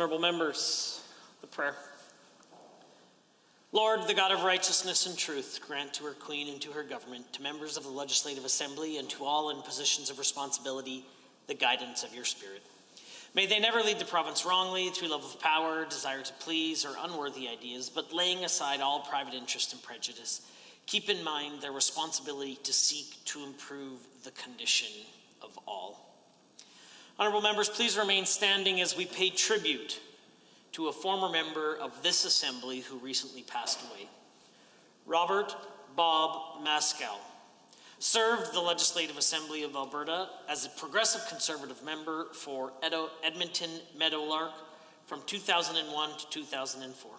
Honourable members, the prayer. Lord, the God of righteousness and truth, grant to her Queen and to her government, to members of the Legislative Assembly, and to all in positions of responsibility, the guidance of your Spirit. May they never lead the province wrongly through love of power, desire to please, or unworthy ideas, but laying aside all private interest and prejudice, keep in mind their responsibility to seek to improve the condition of all. Honourable members, please remain standing as we pay tribute to a former member of this Assembly who recently passed away. Robert Bob Maskell served the Legislative Assembly of Alberta as a Progressive Conservative member for Edmonton Meadowlark from 2001 to 2004.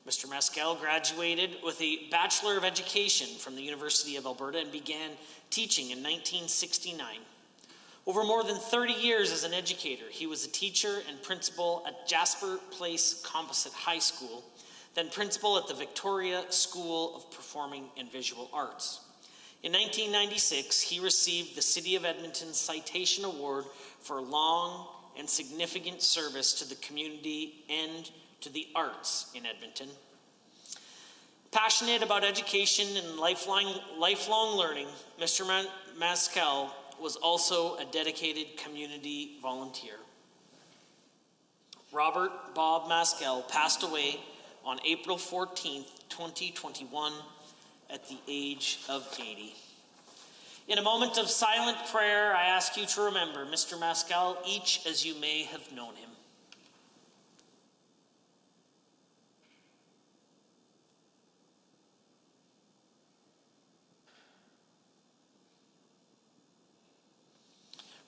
Mr. Maskell graduated with a Bachelor of Education from the University of Alberta and began teaching in 1969. Over more than 30 years as an educator, he was a teacher and principal at Jasper Place Composite High School, then principal at the Victoria School of Performing and Visual Arts. In 1996, he received the City of Edmonton Citation Award for long and significant service to the community and to the arts in Edmonton. Passionate about education and lifelong learning, Mr. Maskell was also a dedicated community volunteer. Robert Bob Maskell passed away on April 14th, 2021 at the age of 80. In a moment of silent prayer, I ask you to remember Mr. Maskell, each as you may have known him.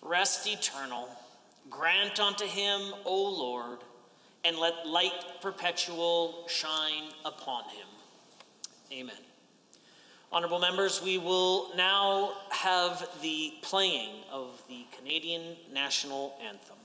Rest eternal, grant unto him, O Lord, and let light perpetual shine upon him. Amen. Honourable members, we will now have the playing of the Canadian National Anthem.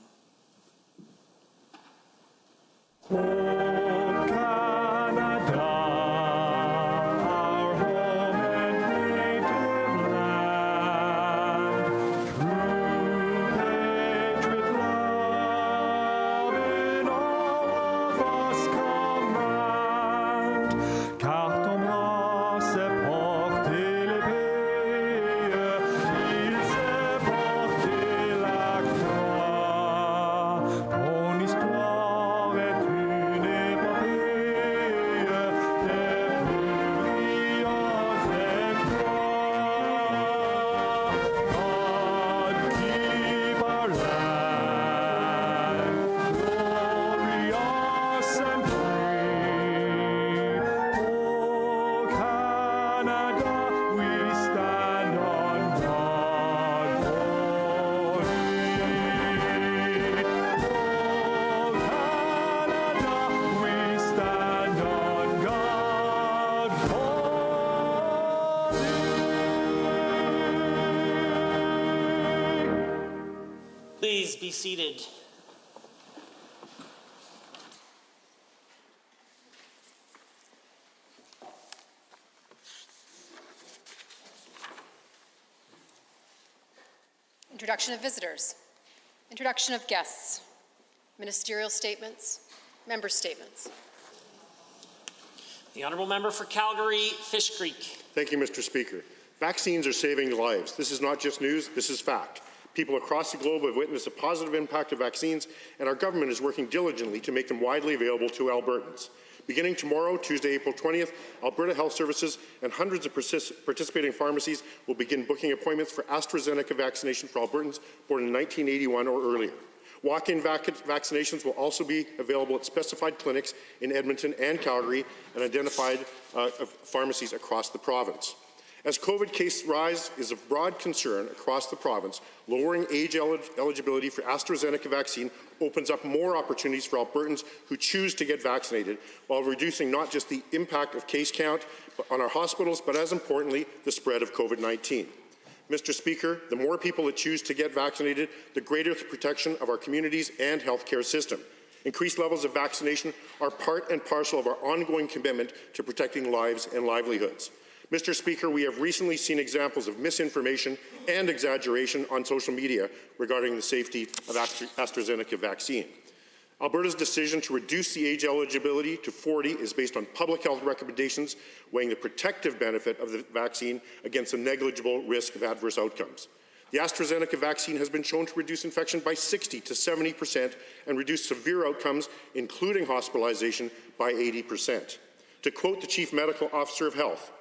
Please be seated. Introduction of visitors. Introduction of guests. Ministerial statements. Member statements. The Honourable Member for Calgary, Fish Creek. Thank you, Mr. Speaker. Vaccines are saving lives. This is not just news, this is fact. People across the globe have witnessed the positive impact of vaccines, and our government is working diligently to make them widely available to Albertans. Beginning tomorrow, Tuesday, April 20th, Alberta Health Services and hundreds of participating pharmacies will begin booking appointments for AstraZeneca vaccination for Albertans born in 1981 or earlier. Walk-in vaccinations will also be available at specified clinics in Edmonton and Calgary and identified pharmacies across the province. As COVID cases rise is of broad concern across the province, lowering age eligibility for AstraZeneca vaccine opens up more opportunities for Albertans who choose to get vaccinated, while reducing not just the impact of case count on our hospitals, but as importantly, the spread of COVID-19. Mr. Speaker, the more people that choose to get vaccinated, the greater the protection of our communities and healthcare system. Increased levels of vaccination are part and parcel of our ongoing commitment to protecting lives and livelihoods. Mr. Speaker, we have recently seen examples of misinformation and exaggeration on social media regarding the safety of AstraZeneca vaccine. Alberta's decision to reduce the age eligibility to 40 is based on public health recommendations weighing the protective benefit of the vaccine against the negligible risk of adverse outcomes. The AstraZeneca vaccine has been shown to reduce infection by 60 to 70% and reduce severe outcomes, including hospitalization, by 80%. To quote the Chief Medical Officer of Health,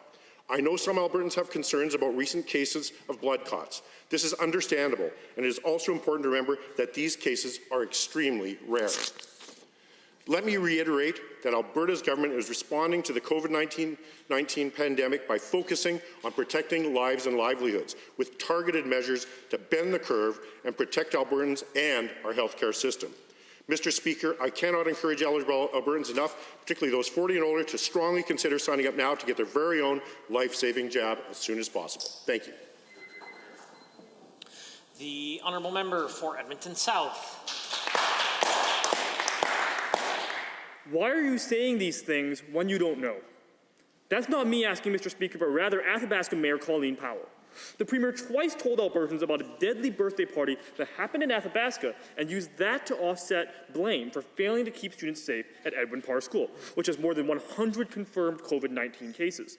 "I know some Albertans have concerns about recent cases of blood clots. This is understandable, and it is also important to remember that these cases are extremely rare." Let me reiterate that Alberta's government is responding to the COVID-19 pandemic by focusing on protecting lives and livelihoods with targeted measures to bend the curve and protect Albertans and our healthcare system. Mr. Speaker, I cannot encourage eligible Albertans enough, particularly those 40 and older, to strongly consider signing up now to get their very own life-saving jab as soon as possible. Thank you. The honourable member for Edmonton South. Why are you saying these things when you don't know? That's not me asking, Mr. Speaker, but rather Athabasca Mayor Colleen Powell. The Premier twice told Albertans about a deadly birthday party that happened in Athabasca and used that to offset blame for failing to keep students safe at Edwin Parr School, which has more than 100 confirmed COVID-19 cases.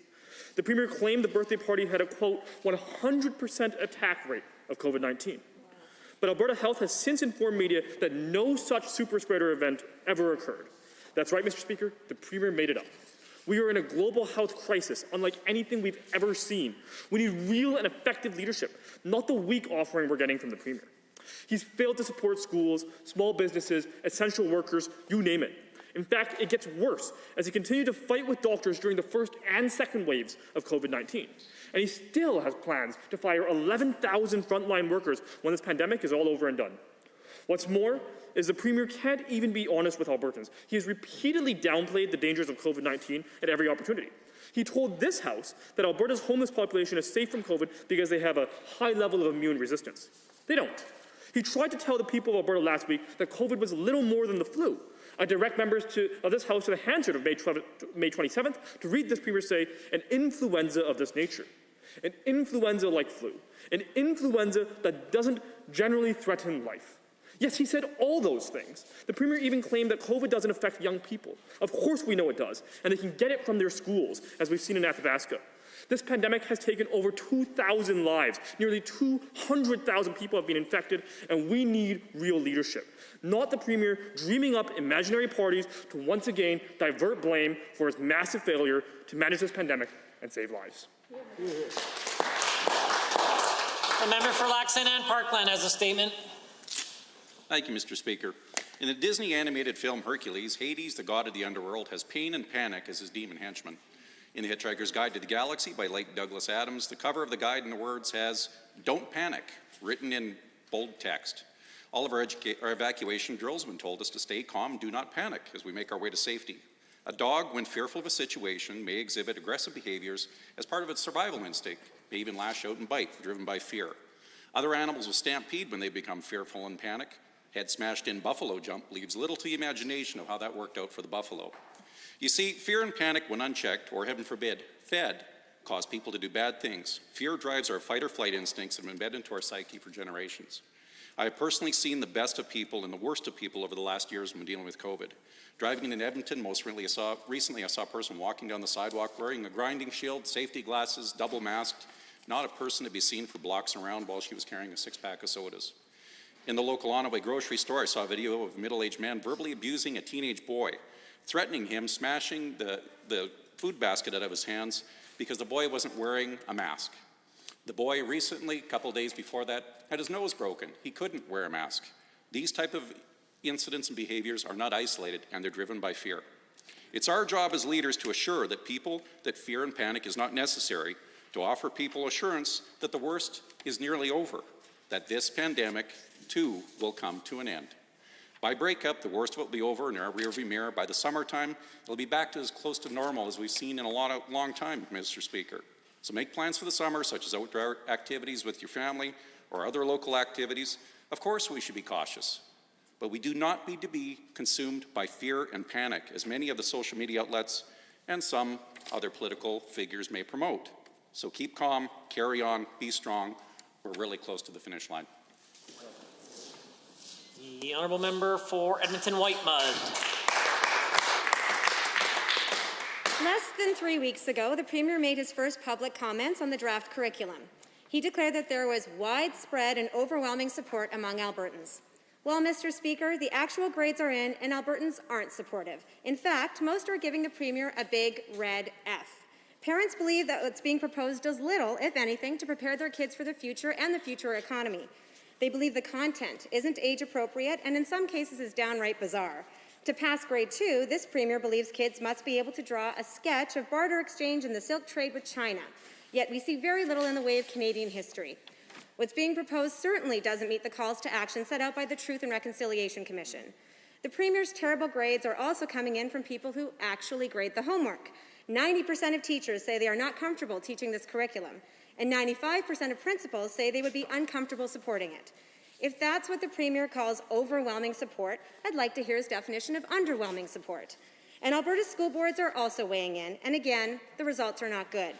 The Premier claimed the birthday party had a, quote, 100% attack rate of COVID-19. But Alberta Health has since informed media that no such super spreader event ever occurred. That's right, Mr. Speaker, the Premier made it up. We are in a global health crisis unlike anything we've ever seen. We need real and effective leadership, not the weak offering we're getting from the Premier. He's failed to support schools, small businesses, essential workers, you name it. In fact, it gets worse as he continued to fight with doctors during the first and second waves of COVID-19. And he still has plans to fire 11,000 frontline workers when this pandemic is all over and done. What's more is the Premier can't even be honest with Albertans. He has repeatedly downplayed the dangers of COVID-19 at every opportunity. He told this House that Alberta's homeless population is safe from COVID because they have a high level of immune resistance. They don't. He tried to tell the people of Alberta last week that COVID was little more than the flu. I direct members of this House to the Hansard of May 27th to read this Premier say, an influenza of this nature. An influenza like flu. An influenza that doesn't generally threaten life. Yes, he said all those things. The Premier even claimed that COVID doesn't affect young people. Of course we know it does, and they can get it from their schools, as we've seen in Athabasca. This pandemic has taken over 2,000 lives. Nearly 200,000 people have been infected, and we need real leadership. Not the Premier dreaming up imaginary parties to once again divert blame for his massive failure to manage this pandemic and save lives. The member for Lac-Saint Anne Parkland has a statement. Thank you, Mr. Speaker. In the Disney animated film Hercules, Hades, the god of the underworld, has pain and panic as his demon henchman. In The Hitchhiker's Guide to the Galaxy by late Douglas Adams, the cover of the guide in the words has, "Don't panic," written in bold text. All of our evacuation drills have been told us to stay calm and do not panic as we make our way to safety. A dog, when fearful of a situation, may exhibit aggressive behaviors as part of its survival instinct, may even lash out and bite, driven by fear. Other animals will stampede when they become fearful and panic. Head smashed in buffalo jump leaves little to the imagination of how that worked out for the buffalo. You see, fear and panic, when unchecked, or heaven forbid, fed, cause people to do bad things. Fear drives our fight or flight instincts and have embedded into our psyche for generations. I have personally seen the best of people and the worst of people over the last years when dealing with COVID. Driving in Edmonton, most recently I saw a person walking down the sidewalk wearing a grinding shield, safety glasses, double masked, not a person to be seen for blocks around while she was carrying a six-pack of sodas. In the local Onaway grocery store, I saw a video of a middle-aged man verbally abusing a teenage boy, threatening him, smashing the food basket out of his hands because the boy wasn't wearing a mask. The boy recently, a couple days before that, had his nose broken. He couldn't wear a mask. These type of incidents and behaviors are not isolated, and they're driven by fear. It's our job as leaders to assure that people that fear and panic is not necessary, to offer people assurance that the worst is nearly over, that this pandemic, too, will come to an end. By breakup, the worst will be over in our rearview mirror. By the summertime, it'll be back to as close to normal as we've seen in a long time, Mr. Speaker. So make plans for the summer, such as outdoor activities with your family or other local activities. Of course, we should be cautious, but we do not need to be consumed by fear and panic, as many of the social media outlets and some other political figures may promote. So keep calm, carry on, be strong. We're really close to the finish line. The The honourable member for Edmonton Whitemud. Less than 3 weeks ago, the Premier made his first public comments on the draft curriculum. He declared that there was widespread and overwhelming support among Albertans. Well, Mr. Speaker, the actual grades are in and Albertans aren't supportive. In fact, most are giving the Premier a big red F. Parents believe that what's being proposed does little, if anything, to prepare their kids for the future and the future economy. They believe the content isn't age appropriate and in some cases is downright bizarre. To pass grade 2, this Premier believes kids must be able to draw a sketch of barter exchange in the silk trade with China. Yet we see very little in the way of Canadian history. What's being proposed certainly doesn't meet the calls to action set out by the Truth and Reconciliation Commission. The Premier's terrible grades are also coming in from people who actually grade the homework. 90% of teachers say they are not comfortable teaching this curriculum, and 95% of principals say they would be uncomfortable supporting it. If that's what the Premier calls overwhelming support, I'd like to hear his definition of underwhelming support. And Alberta school boards are also weighing in, and again, the results are not good.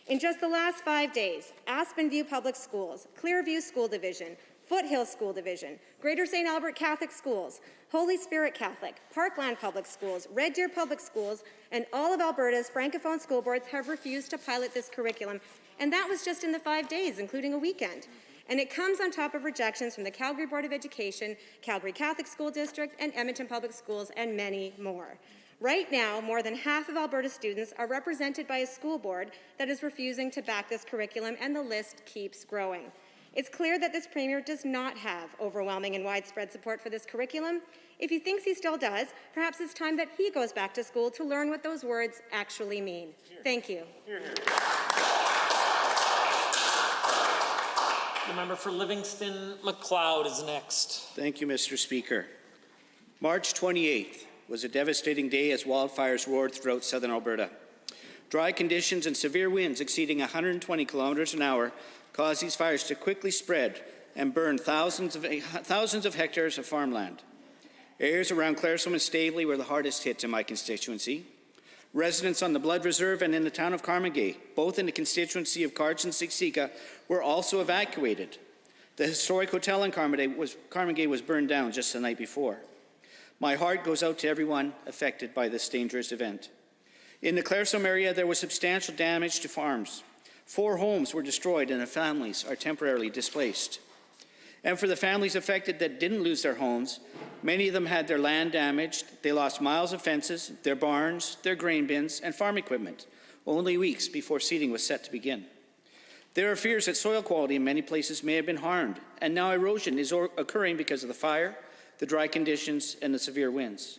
In just the last 5 days, Aspen View Public Schools, Clearview School Division, Foothill School Division, Greater St. Albert Catholic Schools, Holy Spirit Catholic, Parkland Public Schools, Red Deer Public Schools, and all of Alberta's Francophone school boards have refused to pilot this curriculum, and that was just in the 5 days, including a weekend. And it comes on top of rejections from the Calgary Board of Education, Calgary Catholic School District, and Edmonton Public Schools, and many more. Right now, more than half of Alberta students are represented by a school board that is refusing to back this curriculum, and the list keeps growing. It's clear that this Premier does not have overwhelming and widespread support for this curriculum. If he thinks he still does, perhaps it's time that he goes back to school to learn what those words actually mean. Thank you. The member for Livingston McLeod is next. Thank you, Mr. Speaker. March 28th was a devastating day as wildfires roared throughout southern Alberta. Dry conditions and severe winds exceeding 120 kilometers an hour caused these fires to quickly spread and burn thousands of hectares of farmland. Areas around Claresholm and Staveley were the hardest hit in my constituency. Residents on the Blood Reserve and in the town of Carmagay, both in the constituency of Cards and Siksika, were also evacuated. The historic hotel in Carmagay was burned down just the night before. My heart goes out to everyone affected by this dangerous event. In the Claresholm area, there was substantial damage to farms. 4 homes were destroyed and the families are temporarily displaced. And for the families affected that didn't lose their homes, many of them had their land damaged. They lost miles of fences, their barns, their grain bins, and farm equipment, only weeks before seeding was set to begin. There are fears that soil quality in many places may have been harmed, and now erosion is occurring because of the fire, the dry conditions, and the severe winds.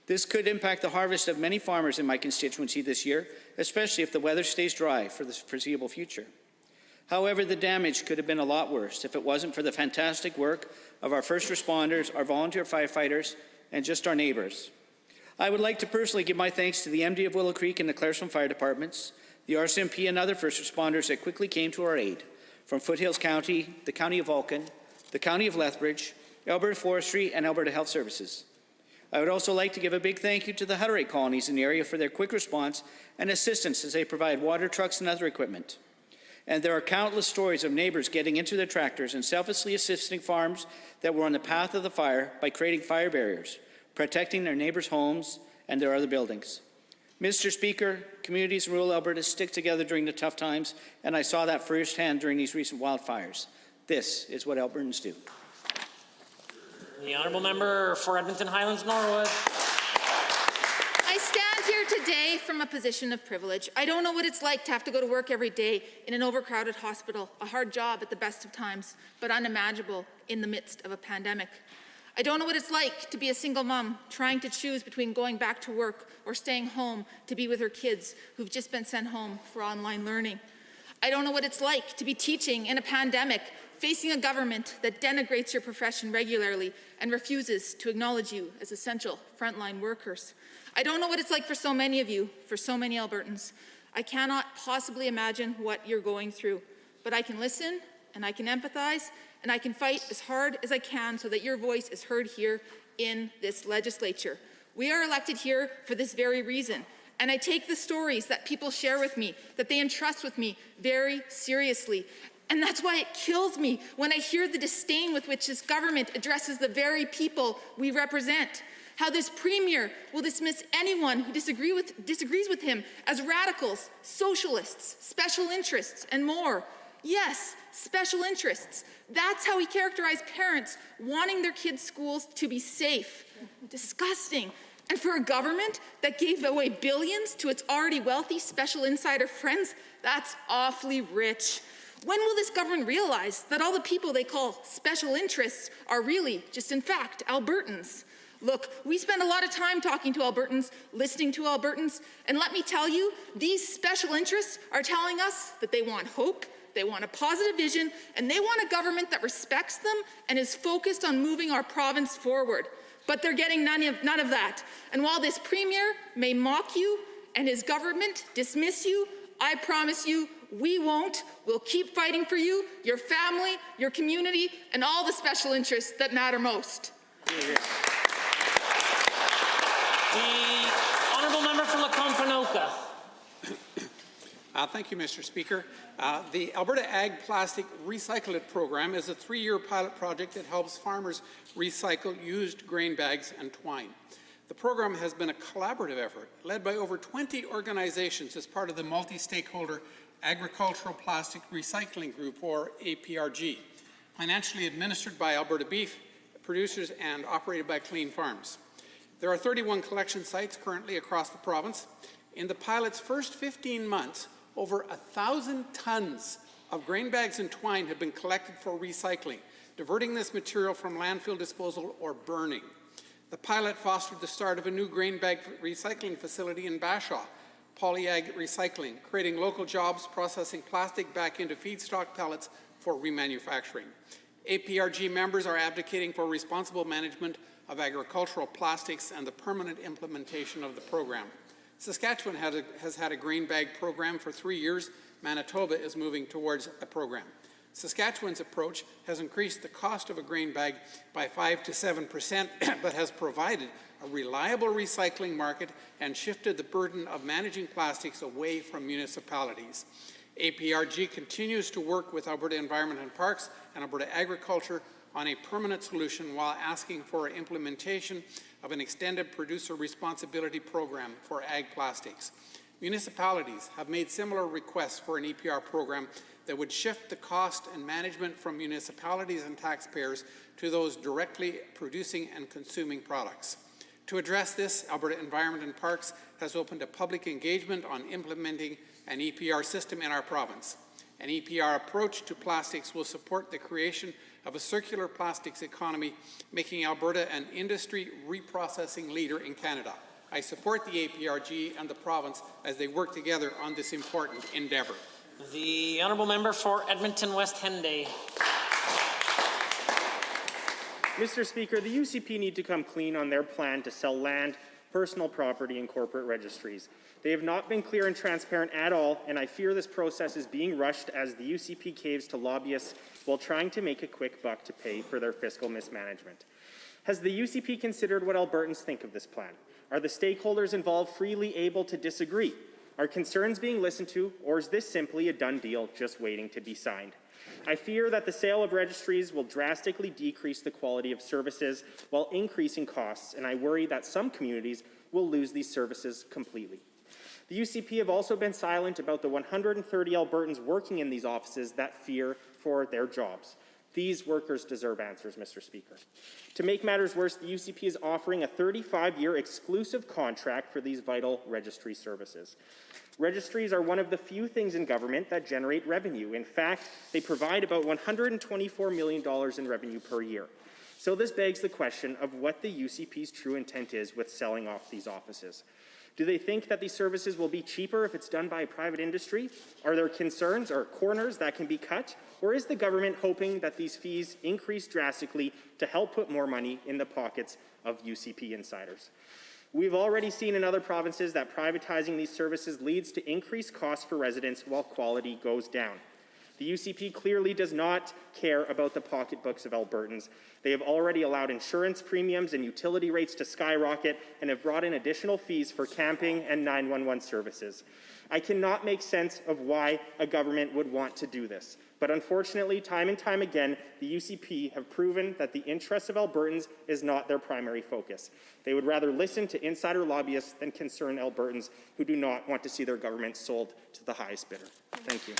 This could impact the harvest of many farmers in my constituency this year, especially if the weather stays dry for the foreseeable future. However, the damage could have been a lot worse if it wasn't for the fantastic work of our first responders, our volunteer firefighters, and just our neighbors. I would like to personally give my thanks to the MD of Willow Creek and the Claresholm Fire Departments, the RCMP and other first responders that quickly came to our aid, from Foothills County, the County of Vulcan, the County of Lethbridge, Alberta Forestry, and Alberta Health Services. I would also like to give a big thank you to the Hutterite colonies in the area for their quick response and assistance as they provide water trucks and other equipment. And there are countless stories of neighbors getting into their tractors and selflessly assisting farms that were on the path of the fire by creating fire barriers, protecting their neighbors' homes and their other buildings. Mr. Speaker, communities in rural Alberta stick together during the tough times, and I saw that firsthand during these recent wildfires. This is what Albertans do. The honourable member for Edmonton Highlands Norwood. I stand here today from a position of privilege. I don't know what it's like to have to go to work every day in an overcrowded hospital, a hard job at the best of times, but unimaginable in the midst of a pandemic. I don't know what it's like to be a single mom trying to choose between going back to work or staying home to be with her kids who've just been sent home for online learning. I don't know what it's like to be teaching in a pandemic, facing a government that denigrates your profession regularly and refuses to acknowledge you as essential frontline workers. I don't know what it's like for so many of you, for so many Albertans. I cannot possibly imagine what you're going through, but I can listen and I can empathize and I can fight as hard as I can so that your voice is heard here in this legislature. We are elected here for this very reason, and I take the stories that people share with me, that they entrust with me, very seriously. And that's why it kills me when I hear the disdain with which this government addresses the very people we represent. How this premier will dismiss anyone who disagrees with him as radicals, socialists, special interests, and more. Yes, special interests. That's how he characterized parents wanting their kids' schools to be safe. Disgusting. And for a government that gave away billions to its already wealthy special insider friends, that's awfully rich. When will this government realize that all the people they call special interests are really just, in fact, Albertans? Look, we spend a lot of time talking to Albertans, listening to Albertans, and let me tell you, these special interests are telling us that they want hope, they want a positive vision, and they want a government that respects them and is focused on moving our province forward. But they're getting none of that. And while this premier may mock you and his government dismiss you, I promise you, we won't. We'll keep fighting for you, your family, your community, and all the special interests that matter most. The honourable member for Lacombe-Panoka. Thank you, Mr. Speaker. The Alberta Ag Plastic Recycle It program is a 3-year pilot project that helps farmers recycle used grain bags and twine. The program has been a collaborative effort led by over 20 organizations as part of the multi-stakeholder Agricultural Plastic Recycling Group, or APRG, financially administered by Alberta Beef Producers and operated by Clean Farms. There are 31 collection sites currently across the province. In the pilot's first 15 months, over 1,000 tons of grain bags and twine have been collected for recycling, diverting this material from landfill disposal or burning. The pilot fostered the start of a new grain bag recycling facility in Bashaw, Polyag Recycling, creating local jobs processing plastic back into feedstock pellets for remanufacturing. APRG members are advocating for responsible management of agricultural plastics and the permanent implementation of the program. Saskatchewan has had a grain bag program for 3 years. Manitoba is moving towards a program. Saskatchewan's approach has increased the cost of a grain bag by 5 to 7%, but has provided a reliable recycling market and shifted the burden of managing plastics away from municipalities. APRG continues to work with Alberta Environment and Parks and Alberta Agriculture on a permanent solution while asking for implementation of an extended producer responsibility program for ag plastics. Municipalities have made similar requests for an EPR program that would shift the cost and management from municipalities and taxpayers to those directly producing and consuming products. To address this, Alberta Environment and Parks has opened a public engagement on implementing an EPR system in our province. An EPR approach to plastics will support the creation of a circular plastics economy, making Alberta an industry reprocessing leader in Canada. I support the APRG and the province as they work together on this important endeavour. The honourable member for Edmonton West Henday. Mr. Speaker, the UCP need to come clean on their plan to sell land, personal property, and corporate registries. They have not been clear and transparent at all, and I fear this process is being rushed as the UCP caves to lobbyists while trying to make a quick buck to pay for their fiscal mismanagement. Has the UCP considered what Albertans think of this plan? Are the stakeholders involved freely able to disagree? Are concerns being listened to, or is this simply a done deal just waiting to be signed? I fear that the sale of registries will drastically decrease the quality of services while increasing costs, and I worry that some communities will lose these services completely. The UCP have also been silent about the 130 Albertans working in these offices that fear for their jobs. These workers deserve answers, Mr. Speaker. To make matters worse, the UCP is offering a 35-year exclusive contract for these vital registry services. Registries are one of the few things in government that generate revenue. In fact, they provide about $124 million in revenue per year. So this begs the question of what the UCP's true intent is with selling off these offices. Do they think that these services will be cheaper if it's done by a private industry? Are there concerns or corners that can be cut? Or is the government hoping that these fees increase drastically to help put more money in the pockets of UCP insiders? We've already seen in other provinces that privatizing these services leads to increased costs for residents while quality goes down. The UCP clearly does not care about the pocketbooks of Albertans. They have already allowed insurance premiums and utility rates to skyrocket and have brought in additional fees for camping and 911 services. I cannot make sense of why a government would want to do this, but But unfortunately, time and time again, the UCP have proven that the interests of Albertans is not their primary focus. They would rather listen to insider lobbyists than concerned Albertans who do not want to see their government sold to the highest bidder. Thank you.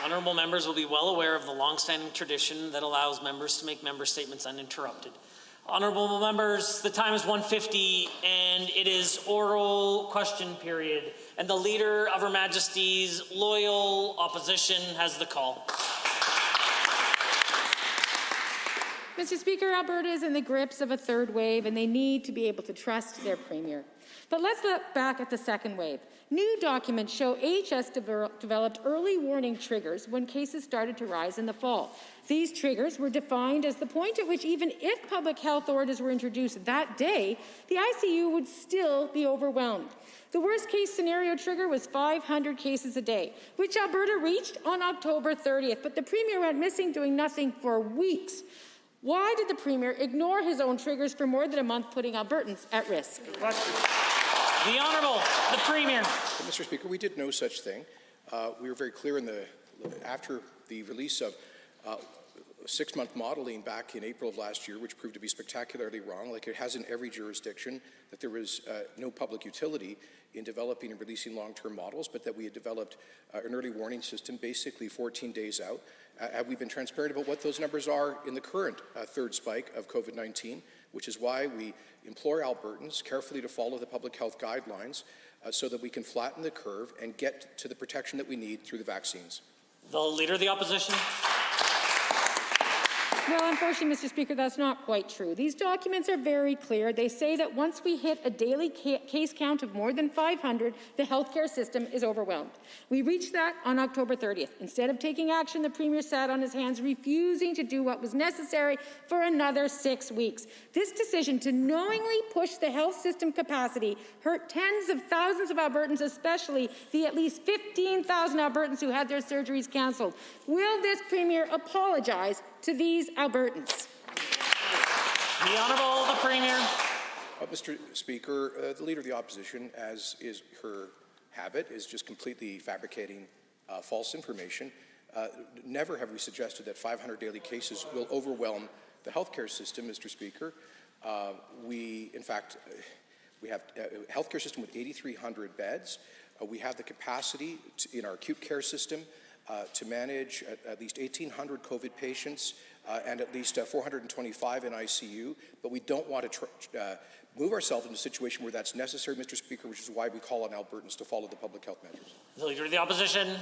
Honourable members will be well aware of the long-standing tradition that allows members to make member statements uninterrupted. Honourable members, the time is 1:50 and it is oral question period, and the Leader of Her Majesty's loyal opposition has the call. Mr. Speaker, Alberta is in the grips of a third wave and they need to be able to trust their Premier. But let's look back at the second wave. New documents show AHS developed early warning triggers when cases started to rise in the fall. These triggers were defined as the point at which even if public health orders were introduced that day, the ICU would still be overwhelmed. The worst case scenario trigger was 500 cases a day, which Alberta reached on October 30th, but the Premier went missing doing nothing for weeks. Why did the Premier ignore his own triggers for more than a month, putting Albertans at risk? The Honourable, the Premier. Mr. Speaker, we did no such thing. We were very clear after the release of 6-month modelling back in April of last year, which proved to be spectacularly wrong, like it has in every jurisdiction, that there was no public utility in developing and releasing long-term models, but that we had developed an early warning system basically 14 days out. We've been transparent about what those numbers are in the current third spike of COVID-19, which is why we implore Albertans carefully to follow the public health guidelines so that we can flatten the curve and get to the protection that we need through the vaccines. The Leader of the Opposition. Well, unfortunately, Mr. Speaker, that's not quite true. These documents are very clear. They say that once we hit a daily case count of more than 500, the healthcare system is overwhelmed. We reached that on October 30th. Instead of taking action, the Premier sat on his hands, refusing to do what was necessary for another 6 weeks. This decision to knowingly push the health system capacity hurt tens of thousands of Albertans, especially the at least 15,000 Albertans who had their surgeries cancelled. Will this Premier apologize to these Albertans? The Honourable, the Premier. Mr. Speaker, the Leader of the Opposition, as is her habit, is just completely fabricating false information. Never have we suggested that 500 daily cases will overwhelm the healthcare system, Mr. Speaker. In fact, we have a healthcare system with 8,300 beds. We have the capacity in our acute care system to manage at least 1,800 COVID patients and at least 425 in ICU, but we don't want to move ourselves into a situation where that's necessary, Mr. Speaker, which is why we call on Albertans to follow the public health measures. The Leader of the Opposition.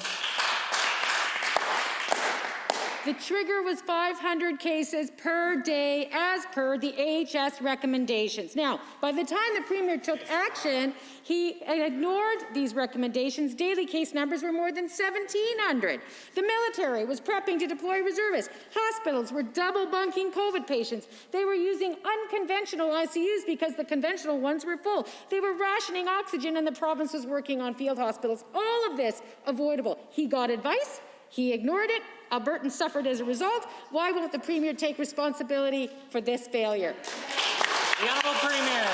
The trigger was 500 cases per day as per the AHS recommendations. Now, by the time the Premier took action, he ignored these recommendations. Daily case numbers were more than 1,700. The military was prepping to deploy reservists. Hospitals were double bunking COVID patients. They were using unconventional ICUs because the conventional ones were full. They were rationing oxygen and the province was working on field hospitals. All of this avoidable. He got advice. He ignored it. Albertans suffered as a result. Why won't the Premier take responsibility for this failure? The Honourable Premier.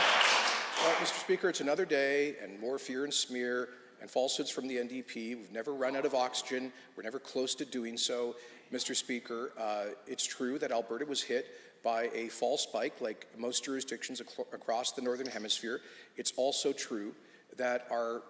Mr. Speaker, it's another day and more fear and smear and falsehoods from the NDP. We've never run out of oxygen. We're never close to doing so. Mr. Speaker, it's true that Alberta was hit by a fall spike like most jurisdictions across the Northern Hemisphere. It's also true that our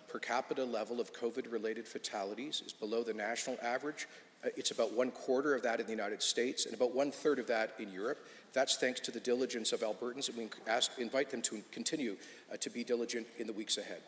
per capita level of COVID-related fatalities is below the national average. It's about 1/4 of that in the United States and about 1/3 of that in Europe. That's thanks to the diligence of Albertans, and we invite them to continue to be diligent in the weeks ahead.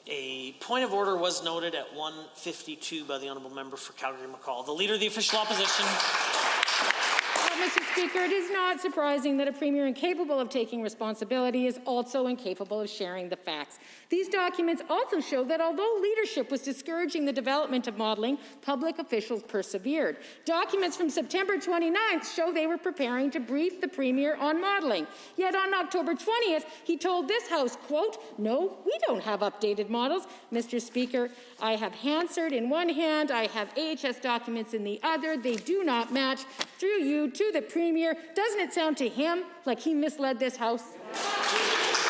A point of order was noted at 1:52 by the Honourable Member for Calgary-McCall. The Leader of the Official Opposition. Well, Mr. Speaker, it is not surprising that a Premier incapable of taking responsibility is also incapable of sharing the facts. These documents also show that although leadership was discouraging the development of modelling, public officials persevered. Documents from September 29th show they were preparing to brief the Premier on modelling. Yet on October 20th, he told this House, quote, "No, we don't have updated models." Mr. Speaker, I have Hansard in one hand, I have AHS documents in the other. They do not match. Through you to the Premier, doesn't it sound to him like he misled this House?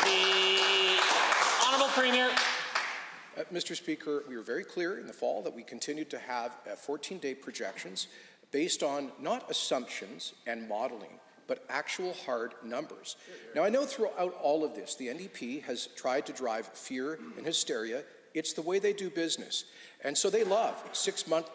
The Honourable Premier. Mr. Speaker, we were very clear in the fall that we continued to have 14-day projections based on not assumptions and modeling, but actual hard numbers. Now, I know throughout all of this, the NDP has tried to drive fear and hysteria. It's the way they do business. And so they love 6-month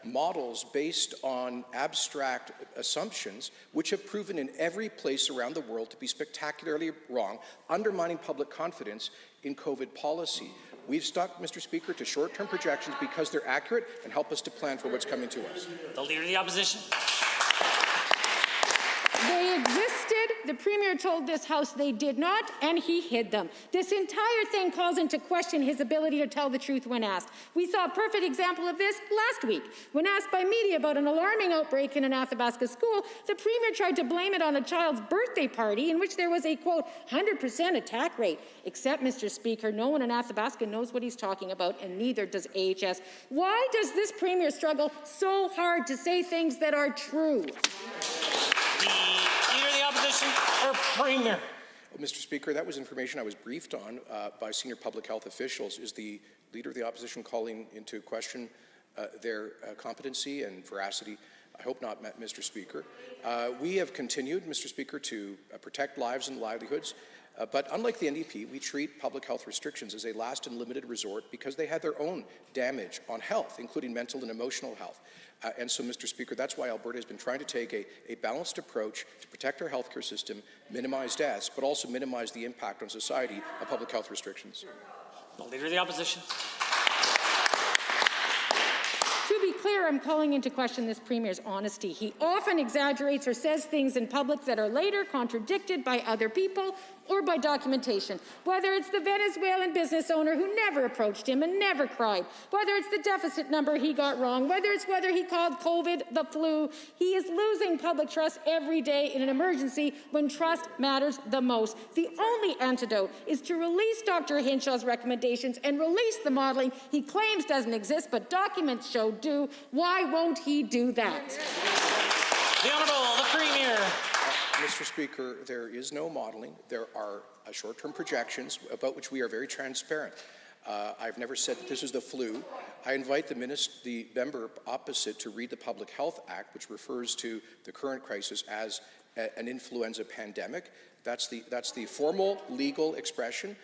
models based on abstract assumptions, which have proven in every place around the world to be spectacularly wrong, undermining public confidence in COVID policy. We've stuck, Mr. Speaker, to short-term projections because they're accurate and help us to plan for what's coming to us. The Leader of the Opposition. They existed. The Premier told this House they did not, and he hid them. This entire thing calls into question his ability to tell the truth when asked. We saw a perfect example of this last week. When asked by media about an alarming outbreak in an Athabasca school, the Premier tried to blame it on a child's birthday party in which there was a, quote, 100% attack rate. Except, Mr. Speaker, no one in Athabasca knows what he's talking about, and neither does AHS. Why does this Premier struggle so hard to say things that are true? The Leader of the Opposition or Premier. Well, Mr. Speaker, that was information I was briefed on by senior public health officials. Is the Leader of the Opposition calling into question their competency and veracity? I hope not, Mr. Speaker. We have continued, Mr. Speaker, to protect lives and livelihoods. But unlike the NDP, we treat public health restrictions as a last and limited resort because they have their own damage on health, including mental and emotional health. And so, Mr. Speaker, that's why Alberta has been trying to take a balanced approach to protect our healthcare system, minimize deaths, but also minimize the impact on society of public health restrictions. The Leader of the Opposition. To be clear, I'm calling into question this Premier's honesty. He often exaggerates or says things in public that are later contradicted by other people or by documentation. Whether it's the Venezuelan business owner who never approached him and never cried, whether it's the deficit number he got wrong, whether he called COVID the flu, he is losing public trust every day in an emergency when trust matters the most. The only antidote is to release Dr. Hinshaw's recommendations and release the modeling he claims doesn't exist, but documents show do. Why won't he do that? The Honourable, the Premier. Mr. Speaker, there is no modeling. There are short-term projections about which we are very transparent. I've never said that this is the flu. I invite the member opposite to read the Public Health Act, which refers to the current crisis as an influenza pandemic. That's the formal legal expression.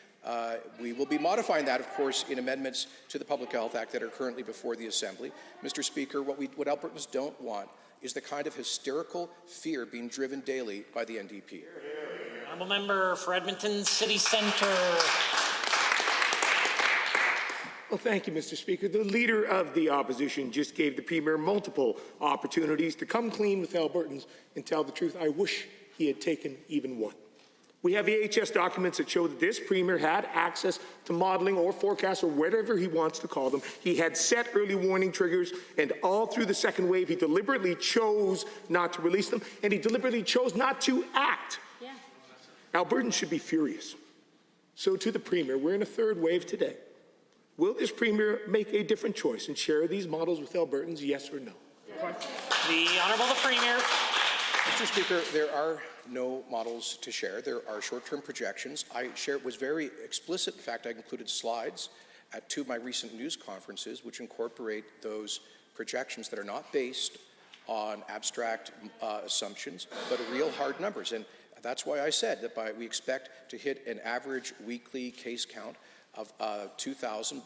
We will be modifying that, of course, in amendments to the Public Health Act that are currently before the Assembly. Mr. Speaker, what Albertans don't want is the kind of hysterical fear being driven daily by the NDP. Honourable Member for Edmonton City Centre. Well, thank you, Mr. Speaker. The Leader of the Opposition just gave the Premier multiple opportunities to come clean with Albertans and tell the truth. I wish he had taken even one. We have AHS documents that show that this Premier had access to modeling or forecasts or whatever he wants to call them. He had set early warning triggers, and all through the second wave, he deliberately chose not to release them, and he deliberately chose not to act. Yeah. Albertans should be furious. So to the Premier, we're in a third wave today. Will this Premier make a different choice and share these models with Albertans, yes or no? The Honourable the Premier. Mr. Speaker, there are no models to share. There are short-term projections. Was very explicit. In fact, I included slides at 2 of my recent news conferences, which incorporate those projections that are not based on abstract assumptions, but real hard numbers. And that's why I said that we expect to hit an average weekly case count of 2,000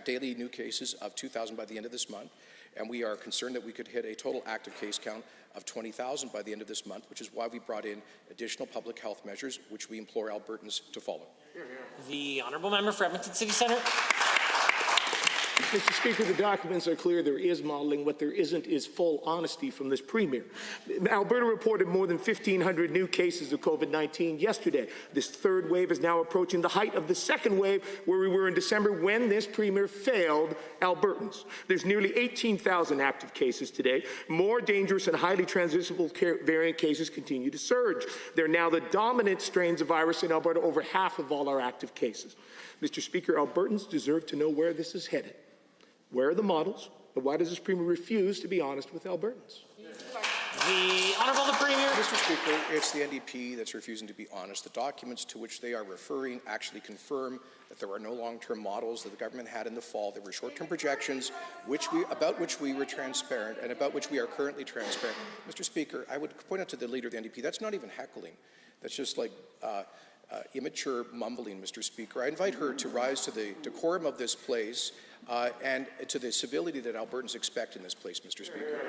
daily new cases of 2,000 by the end of this month. And we are concerned that we could hit a total active case count of 20,000 by the end of this month, which is why we brought in additional public health measures, which we implore Albertans to follow. The Honourable Member for Edmonton City Centre. Mr. Speaker, the documents are clear. There is modeling. What there isn't is full honesty from this Premier. Alberta reported more than 1,500 new cases of COVID-19 yesterday. This third wave is now approaching the height of the second wave, where we were in December when this Premier failed Albertans. There's nearly 18,000 active cases today. More dangerous and highly transmissible variant cases continue to surge. They're now the dominant strains of virus in Alberta, over half of all our active cases. Mr. Speaker, Albertans deserve to know where this is headed. Where are the models, and why does this Premier refuse to be honest with Albertans? The Honourable the Premier. Mr. Speaker, it's the NDP that's refusing to be honest. The documents to which they are referring actually confirm that there are no long-term models that the government had in the fall. There were short-term projections about which we were transparent and about which we are currently transparent. Mr. Speaker, I would point out to the Leader of the NDP, that's not even heckling. That's just like immature mumbling, Mr. Speaker. I invite her to rise to the decorum of this place and to the civility that Albertans expect in this place, Mr. Speaker.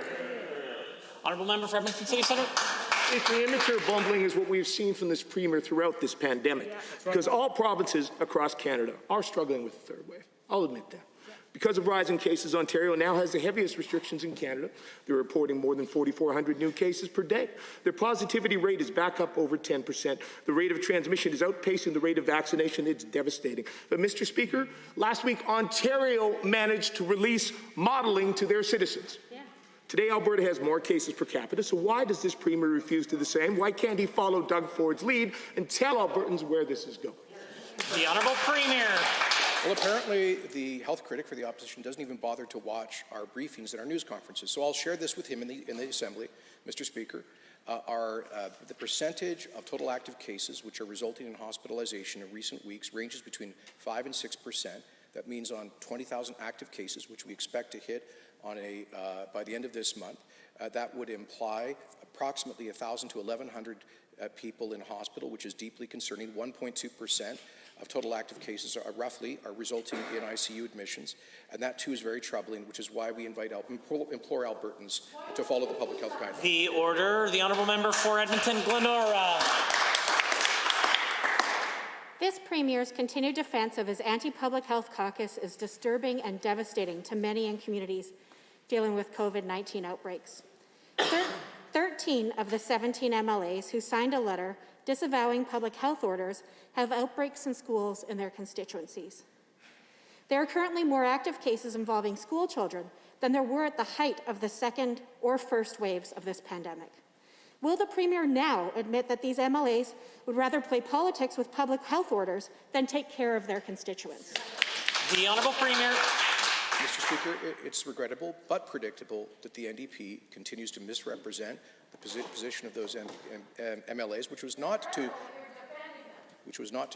Honourable Member for Edmonton City Centre. The immature bumbling is what we've seen from this Premier throughout this pandemic, because all provinces across Canada are struggling with the third wave. I'll admit that. Because of rising cases, Ontario now has the heaviest restrictions in Canada. They're reporting more than 4,400 new cases per day. Their positivity rate is back up over 10%. The rate of transmission is outpacing the rate of vaccination. It's devastating. But, Mr. Speaker, last week, Ontario managed to release modelling to their citizens. Today, Alberta has more cases per capita, so why does this Premier refuse to do the same? Why can't he follow Doug Ford's lead and tell Albertans where this is going? The Honourable Premier. Well, apparently the health critic for the opposition doesn't even bother to watch our briefings and our news conferences. So I'll share this with him in the Assembly, Mr. Speaker. The percentage of total active cases which are resulting in hospitalization in recent weeks ranges between 5 and 6%. That means on 20,000 active cases, which we expect to hit on by the end of this month, that would imply approximately 1,000 to 1,100 people in hospital, which is deeply concerning. 1.2% of total active cases roughly are resulting in ICU admissions, and that too is very troubling, which is why we implore Albertans to follow the public health guidelines. The order, the Honourable Member for Edmonton Glenora. This Premier's continued defence of his anti-public health caucus is disturbing and devastating to many in communities dealing with COVID-19 outbreaks. 13 of the 17 MLAs who signed a letter disavowing public health orders have outbreaks in schools in their constituencies. There are currently more active cases involving school children than there were at the height of the second or first waves of this pandemic. Will the Premier now admit that these MLAs would rather play politics with public health orders than take care of their constituents? The Honourable Premier. Mr. Speaker, it's regrettable but predictable that the NDP continues to misrepresent the position of those MLAs, which was not to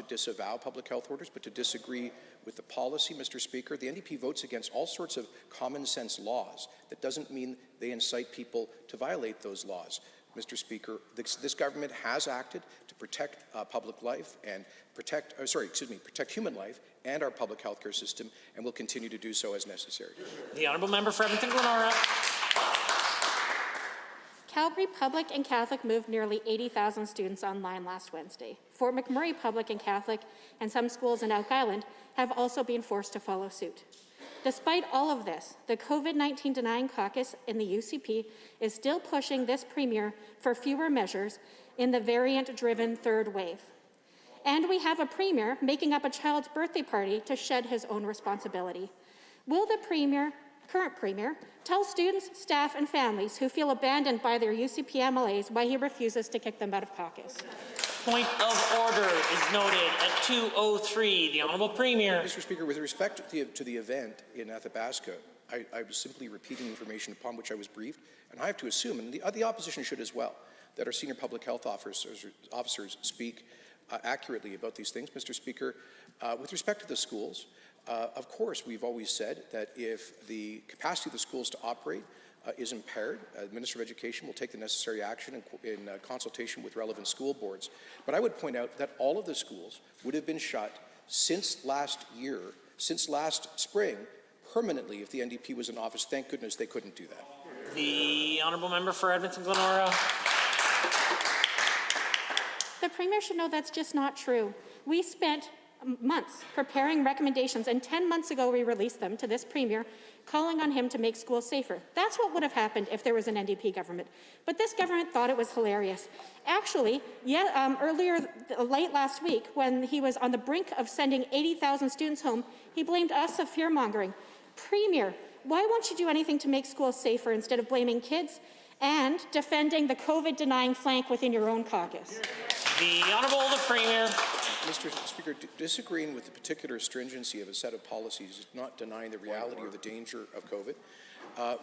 disavow public health orders, but to disagree with the policy, Mr. Speaker. The NDP votes against all sorts of common sense laws. That doesn't mean they incite people to violate those laws. Mr. Speaker, this government has acted to protect public life and protect human life and our public health care system, and will continue to do so as necessary. The Honourable Member for Edmonton Glenora. Calgary Public and Catholic moved nearly 80,000 students online last Wednesday. Fort McMurray Public and Catholic and some schools in Oak Island have also been forced to follow suit. Despite all of this, the COVID-19 denying caucus in the UCP is still pushing this Premier for fewer measures in the variant-driven third wave. And we have a Premier making up a child's birthday party to shed his own responsibility. Will the current Premier, tell students, staff, and families who feel abandoned by their UCP MLAs why he refuses to kick them out of caucus? Point of order is noted at 2:03. The Honourable Premier. Mr. Speaker, with respect to the event in Athabasca, I was simply repeating information upon which I was briefed, and I have to assume, and the opposition should as well, that our senior public health officers speak accurately about these things. Mr. Speaker, with respect to the schools, of course, we've always said that if the capacity of the schools to operate is impaired, the Minister of Education will take the necessary action in consultation with relevant school boards. But I would point out that all of the schools would have been shut since last spring, permanently if the NDP was in office. Thank goodness they couldn't do that. The Honourable Member for Edmonton Glenora. The Premier should know that's just not true. We spent months preparing recommendations, and 10 months ago we released them to this Premier, calling on him to make schools safer. That's what would have happened if there was an NDP government. But this government thought it was hilarious. Actually, late last week, when he was on the brink of sending 80,000 students home, he blamed us of fear-mongering. Premier, why won't you do anything to make schools safer instead of blaming kids and defending the COVID-denying flank within your own caucus? The Honourable the Premier. Mr. Speaker, disagreeing with the particular stringency of a set of policies is not denying the reality or the danger of COVID.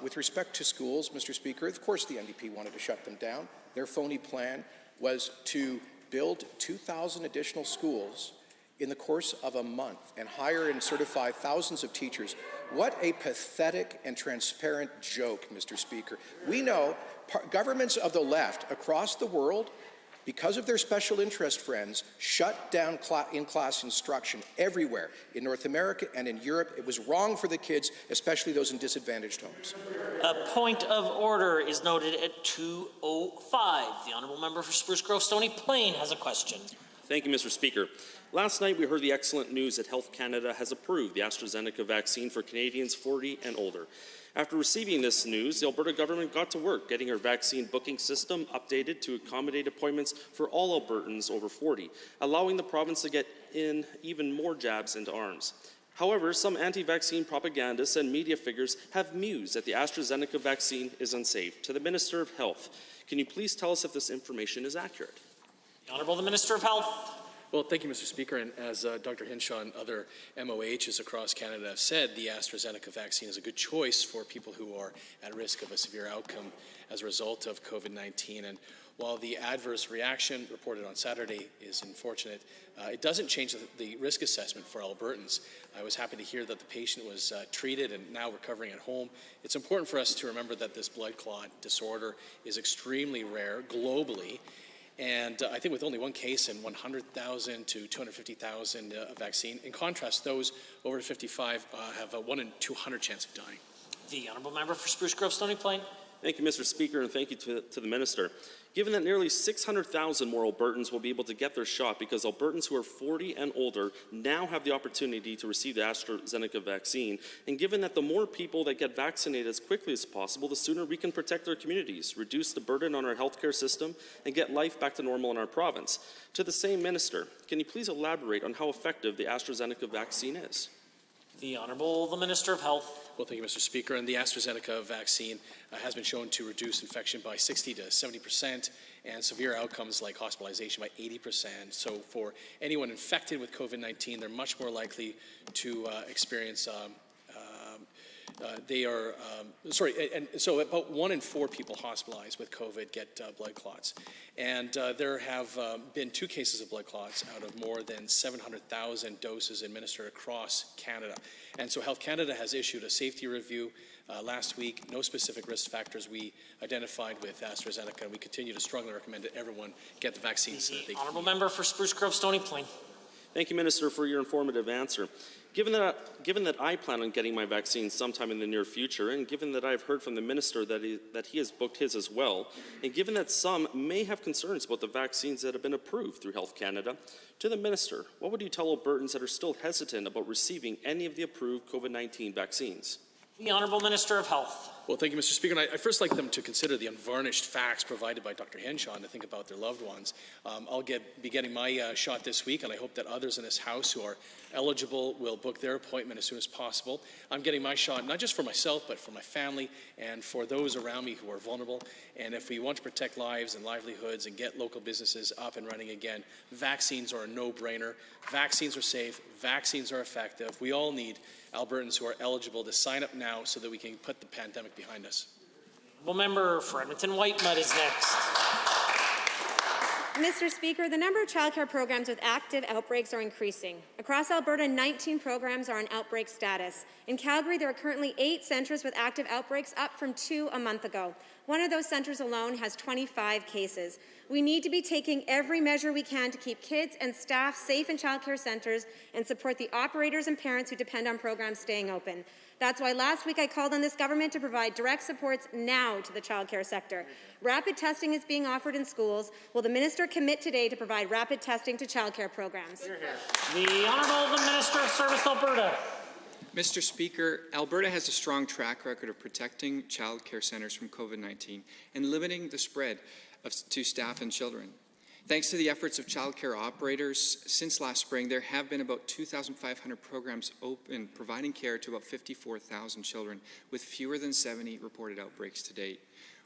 With respect to schools, Mr. Speaker, of course the NDP wanted to shut them down. Their phony plan was to build 2,000 additional schools in the course of a month and hire and certify thousands of teachers. What a pathetic and transparent joke, Mr. Speaker. We know governments of the left across the world, because of their special interest friends, shut down in-class instruction everywhere in North America and in Europe. It was wrong for the kids, especially those in disadvantaged homes. A point of order is noted at 2:05. The honourable member for Spruce Grove Stony Plain has a question. Thank you, Mr. Speaker. Last night, we heard the excellent news that Health Canada has approved the AstraZeneca vaccine for Canadians 40 and older. After receiving this news, the Alberta government got to work getting our vaccine booking system updated to accommodate appointments for all Albertans over 40, allowing the province to get in even more jabs into arms. However, some anti-vaccine propagandists and media figures have mused that the AstraZeneca vaccine is unsafe. To the Minister of Health, can you please tell us if this information is accurate? The Honourable the Minister of Health. Well, thank you, Mr. Speaker. And as Dr. Hinshaw and other MOHs across Canada have said, the AstraZeneca vaccine is a good choice for people who are at risk of a severe outcome as a result of COVID-19. And while the adverse reaction reported on Saturday is unfortunate, it doesn't change the risk assessment for Albertans. I was happy to hear that the patient was treated and now recovering at home. It's important for us to remember that this blood clot disorder is extremely rare globally. And I think with only one case in 100,000 to 250,000 vaccine. In contrast, those over 55 have a 1 in 200 chance of dying. The honourable member for Spruce Grove Stony Plain. Thank you, Mr. Speaker, and thank you to the Minister. Given that nearly 600,000 more Albertans will be able to get their shot because Albertans who are 40 and older now have the opportunity to receive the AstraZeneca vaccine, and given that the more people that get vaccinated as quickly as possible, the sooner we can protect our communities, reduce the burden on our healthcare system, and get life back to normal in our province. To the same Minister, can you please elaborate on how effective the AstraZeneca vaccine is? The Honourable the Minister of Health. Well, thank you, Mr. Speaker. And the AstraZeneca vaccine has been shown to reduce infection by 60 to 70% and severe outcomes like hospitalization by 80%. So for anyone infected with COVID-19, they're much more likely to experience so about 1 in 4 people hospitalized with COVID get blood clots. And there have been 2 cases of blood clots out of more than 700,000 doses administered across Canada. And so Health Canada has issued a safety review last week. No specific risk factors we identified with AstraZeneca, and we continue to strongly recommend that everyone get the vaccine. So that they Honourable member for Spruce Grove Stony Plain. Thank you, Minister, for your informative answer. Given that I plan on getting my vaccine sometime in the near future, and given that I've heard from the Minister that he has booked his as well, and given that some may have concerns about the vaccines that have been approved through Health Canada, to the Minister, what would you tell Albertans that are still hesitant about receiving any of the approved COVID-19 vaccines? The Honourable Minister of Health. Well, thank you, Mr. Speaker. And I'd first like them to consider the unvarnished facts provided by Dr. Henshaw and to think about their loved ones. I'll be getting my shot this week, and I hope that others in this House who are eligible will book their appointment as soon as possible. I'm getting my shot not just for myself, but for my family and for those around me who are vulnerable. And if we want to protect lives and livelihoods and get local businesses up and running again, vaccines are a no-brainer. Vaccines are safe. Vaccines are effective. We all need Albertans who are eligible to sign up now so that we can put the pandemic behind us. Honourable member for Edmonton Whitemud is next. Mr. Speaker, the number of childcare programs with active outbreaks are increasing. Across Alberta, 19 programs are on outbreak status. In Calgary, there are currently 8 centres with active outbreaks, up from 2 a month ago. One of those centres alone has 25 cases. We need to be taking every measure we can to keep kids and staff safe in childcare centres and support the operators and parents who depend on programs staying open. That's why last week I called on this government to provide direct supports now to the childcare sector. Rapid testing is being offered in schools. Will the minister commit today to provide rapid testing to childcare programs? The Honourable the Minister of Service Alberta. Mr. Speaker, Alberta has a strong track record of protecting childcare centres from COVID-19 and limiting the spread to staff and children. Thanks to the efforts of childcare operators, since last spring, there have been about 2,500 programs open providing care to about 54,000 children, with fewer than 70 reported outbreaks to date.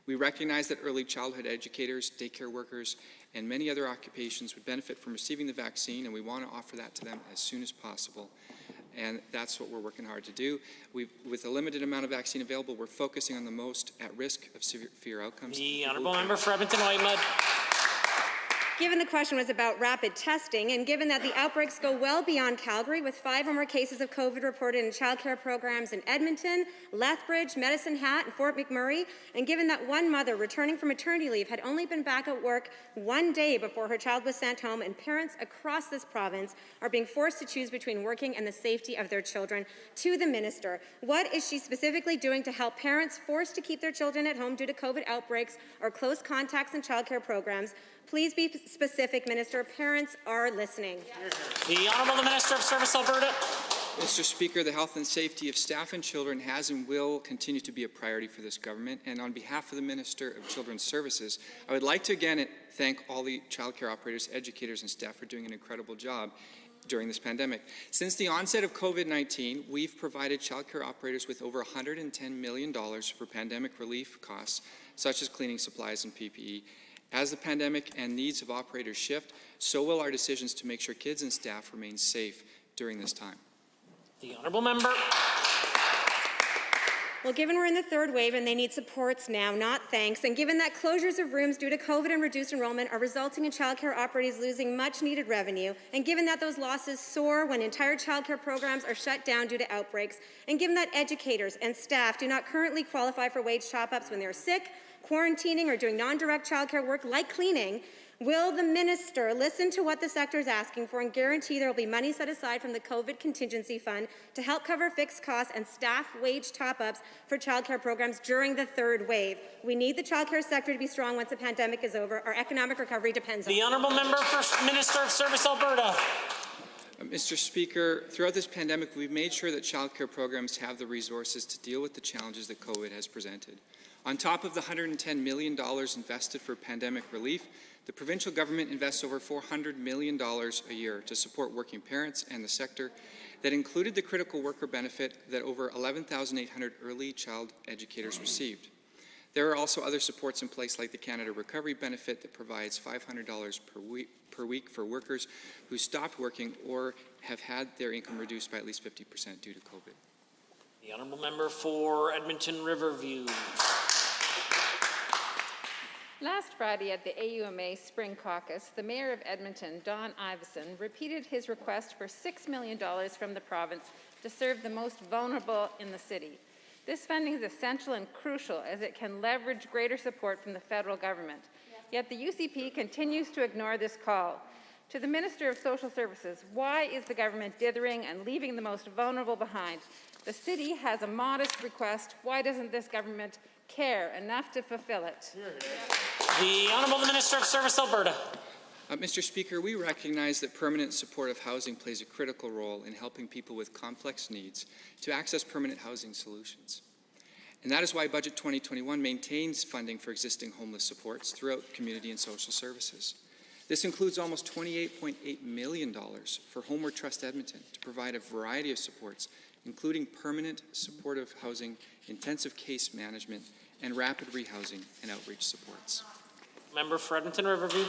We recognize that early childhood educators, daycare workers, and many other occupations would benefit from receiving the vaccine, and we want to offer that to them as soon as possible. and that's what we're working hard to do. With a limited amount of vaccine available, we're focusing on the most at risk of severe outcomes. The honourable member for Edmonton-Whitemud. Given the question was about rapid testing, and given that the outbreaks go well beyond Calgary, with 5 or more cases of COVID reported in childcare programs in Edmonton, Lethbridge, Medicine Hat, and Fort McMurray, and given that one mother returning from maternity leave had only been back at work 1 day before her child was sent home, and parents across this province are being forced to choose between working and the safety of their children, to the minister, what is she specifically doing to help parents forced to keep their children at home due to COVID outbreaks or close contacts in childcare programs? Please be specific, Minister. Parents are listening. The Honourable Minister of Service, Alberta. Mr. Speaker, the health and safety of staff and children has and will continue to be a priority for this government. And on behalf of the Minister of Children's Services, I would like to again thank all the childcare operators, educators, and staff for doing an incredible job during this pandemic. Since the onset of COVID-19, we've provided childcare operators with over $110 million for pandemic relief costs, such as cleaning supplies and PPE. As the pandemic and needs of operators shift, so will our decisions to make sure kids and staff remain safe during this time. The honourable member. Well, given we're in the third wave and they need supports now, not thanks, and given that closures of rooms due to COVID and reduced enrollment are resulting in childcare operators losing much-needed revenue, and given that those losses soar when entire childcare programs are shut down due to outbreaks, and given that educators and staff do not currently qualify for wage top-ups when they're sick, quarantining, or doing non-direct childcare work like cleaning, will the minister listen to what the sector is asking for and guarantee there will be money set aside from the COVID contingency fund to help cover fixed costs and staff wage top-ups for childcare programs during the third wave? We need the childcare sector to be strong once the pandemic is over. Our economic recovery depends on it. The honourable member for Minister of Service, Alberta. Mr. Speaker, throughout this pandemic, we've made sure that childcare programs have the resources to deal with the challenges that COVID has presented. On top of the $110 million invested for pandemic relief, the provincial government invests over $400 million a year to support working parents and the sector. That included the critical worker benefit that over 11,800 early child educators received. There are also other supports in place like the Canada Recovery Benefit that provides $500 per week for workers who stopped working or have had their income reduced by at least 50% due to COVID. The honourable member for Edmonton Riverview. Last Friday at the AUMA Spring Caucus, the Mayor of Edmonton, Don Iveson, repeated his request for $6 million from the province to serve the most vulnerable in the city. This funding is essential and crucial as it can leverage greater support from the federal government. Yet the UCP continues to ignore this call. To the Minister of Social Services, why is the government dithering and leaving the most vulnerable behind? The city has a modest request. Why doesn't this government care enough to fulfill it? The Honourable Minister of Service, Alberta. Mr. Speaker, we recognize that permanent supportive housing plays a critical role in helping people with complex needs to access permanent housing solutions. And that is why Budget 2021 maintains funding for existing homeless supports throughout community and social services. This includes almost $28.8 million for Homeward Trust Edmonton to provide a variety of supports, including permanent supportive housing, intensive case management, and rapid rehousing and outreach supports. Member for Edmonton Riverview.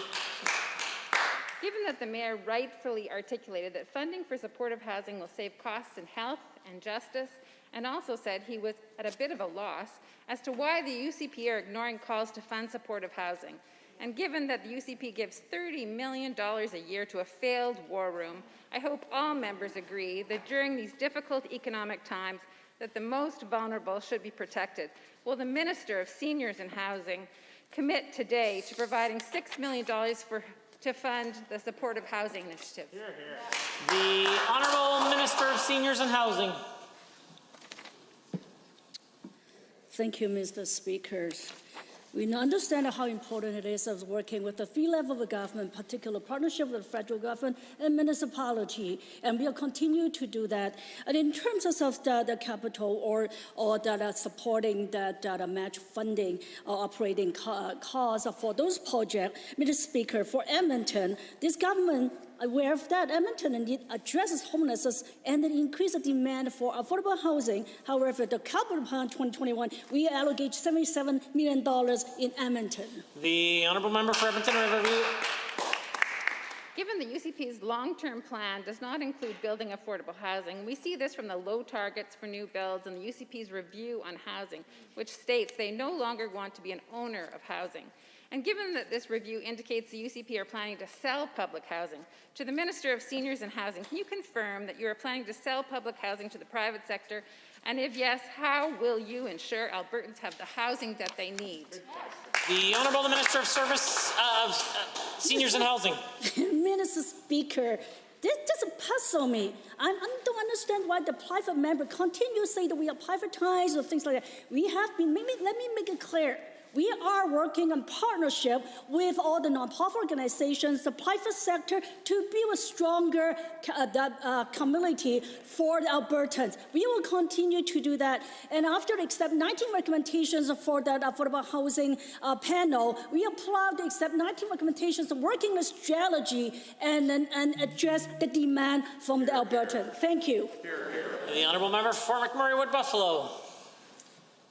Given that the Mayor rightfully articulated that funding for supportive housing will save costs in health and justice, and also said he was at a bit of a loss as to why the UCP are ignoring calls to fund supportive housing, and given that the UCP gives $30 million a year to a failed war room, I hope all members agree that during these difficult economic times that the most vulnerable should be protected. Will the Minister of Seniors and Housing commit today to providing $6 million to fund the supportive housing initiative? The Honourable Minister of Seniors and Housing. Thank you, Mr. Speaker. We understand how important it is of working with the three levels of the government, particular partnership with the federal government and municipality, and we'll continue to do that. And in terms of the capital or the supporting the match funding or operating costs for those projects, Mr. Speaker, for Edmonton, this government aware of that, Edmonton indeed addresses homelessness and the increased demand for affordable housing. However, the capital plan 2021, we allocate $77 million in Edmonton. The Honourable Member for Edmonton Riverview. Given the UCP's long-term plan does not include building affordable housing, we see this from the low targets for new builds and the UCP's review on housing, which states they no longer want to be an owner of housing. And given that this review indicates the UCP are planning to sell public housing, to the Minister of Seniors and Housing, can you confirm that you are planning to sell public housing to the private sector? And if yes, how will you ensure Albertans have the housing that they need? The Honourable Minister of Seniors and Housing. Mr. Speaker, this doesn't puzzle me. I don't understand why the private member continue to say that we are privatized or things like that. We have been, let me make it clear. We are working in partnership with all the nonprofit organizations, the private sector, to build a stronger community for the Albertans. We will continue to do that. And after they accept 19 recommendations for that affordable housing panel, we are proud to accept 19 recommendations working a strategy and address the demand from the Albertans. Thank you. The Honourable Member for McMurray-Wood Buffalo.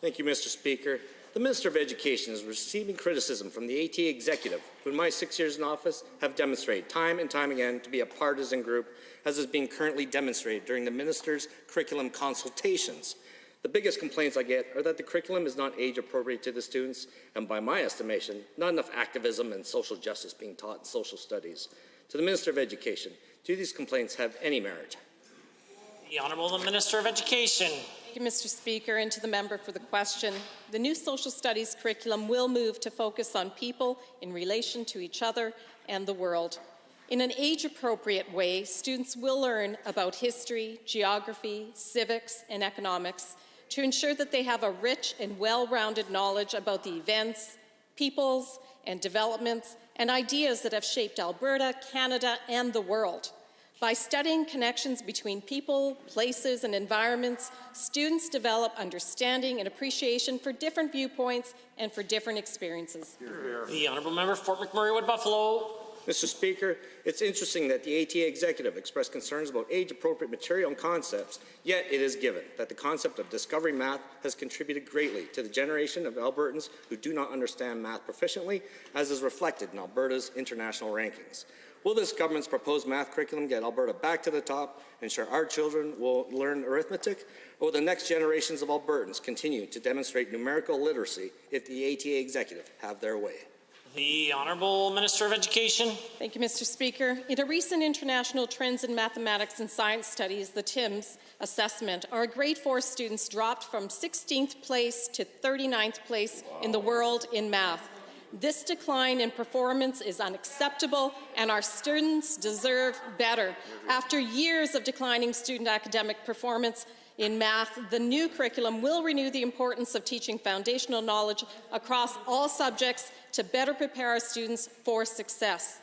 Thank you, Mr. Speaker. The Minister of Education is receiving criticism from the ATA executive, who in my 6 years in office have demonstrated time and time again to be a partisan group, as is being currently demonstrated during the Minister's curriculum consultations. The biggest complaints I get are that the curriculum is not age appropriate to the students, and by my estimation, not enough activism and social justice being taught in social studies. To the Minister of Education, do these complaints have any merit? The Honourable Minister of Education. Thank you, Mr. Speaker, and to the member for the question. The new social studies curriculum will move to focus on people in relation to each other and the world. In an age-appropriate way, students will learn about history, geography, civics, and economics to ensure that they have a rich and well-rounded knowledge about the events, peoples, and developments and ideas that have shaped Alberta, Canada, and the world. By studying connections between people, places, and environments, students develop understanding and appreciation for different viewpoints and for different experiences. The Honourable Member for Fort McMurray-Wood Buffalo. Mr. Speaker, it's interesting that the ATA executive expressed concerns about age-appropriate material and concepts, yet it is given that the concept of discovery math has contributed greatly to the generation of Albertans who do not understand math proficiently, as is reflected in Alberta's international rankings. Will this government's proposed math curriculum get Alberta back to the top, ensure our children will learn arithmetic, or will the next generations of Albertans continue to demonstrate numerical literacy if the ATA executive have their way? The Honourable Minister of Education. Thank you, Mr. Speaker. In a recent International Trends in Mathematics and Science Studies, the TIMSS assessment, our grade 4 students dropped from 16th place to 39th place in the world in math. This decline in performance is unacceptable, and our students deserve better. After years of declining student academic performance in math, the new curriculum will renew the importance of teaching foundational knowledge across all subjects to better prepare our students for success.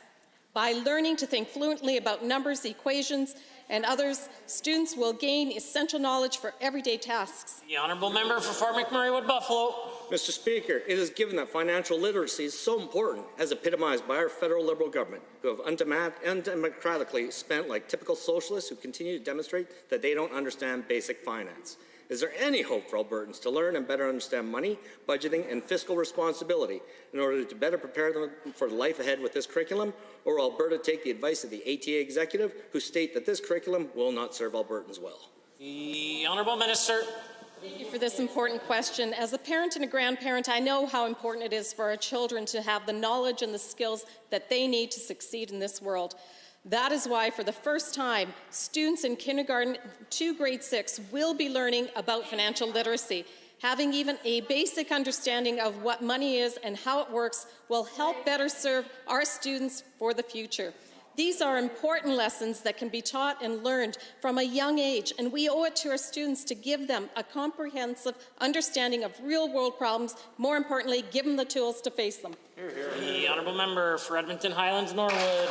By learning to think fluently about numbers, equations, and others, students will gain essential knowledge for everyday tasks. The Honourable Member for Fort McMurray-Wood Buffalo. Mr. Speaker, it is given that financial literacy is so important, as epitomized by our federal Liberal government, who have undemocratically spent like typical socialists who continue to demonstrate that they don't understand basic finance. Is there any hope for Albertans to learn and better understand money, budgeting, and fiscal responsibility in order to better prepare them for life ahead with this curriculum? Or will Alberta take the advice of the ATA executive, who state that this curriculum will not serve Albertans well? The Honourable Minister. Thank you for this important question. As a parent and a grandparent, I know how important it is for our children to have the knowledge and the skills that they need to succeed in this world. That is why, for the first time, students in kindergarten to grade 6 will be learning about financial literacy. Having even a basic understanding of what money is and how it works will help better serve our students for the future. These are important lessons that can be taught and learned from a young age, and we owe it to our students to give them a comprehensive understanding of real-world problems. More importantly, give them the tools to face them. The Honourable Member for Edmonton Highlands Norwood.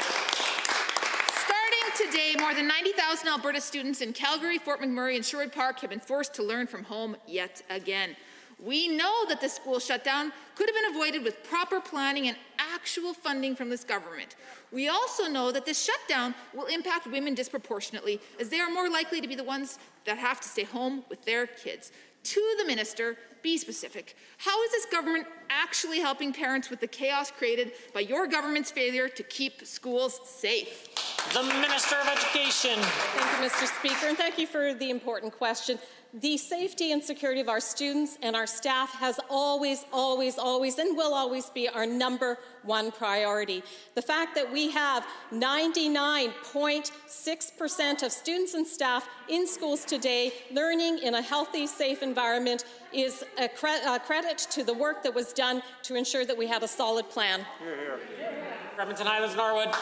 Today, more than 90,000 Alberta students in Calgary, Fort McMurray, and Sherwood Park have been forced to learn from home yet again. We know that the school shutdown could have been avoided with proper planning and actual funding from this government. We also know that this shutdown will impact women disproportionately, as they are more likely to be the ones that have to stay home with their kids. To the minister, be specific. How is this government actually helping parents with the chaos created by your government's failure to keep schools safe? The Minister of Education. Thank you, Mr. Speaker, and thank you for the important question. The safety and security of our students and our staff has always, always, always, and will always be our number one priority. The fact that we have 99.6% of students and staff in schools today learning in a healthy, safe environment is a credit to the work that was done to ensure that we had a solid plan. Hear, hear. Edmonton Highlands, Norwood.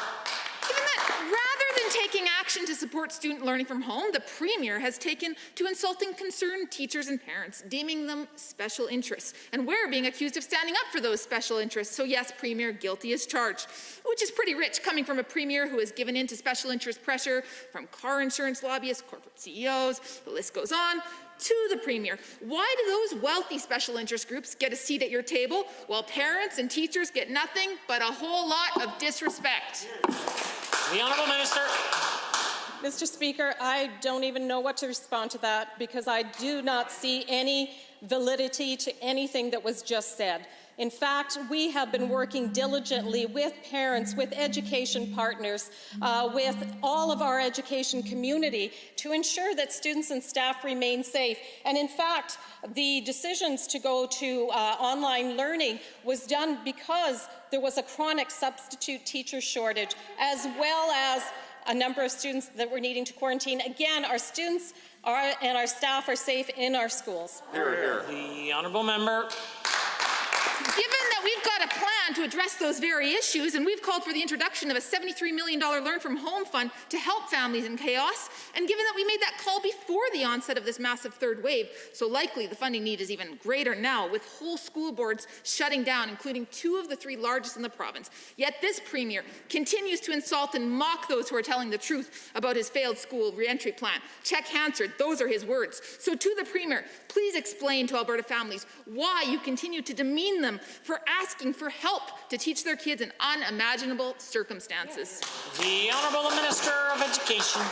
Given that rather than taking action to support student learning from home, the Premier has taken to insulting concerned teachers and parents, deeming them special interests. And we're being accused of standing up for those special interests. So yes, Premier, guilty as charged, which is pretty rich coming from a Premier who has given in to special interest pressure from car insurance lobbyists, corporate CEOs, the list goes on. To the Premier, why do those wealthy special interest groups get a seat at your table while parents and teachers get nothing but a whole lot of disrespect? The Honourable Minister. Mr. Speaker, I don't even know what to respond to that because I do not see any validity to anything that was just said. In fact, we have been working diligently with parents, with education partners, with all of our education community to ensure that students and staff remain safe. And in fact, the decisions to go to online learning was done because there was a chronic substitute teacher shortage, as well as a number of students that were needing to quarantine. Again, our students and our staff are safe in our schools. Hear, hear. The Honourable Member. Given that we've got a plan to address those very issues, and we've called for the introduction of a $73 million Learn From Home fund to help families in chaos, and given that we made that call before the onset of this massive third wave, so likely the funding need is even greater now, with whole school boards shutting down, including 2 of the 3 largest in the province. Yet this Premier continues to insult and mock those who are telling the truth about his failed school reentry plan. Check Hansard, those are his words. So to the Premier, please explain to Alberta families why you continue to demean them for asking for help to teach their kids in unimaginable circumstances. The Honourable Minister of Education.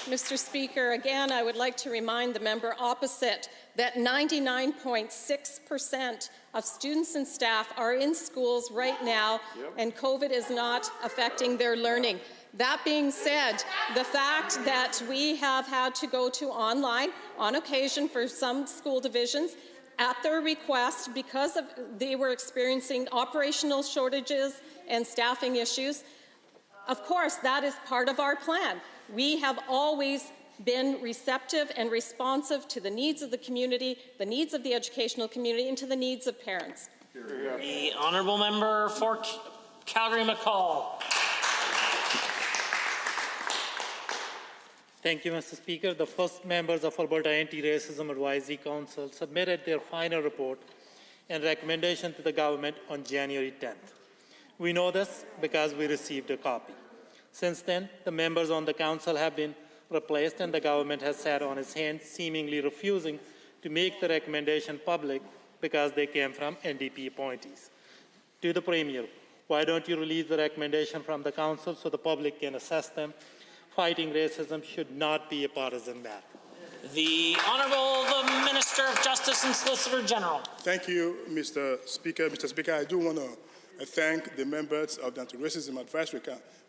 Mr. Speaker, again, I would like to remind the member opposite that 99.6% of students and staff are in schools right now, and COVID is not affecting their learning. That being said, the fact that we have had to go to online on occasion for some school divisions at their request because they were experiencing operational shortages and staffing issues, of course, that is part of our plan. We have always been receptive and responsive to the needs of the community, the needs of the educational community, and to the needs of parents. The Honourable Member for Calgary-McCall. Thank you, Mr. Speaker. The first members of Alberta Anti-Racism Advisory Council submitted their final report and recommendation to the government on January 10th. We know this because we received a copy. Since then, the members on the council have been replaced and the government has sat on its hands, seemingly refusing to make the recommendation public because they came from NDP appointees. To the Premier, why don't you release the recommendation from the council so the public can assess them? Fighting racism should not be a partisan matter. The Honourable the Minister of Justice and Solicitor General. Thank you, Mr. Speaker. Mr. Speaker, I do want to thank the members of the Anti-Racism Advisory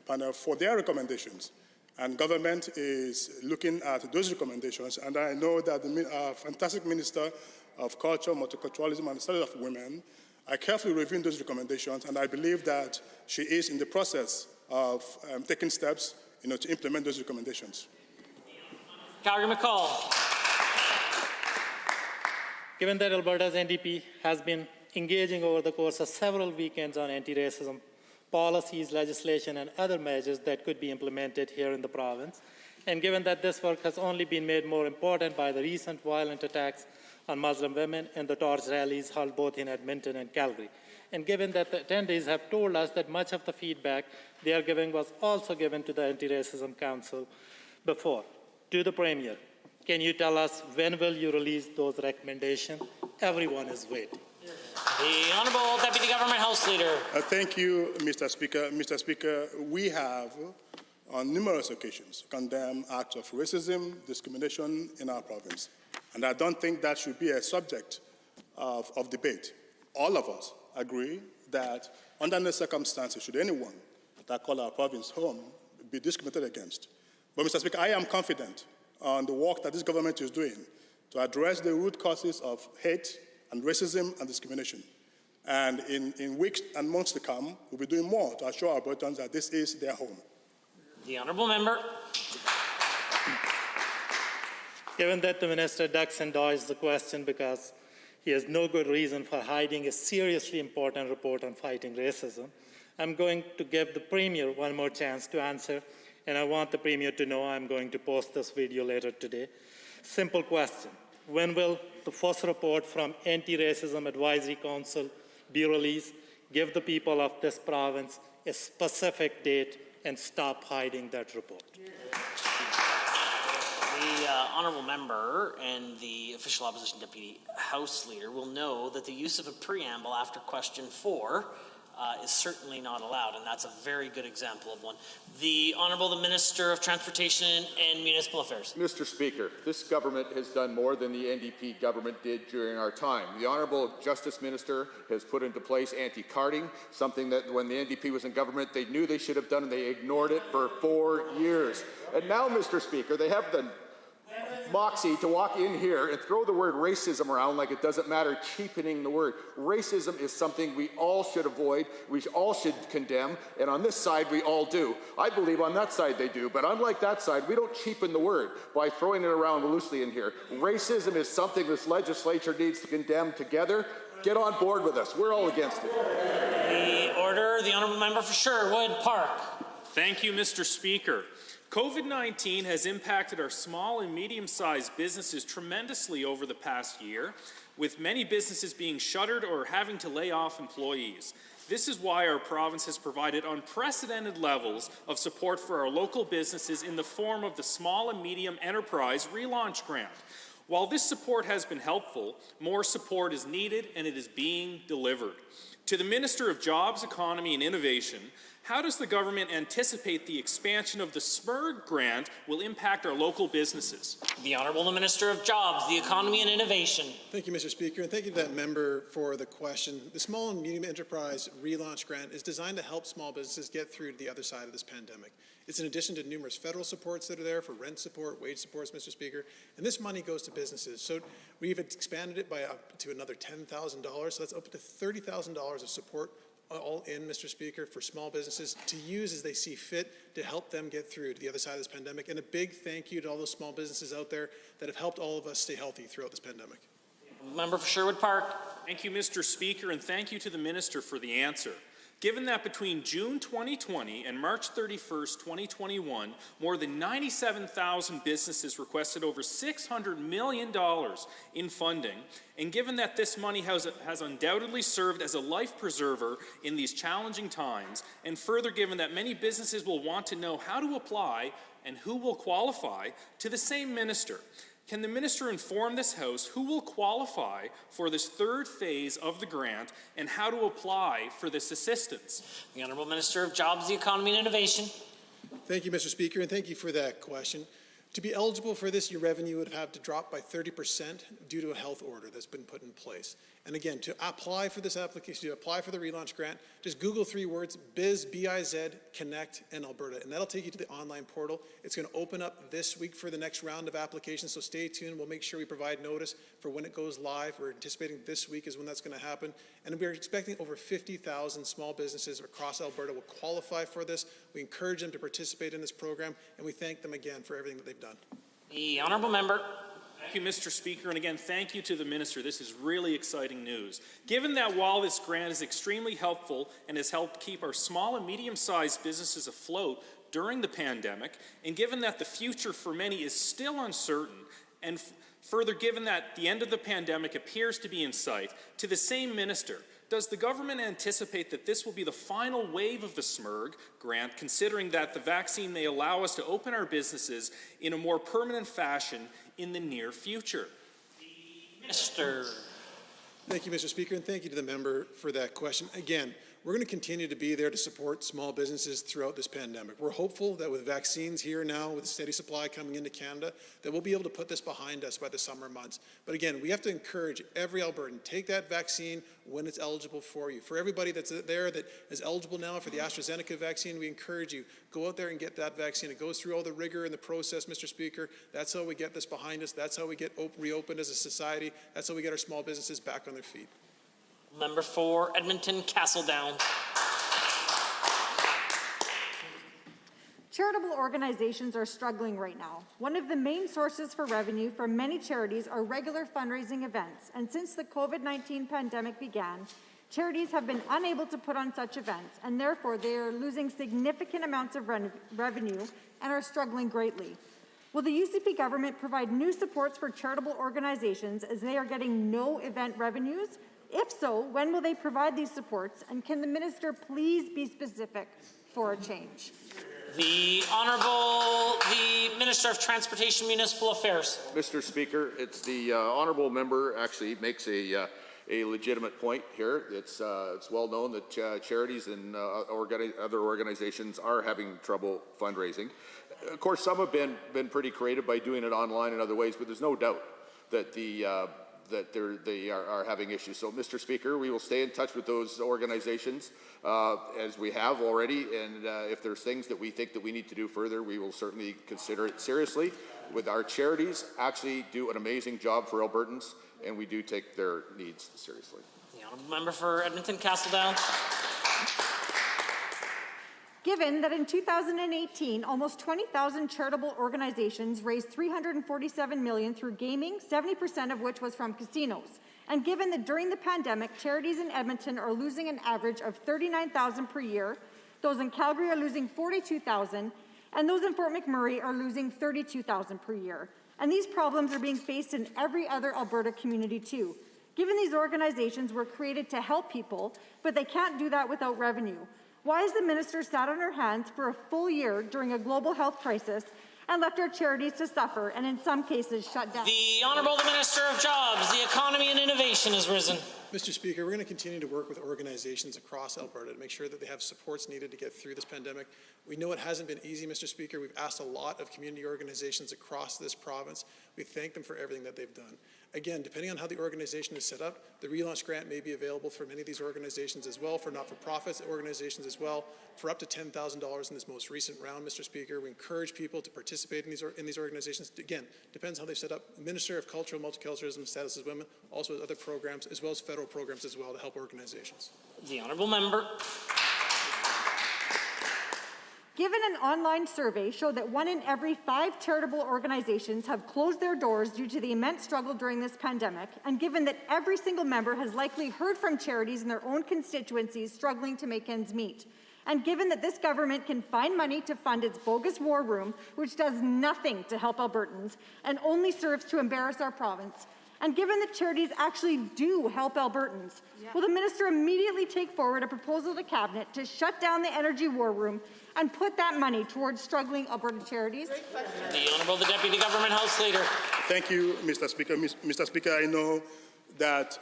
Panel for their recommendations. And government is looking at those recommendations. And I know that the fantastic Minister of Culture, Multiculturalism and Studies of Women are carefully reviewing those recommendations. And I believe that she is in the process of taking steps to implement those recommendations. Calgary-McCall. Given that Alberta's NDP has been engaging over the course of several weekends on anti-racism policies, legislation, and other measures that could be implemented here in the province, and given that this work has only been made more important by the recent violent attacks on Muslim women and the torch rallies held both in Edmonton and Calgary, and given that the attendees have told us that much of the feedback they are giving was also given to the Anti-Racism Council before. To the Premier, can you tell us when will you release those recommendations? Everyone is waiting. The Honourable Deputy Government House Leader. Thank you, Mr. Speaker. Mr. Speaker, we have on numerous occasions condemned acts of racism, discrimination in our province. And I don't think that should be a subject of debate. All of us agree that under no circumstances should anyone that call our province home be discriminated against. But Mr. Speaker, I am confident on the work that this government is doing to address the root causes of hate and racism and discrimination. And in weeks and months to come, we'll be doing more to assure our Albertans that this is their home. The honourable member. Given that the minister ducks and dodges the question because he has no good reason for hiding a seriously important report on fighting racism, I'm going to give the Premier one more chance to answer, and I want the Premier to know I'm going to post this video later today. Simple question. When will the first report from Anti-Racism Advisory Council be released? Give the people of this province a specific date and stop hiding that report. The honourable member and the official opposition deputy House leader will know that the use of a preamble after question 4 is certainly not allowed, and that's a very good example of one. The Honourable the Minister of Transportation and Municipal Affairs. Mr. Speaker, this government has done more than the NDP government did during our time. The Honourable Justice Minister has put into place anti-carding, something that when the NDP was in government they knew they should have done and they ignored it for 4 years. And now, Mr. Speaker, they have the moxie to walk in here and throw the word racism around like it doesn't matter, cheapening the word. Racism is something we all should avoid, we all should condemn, and on this side we all do. I believe on that side they do, but unlike that side, we don't cheapen the word by throwing it around loosely in here. Racism is something this legislature needs to condemn together. Get on board with us. We're all against it. The order, the Honourable Member for Sherwood Park. Thank you, Mr. Speaker. COVID-19 has impacted our small and medium-sized businesses tremendously over the past year, with many businesses being shuttered or having to lay off employees. This is why our province has provided unprecedented levels of support for our local businesses in the form of the Small and Medium Enterprise Relaunch Grant. While this support has been helpful, more support is needed and it is being delivered. To the Minister of Jobs, Economy and Innovation, how does the government anticipate the expansion of the SMERG grant will impact our local businesses? The Honourable the Minister of Jobs, the Economy and Innovation. Thank you, Mr. Speaker, and thank you to that member for the question. The Small and Medium Enterprise Relaunch Grant is designed to help small businesses get through to the other side of this pandemic. It's in addition to numerous federal supports that are there for rent support, wage supports, Mr. Speaker, and this money goes to businesses. So we've expanded it by up to another $10,000, so that's up to $30,000 of support all in, Mr. Speaker, for small businesses to use as they see fit to help them get through to the other side of this pandemic. And a big thank you to all those small businesses out there that have helped all of us stay healthy throughout this pandemic. Member for Sherwood Park. Thank you, Mr. Speaker, and thank you to the Minister for the answer. Given that between June 2020 and March 31st, 2021, more than 97,000 businesses requested over $600 million in funding, and given that this money has undoubtedly served as a life preserver in these challenging times, and further given that many businesses will want to know how to apply and who will qualify, to the same minister, can the minister inform this House who will qualify for this third phase of the grant and how to apply for this assistance? The Honourable Minister of Jobs, the Economy and Innovation. Thank you, Mr. Speaker, and thank you for that question. To be eligible for this, your revenue would have to drop by 30% due to a health order that's been put in place. And again, to apply for this application, to apply for the relaunch grant, just Google 3 words, Biz, B-I-Z, Connect, and Alberta, and that'll take you to the online portal. It's going to open up this week for the next round of applications, so stay tuned. We'll make sure we provide notice for when it goes live. We're anticipating this week is when that's going to happen, and we're expecting over 50,000 small businesses across Alberta will qualify for this. We encourage them to participate in this program, and we thank them again for everything that they've done. The Honourable Member. Thank you, Mr. Speaker, and again, thank you to the Minister. This is really exciting news. Given that while this grant is extremely helpful and has helped keep our small and medium-sized businesses afloat during the pandemic, and given that the future for many is still uncertain, and further given that the end of the pandemic appears to be in sight, to the same Minister, does the government anticipate that this will be the final wave of the SMERG grant, considering that the vaccine may allow us to open our businesses in a more permanent fashion in the near future? Minister. Thank you, Mr. Speaker, and thank you to the member for that question. Again, we're going to continue to be there to support small businesses throughout this pandemic. We're hopeful that with vaccines here now, with a steady supply coming into Canada, that we'll be able to put this behind us by the summer months. But again, we have to encourage every Albertan, take that vaccine when it's eligible for you. For everybody that's there that is eligible now for the AstraZeneca vaccine, we encourage you, go out there and get that vaccine. It goes through all the rigor and the process, Mr. Speaker. That's how we get this behind us. That's how we get reopened as a society. That's how we get our small businesses back on their feet. Member for Edmonton Castledown. Charitable organizations are struggling right now. One of the main sources for revenue for many charities are regular fundraising events, and since the COVID-19 pandemic began, charities have been unable to put on such events, and therefore they are losing significant amounts of revenue and are struggling greatly. Will the UCP government provide new supports for charitable organizations as they are getting no event revenues? If so, when will they provide these supports, and can the minister please be specific for a change? The Minister of Transportation and Municipal Affairs. Mr. Speaker, it's the honourable member actually makes a legitimate point here. It's well known that charities and other organizations are having trouble fundraising. Of course, some have been pretty creative by doing it online in other ways, but there's no doubt that they are having issues. So, Mr. Speaker, we will stay in touch with those organizations as we have already, and if there's things that we think that we need to do further, we will certainly consider it seriously. With our charities, actually do an amazing job for Albertans, and we do take their needs seriously. The honourable member for Edmonton Castledown. Given that in 2018, almost 20,000 charitable organizations raised $347 million through gaming, 70% of which was from casinos, and given that during the pandemic, charities in Edmonton are losing an average of $39,000 per year, those in Calgary are losing $42,000, and those in Fort McMurray are losing $32,000 per year. And these problems are being faced in every other Alberta community too. Given these organizations were created to help people, but they can't do that without revenue. Why has the minister sat on her hands for a full year during a global health crisis and left our charities to suffer and in some cases shut down? The Honourable the Minister of Jobs, the Economy and Innovation has risen. Mr. Speaker, we're going to continue to work with organizations across Alberta to make sure that they have supports needed to get through this pandemic. We know it hasn't been easy, Mr. Speaker. We've asked a lot of community organizations across this province. We thank them for everything that they've done. Again, depending on how the organization is set up, the relaunch grant may be available for many of these organizations as well, for not-for-profits organizations as well, for up to $10,000 in this most recent round, Mr. Speaker. We encourage people to participate in these organizations. Again, depends how they're set up. Minister of Culture and Multiculturalism, Status as Women, also has other programs, as well as federal programs as well to help organizations. The honourable member. Given an online survey showed that 1 in every 5 charitable organizations have closed their doors due to the immense struggle during this pandemic, and given that every single member has likely heard from charities in their own constituencies struggling to make ends meet, and given that this government can find money to fund its bogus war room, which does nothing to help Albertans and only serves to embarrass our province, and given that charities actually do help Albertans, will the minister immediately take forward a proposal to Cabinet to shut down the energy war room and put that money towards struggling Alberta charities? The Honourable the Deputy Government House Leader. Thank you, Mr. Speaker. Mr. Speaker, I know that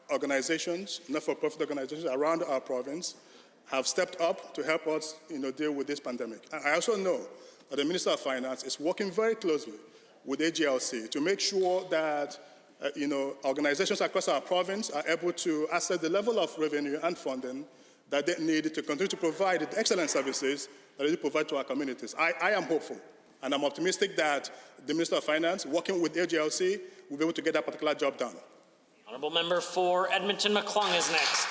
organizations, not-for-profit organizations around our province, have stepped up to help us, deal with this pandemic. I also know that the Minister of Finance is working very closely with AGLC to make sure that organizations across our province are able to access the level of revenue and funding that they need to continue to provide the excellent services that they provide to our communities. I am hopeful, and I'm optimistic that the Minister of Finance, working with AGLC, will be able to get that particular job done. Honourable member for Edmonton McClung is next.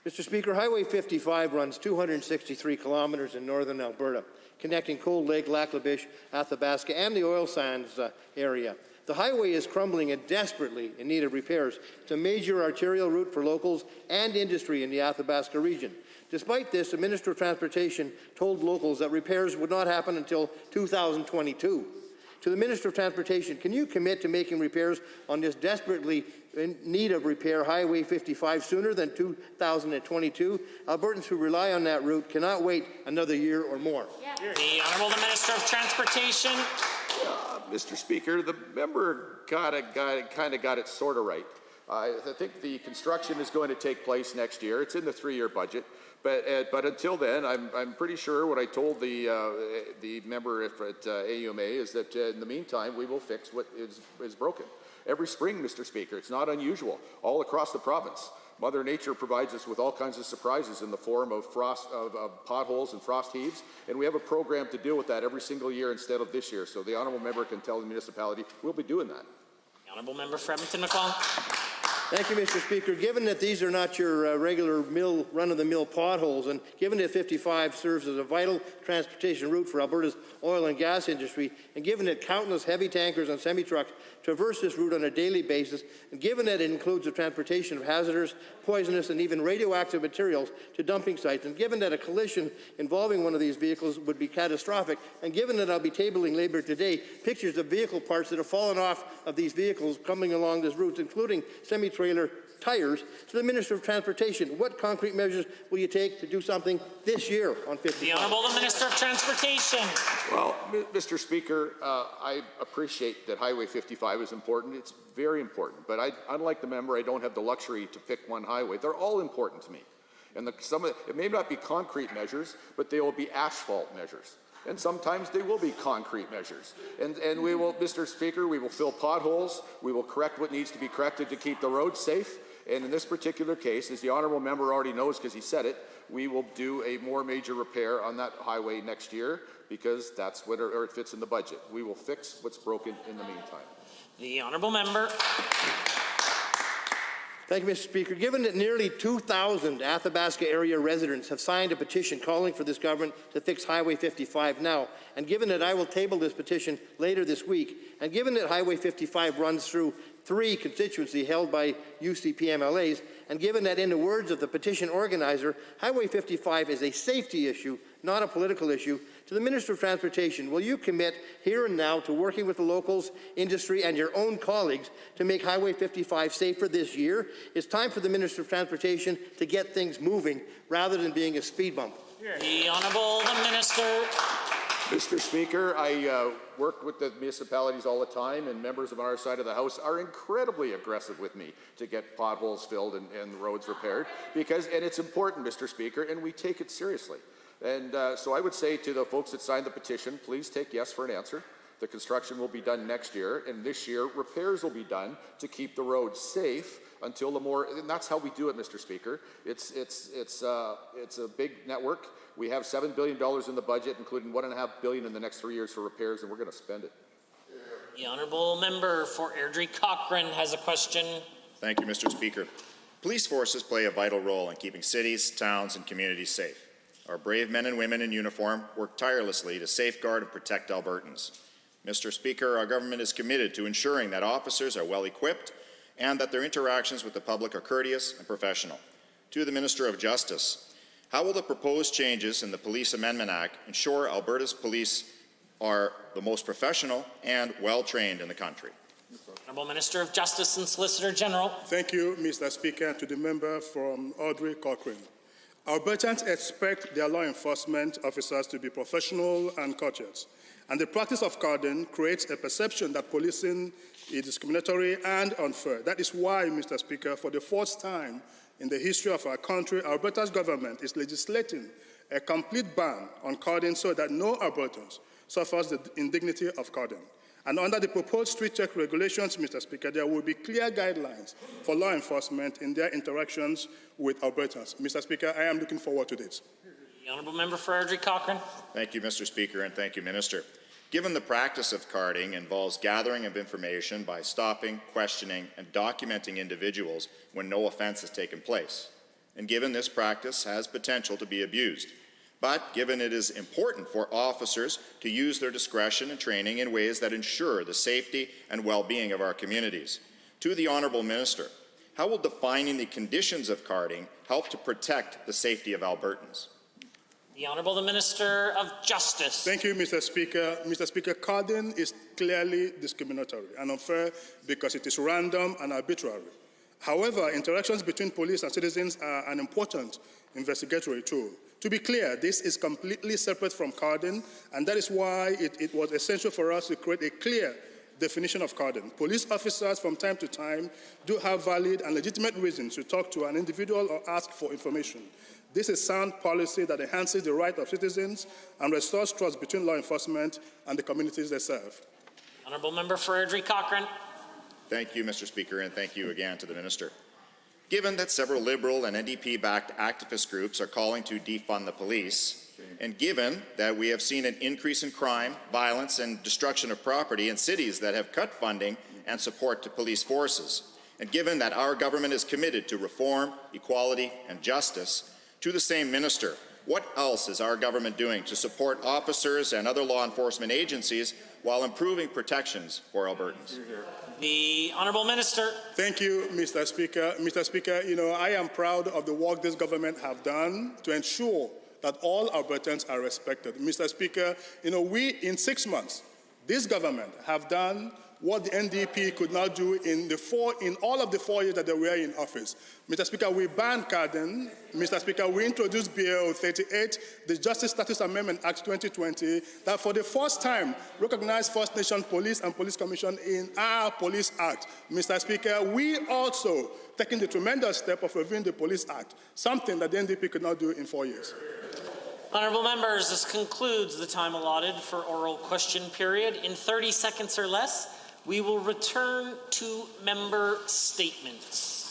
Mr. Speaker, Highway 55 runs 263 kilometres in northern Alberta, connecting Cold Lake, Lac-La-Biche, Athabasca, and the oil sands area. The highway is crumbling and desperately in need of repairs. It's a major arterial route for locals and industry in the Athabasca region. Despite this, the Minister of Transportation told locals that repairs would not happen until 2022. To the Minister of Transportation, can you commit to making repairs on this desperately in need of repair Highway 55 sooner than 2022? Albertans who rely on that route cannot wait another year or more. The Honourable the Minister of Transportation. Mr. Speaker, the member kind of got it sort of right. I think the construction is going to take place next year. It's in the 3-year budget. But until then, I'm pretty sure what I told the member at AUMA is that in the meantime, we will fix what is broken. Every spring, Mr. Speaker, it's not unusual, all across the province. Mother Nature provides us with all kinds of surprises in the form of potholes and frost heaves, and we have a program to deal with that every single year instead of this year. So the honourable member can tell the municipality we'll be doing that. The honourable member for Edmonton Macleod. Thank you, Mr. Speaker. Given that these are not your regular run-of-the-mill potholes, and given that 55 serves as a vital transportation route for Alberta's oil and gas industry, and given that countless heavy tankers and semi-trucks traverse this route on a daily basis, and given that it includes the transportation of hazardous, poisonous, and even radioactive materials to dumping sites, and given that a collision involving one of these vehicles would be catastrophic, and given that I'll be tabling later today pictures of vehicle parts that have fallen off of these vehicles coming along this route, including semi-trailer tires, to the Minister of Transportation, what concrete measures will you take to do something this year on 55? The Honourable Minister of Transportation. Well, Mr. Speaker, I appreciate that Highway 55 is important. It's very important. But unlike the member, I don't have the luxury to pick one highway. They're all important to me. And it may not be concrete measures, but they will be asphalt measures. And sometimes they will be concrete measures. And we will, Mr. Speaker, we will fill potholes. We will correct what needs to be corrected to keep the roads safe. And in this particular case, as the honourable member already knows because he said it, we will do a more major repair on that highway next year because that's what it fits in the budget. We will fix what's broken in the meantime. The honourable member. Thank you, Mr. Speaker. Given that nearly 2,000 Athabasca area residents have signed a petition calling for this government to fix Highway 55 now, and given that I will table this petition later this week, and given that Highway 55 runs through 3 constituencies held by UCP MLAs, and given that, in the words of the petition organizer, Highway 55 is a safety issue, not a political issue, to the Minister of Transportation, will you commit here and now to working with the locals, industry, and your own colleagues to make Highway 55 safer this year? It's time for the Minister of Transportation to get things moving rather than being a speed bump. The Honourable Minister. Mr. Speaker, I work with the municipalities all the time, and members of our side of the House are incredibly aggressive with me to get potholes filled and roads repaired, and it's important, Mr. Speaker, and we take it seriously. And so I would say to the folks that signed the petition, please take yes for an answer. The construction will be done next year, and this year repairs will be done to keep the roads safe until and that's how we do it, Mr. Speaker. It's a big network. We have $7 billion in the budget, including $1.5 billion in the next 3 years for repairs, and we're going to spend it. The honourable member for Airdrie Cochrane has a question. Thank you, Mr. Speaker. Police forces play a vital role in keeping cities, towns, and communities safe. Our brave men and women in uniform work tirelessly to safeguard and protect Albertans. Mr. Speaker, our government is committed to ensuring that officers are well equipped and that their interactions with the public are courteous and professional. To the Minister of Justice, how will the proposed changes in the Police Amendment Act ensure Alberta's police are the most professional and well-trained in the country? Honourable Minister of Justice and Solicitor General. Thank you, Mr. Speaker. To the member from Airdrie Cochrane. Albertans expect their law enforcement officers to be professional and courteous, and the practice of carding creates a perception that policing is discriminatory and unfair. That is why, Mr. Speaker, for the first time in the history of our country, Alberta's government is legislating a complete ban on carding so that no Albertans suffers the indignity of carding. And under the proposed street check regulations, Mr. Speaker, there will be clear guidelines for law enforcement in their interactions with Albertans. Mr. Speaker, I am looking forward to this. The honourable member for Airdrie Cochrane. Thank you, Mr. Speaker, and thank you, Minister. Given the practice of carding involves gathering of information by stopping, questioning, and documenting individuals when no offence has taken place, and given this practice has potential to be abused, but given it is important for officers to use their discretion and training in ways that ensure the safety and well-being of our communities. To the Honourable Minister, how will defining the conditions of carding help to protect the safety of Albertans? The Honourable Minister of Justice. Thank you, Mr. Speaker. Mr. Speaker, carding is clearly discriminatory and unfair because it is random and arbitrary. However, interactions between police and citizens are an important investigatory tool. To be clear, this is completely separate from carding, and that is why it was essential for us to create a clear definition of carding. Police officers from time to time do have valid and legitimate reasons to talk to an individual or ask for information. This is sound policy that enhances the right of citizens and restores trust between law enforcement and the communities they serve. Honourable Member for Airdrie Cochrane. Thank you, Mr. Speaker, and thank you again to the Minister. Given that several Liberal and NDP-backed activist groups are calling to defund the police, and given that we have seen an increase in crime, violence, and destruction of property in cities that have cut funding and support to police forces, and given that our government is committed to reform, equality, and justice, to the same Minister, what else is our government doing to support officers and other law enforcement agencies while improving protections for Albertans? The Honourable Minister. Thank you, Mr. Speaker. Mr. Speaker, I am proud of the work this government have done to ensure that all Albertans are respected. Mr. Speaker, we, in 6 months, this government have done what the NDP could not do in all of the 4 years that they were in office. Mr. Speaker, we banned carding. Mr. Speaker, we introduced Bill 38, the Justice Status Amendment Act 2020, that for the first time recognized First Nation Police and Police Commission in our Police Act. Mr. Speaker, we also taken the tremendous step of reviewing the Police Act, something that the NDP could not do in 4 years. Honourable members, this concludes the time allotted for oral question period. In 30 seconds or less, we will return to member statements.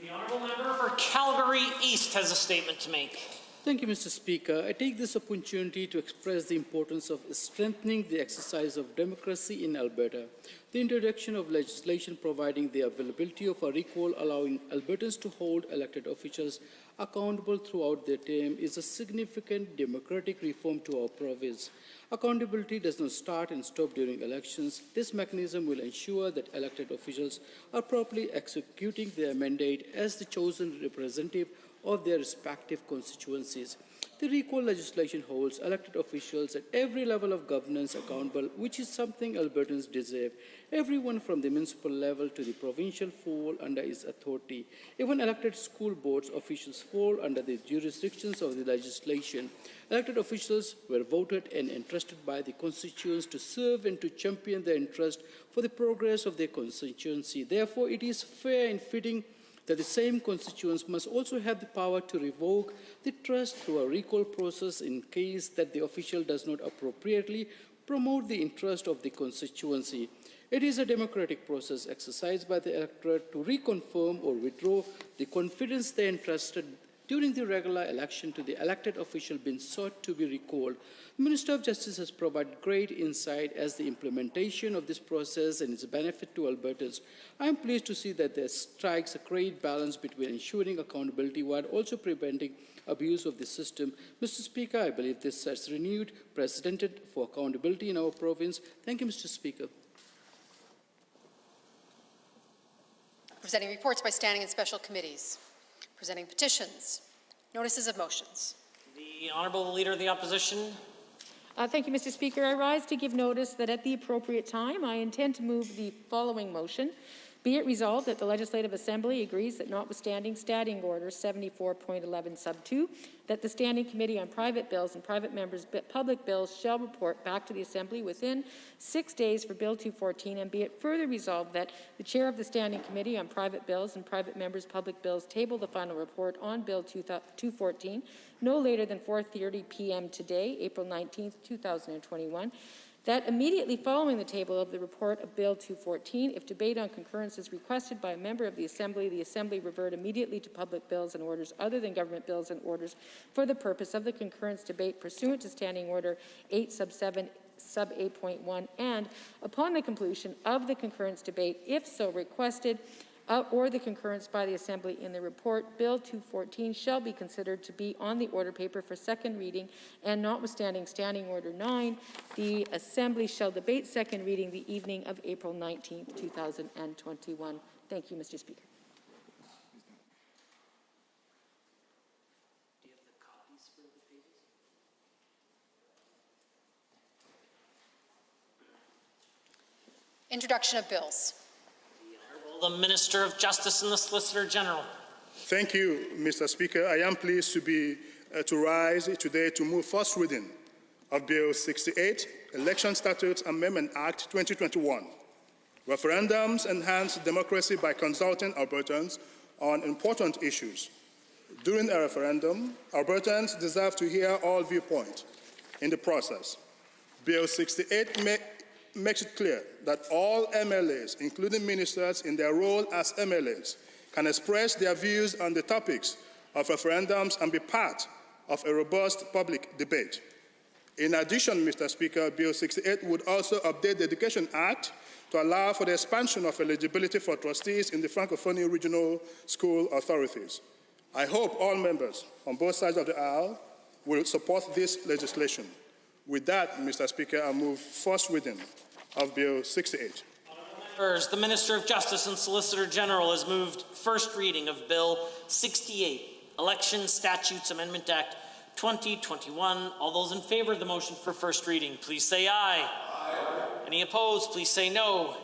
The Honourable Member for Calgary East has a statement to make. Thank you, Mr. Speaker. I take this opportunity to express the importance of strengthening the exercise of democracy in Alberta. The introduction of legislation providing the availability of a recall allowing Albertans to hold elected officials accountable throughout their term is a significant democratic reform to our province. Accountability does not start and stop during elections. This mechanism will ensure that elected officials are properly executing their mandate as the chosen representative of their respective constituencies. The recall legislation holds elected officials at every level of governance accountable, which is something Albertans deserve. Everyone from the municipal level to the provincial fall under its authority. Even elected school boards officials fall under the jurisdictions of the legislation. Elected officials were voted and entrusted by the constituents to serve and to champion their interest for the progress of their constituency. Therefore, it is fair and fitting that the same constituents must also have the power to revoke the trust through a recall process in case that the official does not appropriately promote the interest of the constituency. It is a democratic process exercised by the electorate to reconfirm or withdraw the confidence they entrusted during the regular election to the elected official being sought to be recalled. The Minister of Justice has provided great insight as the implementation of this process and its benefit to Albertans. I am pleased to see that there strikes a great balance between ensuring accountability while also preventing abuse of the system. Mr. Speaker, I believe this sets renewed precedent for accountability in our province. Thank you, Mr. Speaker. Presenting reports by standing and special committees. Presenting petitions. Notices of motions. The Honourable Leader of the Opposition. Thank you, Mr. Speaker. I rise to give notice that at the appropriate time, I intend to move the following motion. Be it resolved that the Legislative Assembly agrees that notwithstanding Standing Order 74.11 sub 2, that the Standing Committee on Private Bills and Private Members' Public Bills shall report back to the Assembly within 6 days for Bill 214, and be it further resolved that the Chair of the Standing Committee on Private Bills and Private Members' Public Bills table the final report on Bill 214 no later than 4:30 p.m. today, April 19th, 2021. That immediately following the table of the report of Bill 214, if debate on concurrence is requested by a member of the Assembly revert immediately to public bills and orders other than government bills and orders for the purpose of the concurrence debate pursuant to Standing Order 8 sub 7 sub 8.1, and upon the conclusion of the concurrence debate, if so requested, or the concurrence by the Assembly in the report, Bill 214 shall be considered to be on the order paper for second reading, and notwithstanding Standing Order 9, the Assembly shall debate second reading the evening of April 19th, 2021. Thank you, Mr. Speaker. Introduction of bills. The Minister of Justice and the Solicitor General. Thank you, Mr. Speaker. I am pleased to rise today to move first reading of Bill 68, Election Statutes Amendment Act 2021. Referendums enhance democracy by consulting Albertans on important issues. During a referendum, Albertans deserve to hear all viewpoints in the process. Bill 68 makes it clear that all MLAs, including ministers in their role as MLAs, can express their views on the topics of referendums and be part of a robust public debate. In addition, Mr. Speaker, Bill 68 would also update the Education Act to allow for the expansion of eligibility for trustees in the Francophonie Regional School Authorities. I hope all members on both sides of the aisle will support this legislation. With that, Mr. Speaker, I move first reading of Bill 68. Members, the Minister of Justice and Solicitor General has moved first reading of Bill 68, Election Statutes Amendment Act 2021. All those in favor of the motion for first reading, please say aye. Aye. Any opposed, please say no.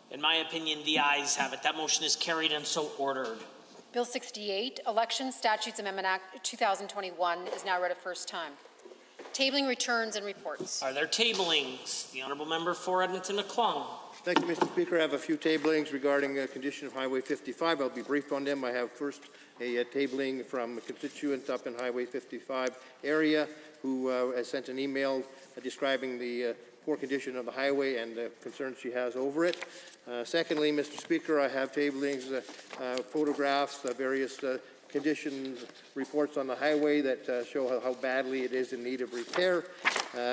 In my opinion, the ayes have it. That motion is carried and so ordered. Bill 68, Election Statutes Amendment Act 2021 is now read a first time. Tabling returns and reports. Are there tablings? The Honourable Member for Edmonton McClung. Thank you, Mr. Speaker. I have a few tablings regarding condition of Highway 55. I'll be brief on them. I have first a tabling from a constituent up in Highway 55 area who has sent an email describing the poor condition of the highway and the concerns she has over it. Secondly, Mr. Speaker, I have tablings, photographs, various conditions reports on the highway that show how badly it is in need of repair.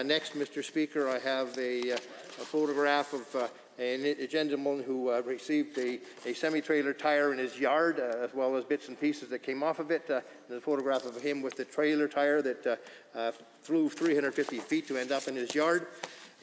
Next, Mr. Speaker, I have a photograph of a gentleman who received a semi-trailer tire in his yard, as well as bits and pieces that came off of it. The photograph of him with the trailer tire that flew 350 feet to end up in his yard.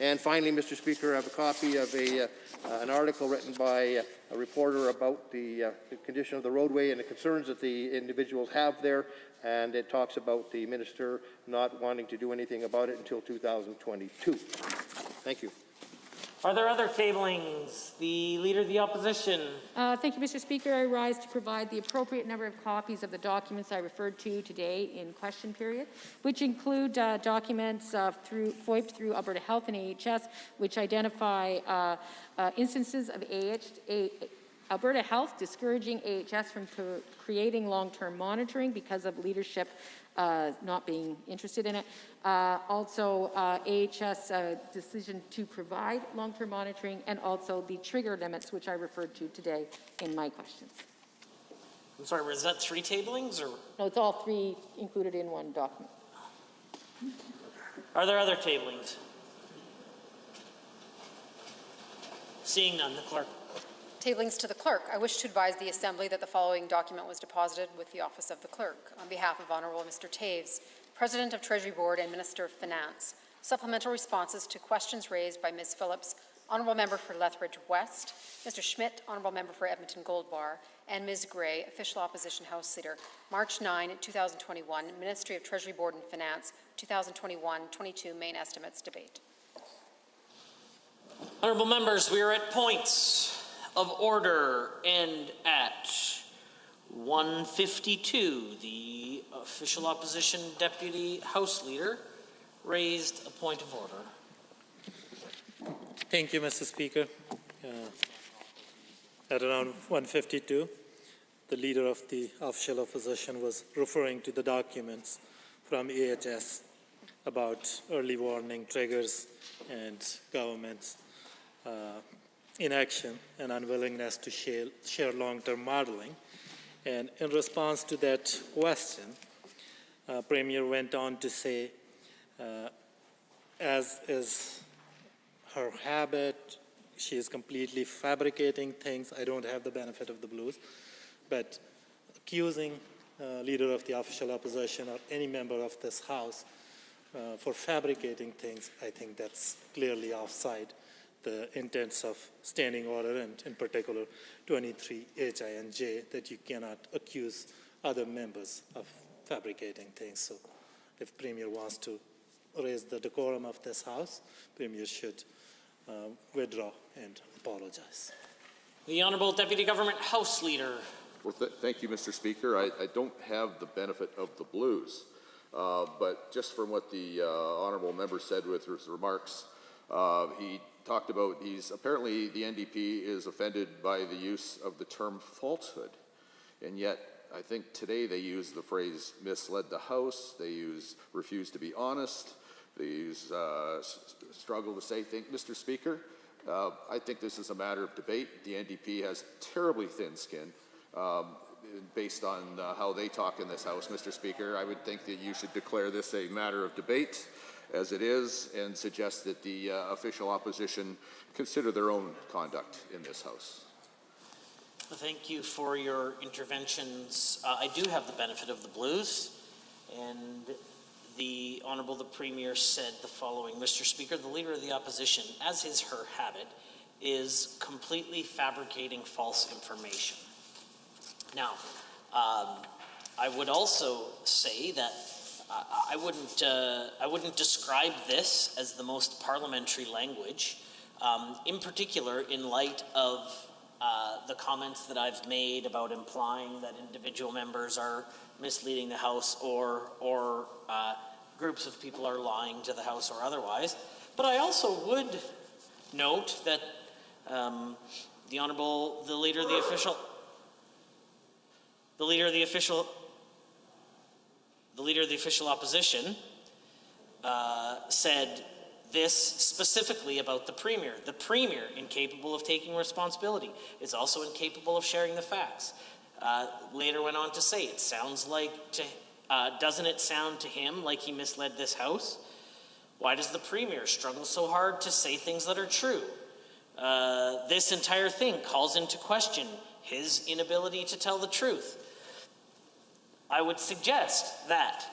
And finally, Mr. Speaker, I have a copy of an article written by a reporter about the condition of the roadway and the concerns that the individuals have there. And it talks about the minister not wanting to do anything about it until 2022. Thank you. Are there other tablings? The Leader of the Opposition. Thank you, Mr. Speaker. I rise to provide the appropriate number of copies of the documents I referred to today in question period, which include documents FOIPed through Alberta Health and AHS, which identify instances of Alberta Health discouraging AHS from creating long-term monitoring because of leadership not being interested in it. Also, AHS decision to provide long-term monitoring, and also the trigger limits, which I referred to today in my questions. I'm sorry, was that three tablings? Or? No, it's all three included in one document. Are there other tablings? Seeing none, the clerk. Tablings to the clerk. I wish to advise the Assembly that the following document was deposited with the Office of the Clerk. On behalf of Honourable Mr. Taves, President of Treasury Board and Minister of Finance, supplemental responses to questions raised by Ms. Phillips, Honourable Member for Lethbridge West, Mr. Schmidt, Honourable Member for Edmonton Gold Bar, and Ms. Gray, Official Opposition House Leader, March 9, 2021, Ministry of Treasury Board and Finance, 2021-22 Main Estimates Debate. Honourable Members, we are at points of order, and at 1:52, the Official Opposition Deputy House Leader raised a point of order. Thank you, Mr. Speaker. At around 1:52, the Leader of the Official Opposition was referring to the documents from AHS about early warning triggers and government's inaction and unwillingness to share long-term modeling. And in response to that question, Premier went on to say, as is her habit she is completely fabricating things. I don't have the benefit of the blues, but accusing leader of the official opposition or any member of this House for fabricating things, I think that's clearly offside the intents of standing order, and in particular 23 H, I, and J, that you cannot accuse other members of fabricating things. So if Premier wants to raise the decorum of this House, Premier should withdraw and apologize. The Honourable Deputy Government House Leader. Well, thank you, Mr. Speaker. I don't have the benefit of the blues, but just from what the honourable member said with his remarks, he talked about apparently the NDP is offended by the use of the term falsehood, and yet I think today they use the phrase misled the House, they use refuse to be honest, they use struggle to say things. Mr. Speaker, I think this is a matter of debate. The NDP has terribly thin skin based on how they talk in this House, Mr. Speaker. I would think that you should declare this a matter of debate as it is and suggest that the official opposition consider their own conduct in this House. Thank you for your interventions. I do have the benefit of the blues, and the Honourable the Premier said the following: Mr. Speaker, the Leader of the Opposition, as is her habit, is completely fabricating false information. Now, I would also say that I wouldn't describe this as the most parliamentary language, in particular in light of the comments that I've made about implying that individual members are misleading the House or groups of people are lying to the House or otherwise. But I also would note that the Leader of the official opposition said this specifically about the Premier. The Premier, incapable of taking responsibility, is also incapable of sharing the facts. Later went on to say, it sounds like, doesn't it sound to him like he misled this House? Why does the Premier struggle so hard to say things that are true? This entire thing calls into question his inability to tell the truth. I would suggest that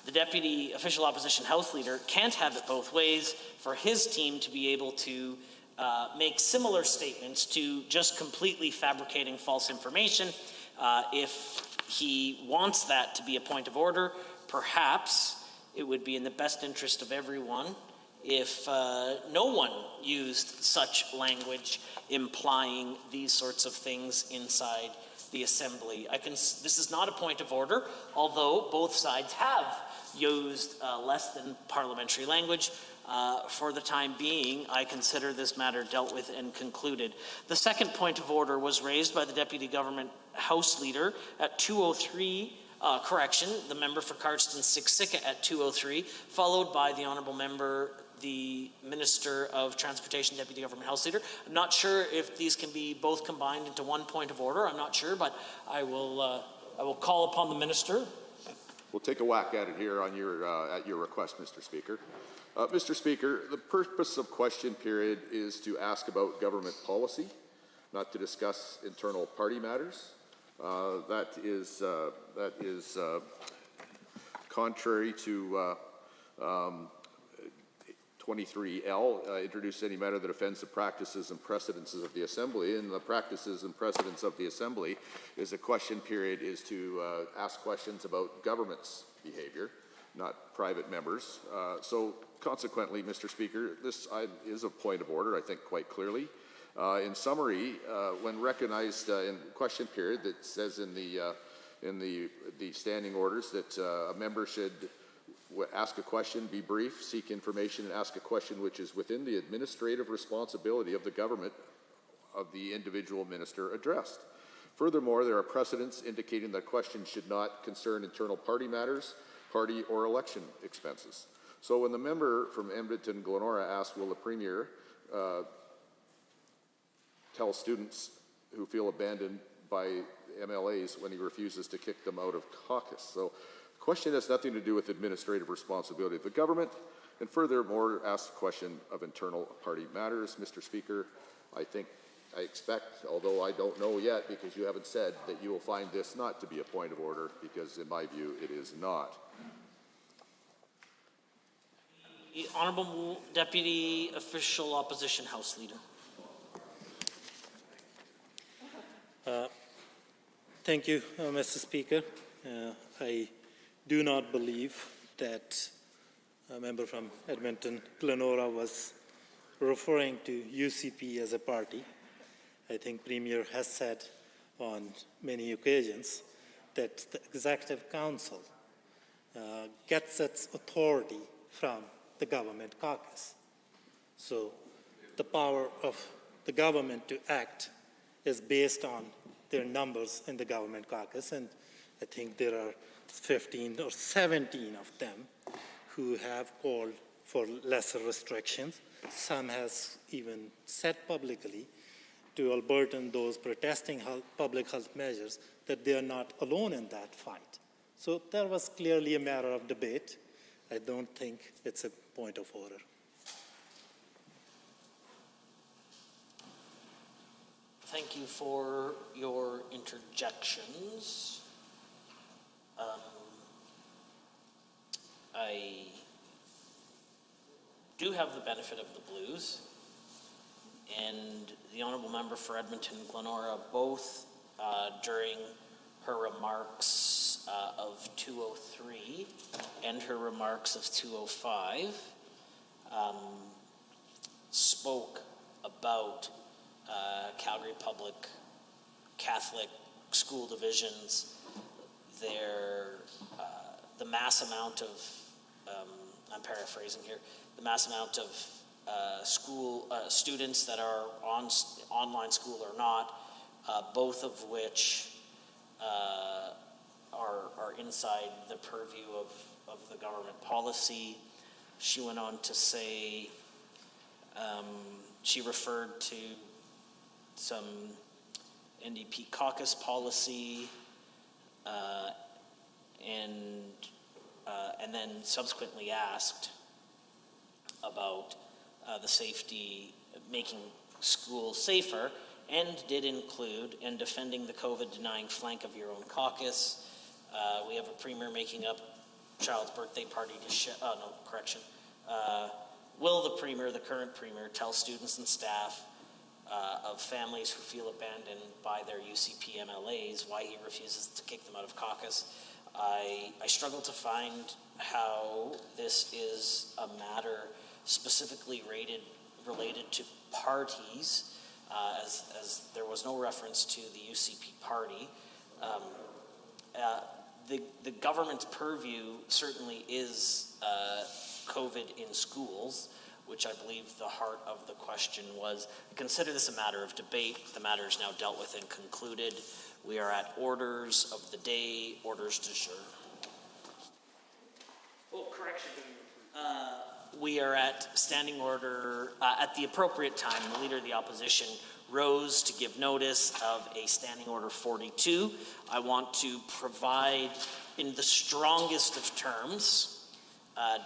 the Deputy Official Opposition House Leader can't have it both ways, for his team to be able to make similar statements to just completely fabricating false information. If he wants that to be a point of order, perhaps it would be in the best interest of everyone if no one used such language implying these sorts of things inside the Assembly. This is not a point of order, although both sides have used less than parliamentary language. For the time being, I consider this matter dealt with and concluded. The second point of order was raised by the Deputy Government House Leader at 2:03, the member for Cardston Siksika at 2:03, followed by the Honourable Member, the Minister of Transportation, Deputy Government House Leader. I'm not sure if these can be both combined into one point of order. I'm not sure, but I will call upon the Minister. We'll take a whack at it here on at your request, Mr. Speaker. Mr. Speaker, the purpose of question period is to ask about government policy, not to discuss internal party matters. That is contrary to 23L, introduce any matter that offends the practices and precedences of the Assembly. And the practices and precedents of the Assembly is a question period is to ask questions about government's behavior, not private members. So consequently, Mr. Speaker, this is a point of order, I think, quite clearly. In summary, when recognized in question period, that says in the standing orders that a member should ask a question, be brief, seek information, and ask a question which is within the administrative responsibility of the government of the individual minister addressed. Furthermore, there are precedents indicating that questions should not concern internal party matters, party or election expenses. So when the member from Edmonton, Glenora asked, will the Premier tell students who feel abandoned by MLAs when he refuses to kick them out of caucus? So the question has nothing to do with administrative responsibility of the government, and furthermore asks the question of internal party matters. Mr. Speaker, I expect, although I don't know yet because you haven't said, that you will find this not to be a point of order, because in my view it is not. The Honourable Deputy Official Opposition House Leader. Thank you, Mr. Speaker. I do not believe that a member from Edmonton, Glenora, was referring to UCP as a party. I think Premier has said on many occasions that the Executive Council gets its authority from the government caucus. So the power of the government to act is based on their numbers in the government caucus, and I think there are 15 or 17 of them who have called for lesser restrictions. Some has even said publicly to Albertans, those protesting public health measures, that they are not alone in that fight. So there was clearly a matter of debate. I don't think it's a point of order. Thank you for your interjections. I do have the benefit of the blues, and the Honourable Member for Edmonton Glenora, both during her remarks of 203 and her remarks of 205, spoke about Calgary Public Catholic school divisions, the mass amount of, I'm paraphrasing here, the mass amount of school students that are on online school or not, both of which are inside the purview of the government policy. She went on to say, she referred to some NDP caucus policy, and then subsequently asked about the safety, making schools safer, and did include in defending the COVID-denying flank of your own caucus. We have a premier making up child's birthday party to will the premier, the current premier, tell students and staff of families who feel abandoned by their UCP MLAs why he refuses to kick them out of caucus? I struggle to find how this is a matter specifically related to parties, as there was no reference to the UCP party. The government's purview certainly is COVID in schools, which I believe the heart of the question was. I consider this a matter of debate. The matter is now dealt with and concluded. We are at orders of the day, orders du jour. Oh, correction. We are at standing order. At the appropriate time, the Leader of the Opposition rose to give notice of a standing order 42. I want to provide, in the strongest of terms,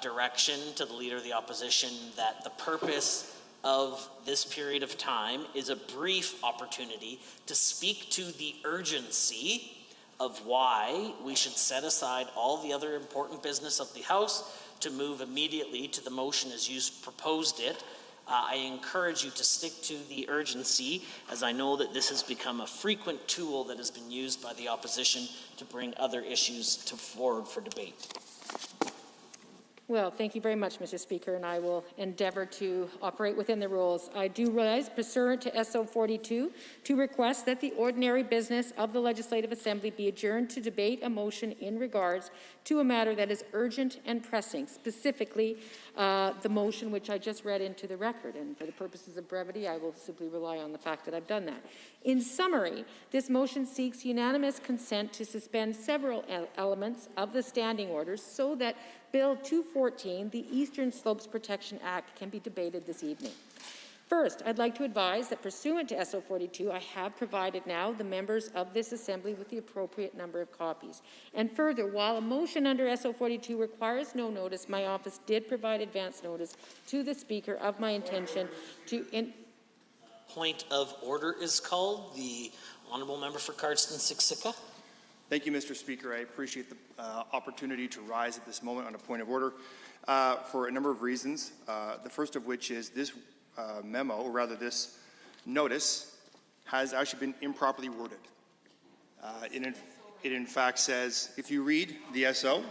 direction to the Leader of the Opposition that the purpose of this period of time is a brief opportunity to speak to the urgency of why we should set aside all the other important business of the House to move immediately to the motion as you proposed it. I encourage you to stick to the urgency, as I know that this has become a frequent tool that has been used by the opposition to bring other issues forward for debate. Well, thank you very much, Mr. Speaker, and I will endeavour to operate within the rules. I do rise, pursuant to SO 42, to request that the ordinary business of the Legislative Assembly be adjourned to debate a motion in regards to a matter that is urgent and pressing, specifically the motion which I just read into the record. And for the purposes of brevity, I will simply rely on the fact that I've done that. In summary, this motion seeks unanimous consent to suspend several elements of the standing orders so that Bill 214, the Eastern Slopes Protection Act, can be debated this evening. First, I'd like to advise that pursuant to SO 42, I have provided now the members of this Assembly with the appropriate number of copies. And further, while a motion under SO 42 requires no notice, my office did provide advance notice to the Speaker of my intention to... point of order is called. The Honourable Member for Cardston-Siksika. Thank you, Mr. Speaker. I appreciate the opportunity to rise at this moment on a point of order for a number of reasons. The first of which is this memo, or rather this notice, has actually been improperly worded. It in fact says, if you read the SO,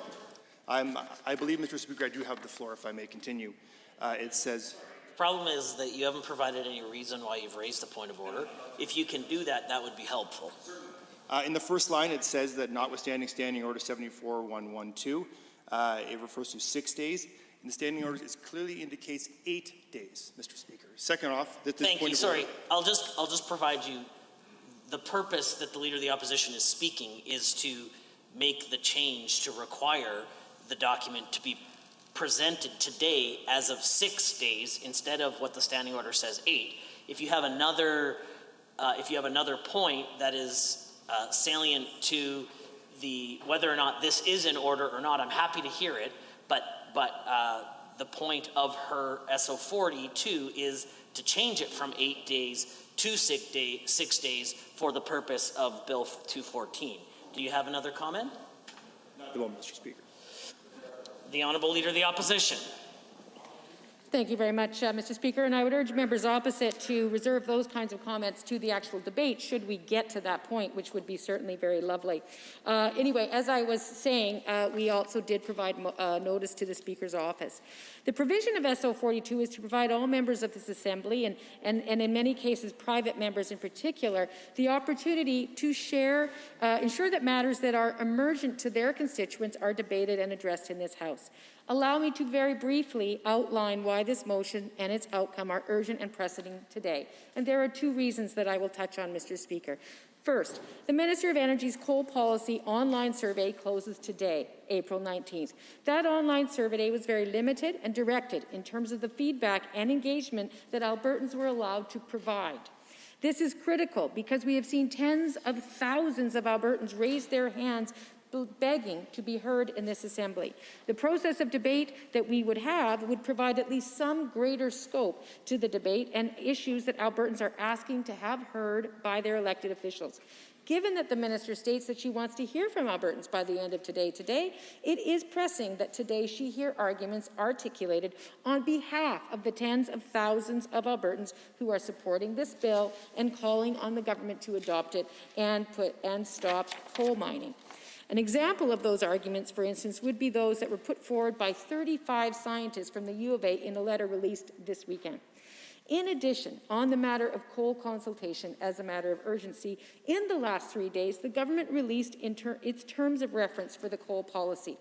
I believe, Mr. Speaker, I do have the floor if I may continue. It says... The problem is that you haven't provided any reason why you've raised a point of order. If you can do that, that would be helpful. In the first line, it says that notwithstanding Standing Order 74-112, it refers to 6 days. In the Standing Orders, it clearly indicates 8 days, Mr. Speaker. Second off, that this Thank point you. of Sorry, order, I'll just provide you. The purpose that the Leader of the Opposition is speaking is to make the change to require the document to be presented today as of 6 days instead of what the Standing Order says 8. If you have another point that is salient to the whether or not this is in order or not, I'm happy to hear it. But the point of her SO 42 is to change it from 8 days to 6 days for the purpose of Bill 214. Do you have another comment? Not at the moment, Mr. Speaker. The Honourable Leader of the Opposition. Thank you very much, Mr. Speaker, and I would urge members opposite to reserve those kinds of comments to the actual debate should we get to that point, which would be certainly very lovely. Anyway, as I was saying, we also did provide notice to the Speaker's office. The provision of SO 42 is to provide all members of this Assembly, and in many cases private members in particular, the opportunity to share, ensure that matters that are emergent to their constituents are debated and addressed in this House. Allow me to very briefly outline why this motion and its outcome are urgent and pressing today. And there are 2 reasons that I will touch on, Mr. Speaker. First, the Minister of Energy's coal policy online survey closes today, April 19th. That online survey was very limited and directed in terms of the feedback and engagement that Albertans were allowed to provide. This is critical because we have seen tens of thousands of Albertans raise their hands begging to be heard in this Assembly. The process of debate that we would have would provide at least some greater scope to the debate and issues that Albertans are asking to have heard by their elected officials. Given that the Minister states that she wants to hear from Albertans by the end of today, it is pressing that today she hear arguments articulated on behalf of the tens of thousands of Albertans who are supporting this bill and calling on the government to adopt it and stop coal mining. An example of those arguments, for instance, would be those that were put forward by 35 scientists from the U of A in a letter released this weekend. In addition, on the matter of coal consultation as a matter of urgency, in the last 3 days, the government released its terms of reference for the coal policy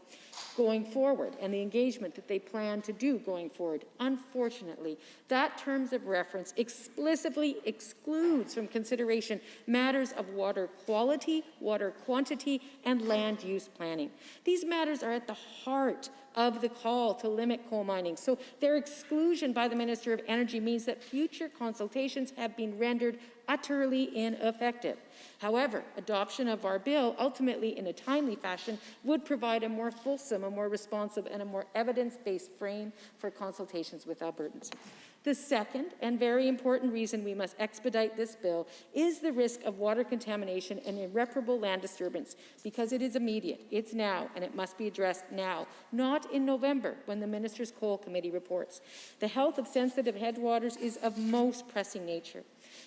going forward and the engagement that they plan to do going forward. Unfortunately, that terms of reference explicitly excludes from consideration matters of water quality, water quantity, and land use planning. These matters are at the heart of the call to limit coal mining. So their exclusion by the Minister of Energy means that future consultations have been rendered utterly ineffective. However, adoption of our bill, ultimately in a timely fashion, would provide a more fulsome, a more responsive, and a more evidence-based frame for consultations with Albertans. The second and very important reason we must expedite this bill is the risk of water contamination and irreparable land disturbance, because it is immediate, it's now, and it must be addressed now, not in November when the Minister's Coal Committee reports. The health of sensitive headwaters is of most pressing nature.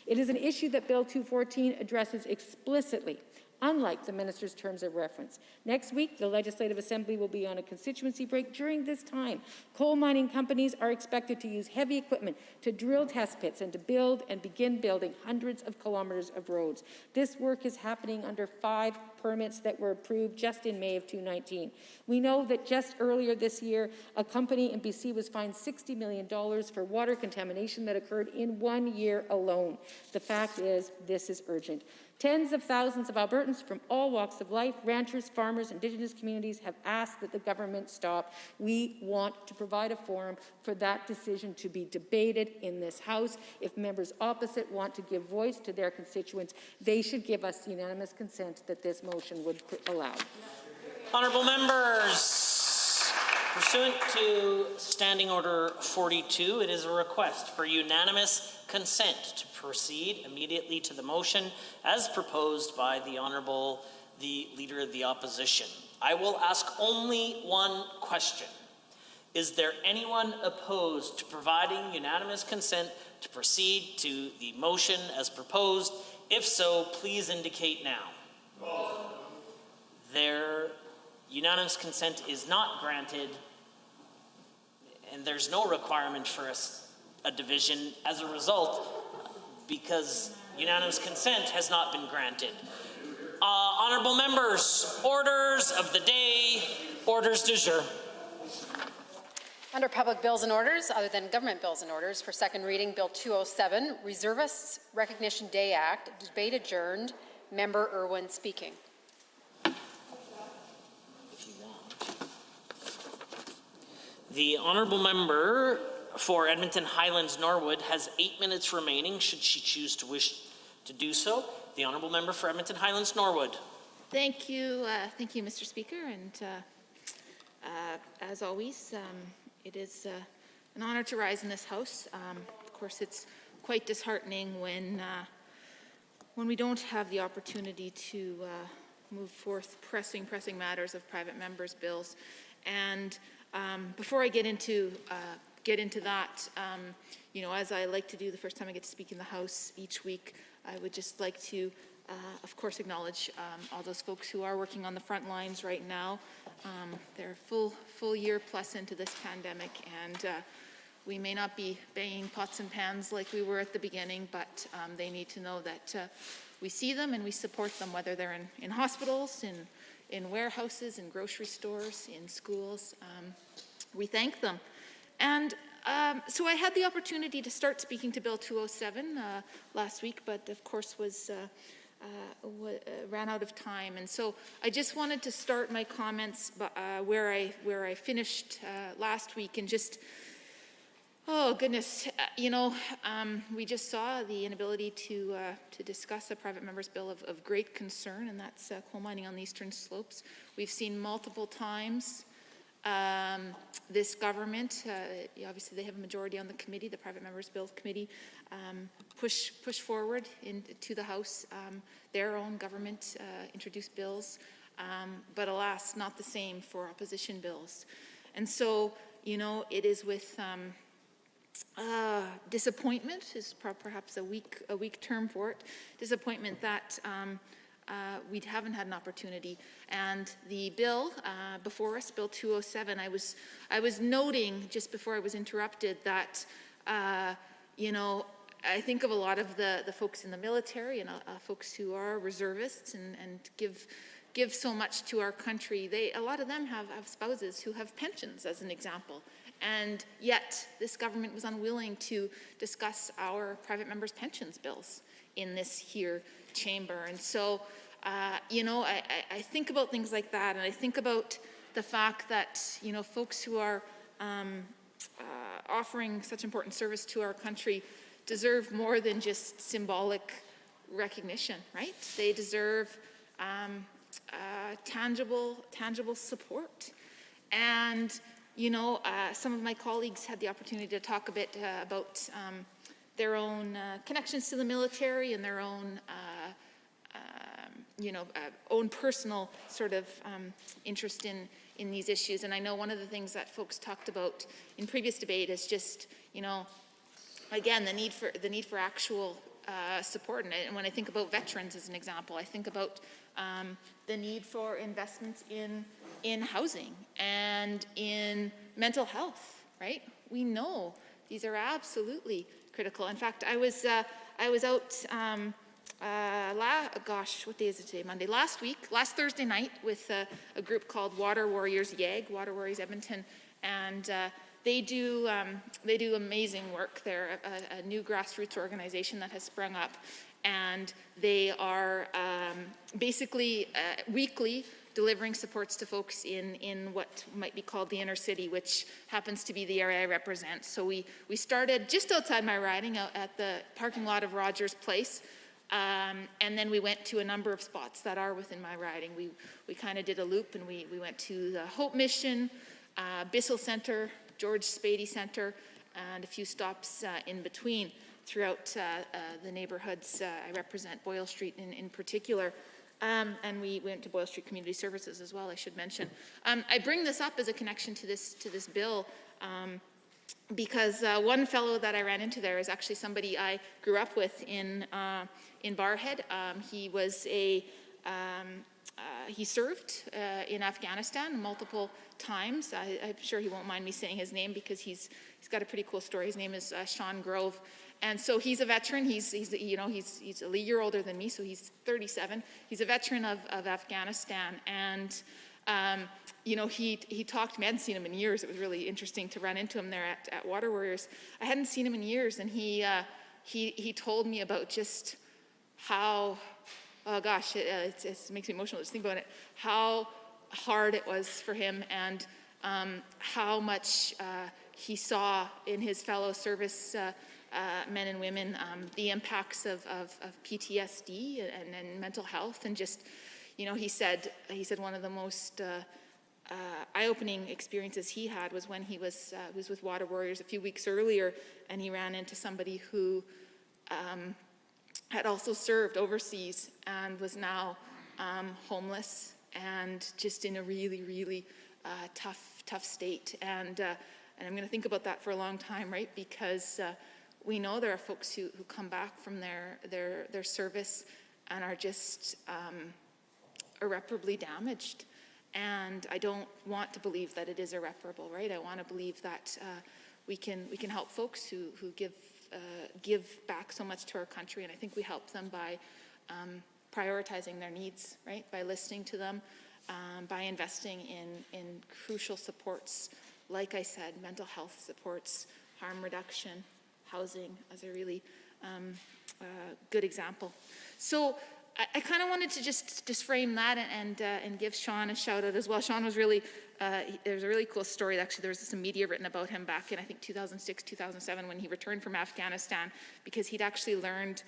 It is an issue that Bill 214 addresses explicitly, unlike the Minister's terms of reference. Next week, the Legislative Assembly will be on a constituency break. During this time, coal mining companies are expected to use heavy equipment to drill test pits and to build and begin building hundreds of kilometers of roads. This work is happening under 5 permits that were approved just in May of 2019. We know that just earlier this year, a company in BC was fined $60 million for water contamination that occurred in 1 year alone. The fact is, this is urgent. Tens of thousands of Albertans from all walks of life, ranchers, farmers, Indigenous communities have asked that the government stop. We want to provide a forum for that decision to be debated in this House. If members opposite want to give voice to their constituents, they should give us unanimous consent that this motion would allow. Honourable members, pursuant to Standing Order 42, it is a request for unanimous consent to proceed immediately to the motion as proposed by the Leader of the Opposition. I will ask only one question. Is there anyone opposed to providing unanimous consent to proceed to the motion as proposed? If so, please indicate now. Their unanimous consent is not granted, and there's no requirement for a division as a result, because unanimous consent has not been granted. Honourable members, orders of the day, orders du jour. Under Public Bills and Orders, other than Government Bills and Orders, for second reading, Bill 207, Reservists Recognition Day Act, debate adjourned. Member Irwin speaking. The honourable member for Edmonton Highlands Norwood has 8 minutes remaining should she choose to wish to do so. The honourable member for Edmonton Highlands Norwood. Thank you, Mr. Speaker, and as always, it is an honor to rise in this House. Of course, it's quite disheartening when we don't have the opportunity to move forth pressing matters of private members' bills. And before I get into that, as I like to do the first time I get to speak in the House each week, I would just like to, of course, acknowledge all those folks who are working on the front lines right now. They're full year plus into this pandemic, and we may not be banging pots and pans like we were at the beginning, but they need to know that we see them and we support them, whether they're in hospitals, in warehouses, in grocery stores, in schools. We thank them. And so I had the opportunity to start speaking to Bill 207 last week, but of course ran out of time. And so I just wanted to start my comments where I finished last week, and just, oh goodness, we just saw the inability to discuss a private member's bill of great concern, and that's coal mining on the eastern slopes. We've seen multiple times this government, obviously they have a majority on the committee, the Private Members' Bill Committee, push forward into the House their own government introduced bills, but alas, not the same for opposition bills. And so, it is with disappointment is perhaps a weak term for it, disappointment that we haven't had an opportunity. And the bill before us, Bill 207, I was noting just before I was interrupted that, I think of a lot of the folks in the military and folks who are reservists and give so much to our country. A lot of them have spouses who have pensions, as an example. And yet, this government was unwilling to discuss our private members' pensions bills in this here chamber. And so, I think about things like that, and I think about the fact that, folks who are offering such important service to our country deserve more than just symbolic recognition, right? They deserve tangible support. And, some of my colleagues had the opportunity to talk a bit about their own connections to the military and their own own personal sort of interest in these issues. And I know one of the things that folks talked about in previous debate is just, again, the need for actual support. And when I think about veterans as an example, I think about the need for investments in housing and in mental health, right? We know these are absolutely critical. In fact, I was out what day is it today? Monday. Last Thursday night with a group called Water Warriors YAG, Water Warriors Edmonton, and they do amazing work. They're a new grassroots organization that has sprung up, and they are basically weekly delivering supports to folks in what might be called the inner city, which happens to be the area I represent. So we started just outside my riding, out at the parking lot of Rogers Place. And then we went to a number of spots that are within my riding. We kind of did a loop, and we went to the Hope Mission, Bissell Center, George Spady Center, and a few stops in between. throughout the neighborhoods. I represent Boyle Street in particular. And we went to Boyle Street Community Services as well, I should mention. I bring this up as a connection to this bill because one fellow that I ran into there is actually somebody I grew up with in Barhead. He was he served in Afghanistan multiple times. I'm sure he won't mind me saying his name because he's got a pretty cool story. His name is Sean Grove. And so he's a veteran. He's a year older than me, so he's 37. He's a veteran of Afghanistan, and he talked to me. I hadn't seen him in years. It was really interesting to run into him there at Water Warriors. I hadn't seen him in years, and he told me about just how, oh gosh, it makes me emotional just think about it. How hard it was for him, and how much he saw in his fellow service men and women the impacts of PTSD and mental health, and just, he said one of the most eye-opening experiences he had was when he was with Water Warriors a few weeks earlier, and he ran into somebody who had also served overseas and was now homeless and just in a really, really tough state. And I'm going to think about that for a long time, right? Because we know there are folks who come back from their service and are just irreparably damaged. And I don't want to believe that it is irreparable, right? I want to believe that we can help folks who give back so much to our country, and I think we help them by prioritizing their needs, right? By listening to them, by investing in crucial supports, like I said, mental health supports, harm reduction, housing as a really good example. So I kind of wanted to just frame that and give Sean a shout out as well. Sean was really, there's a really cool story. Actually, there was some media written about him back in, I think, 2006, 2007, when he returned from Afghanistan, because he'd actually learned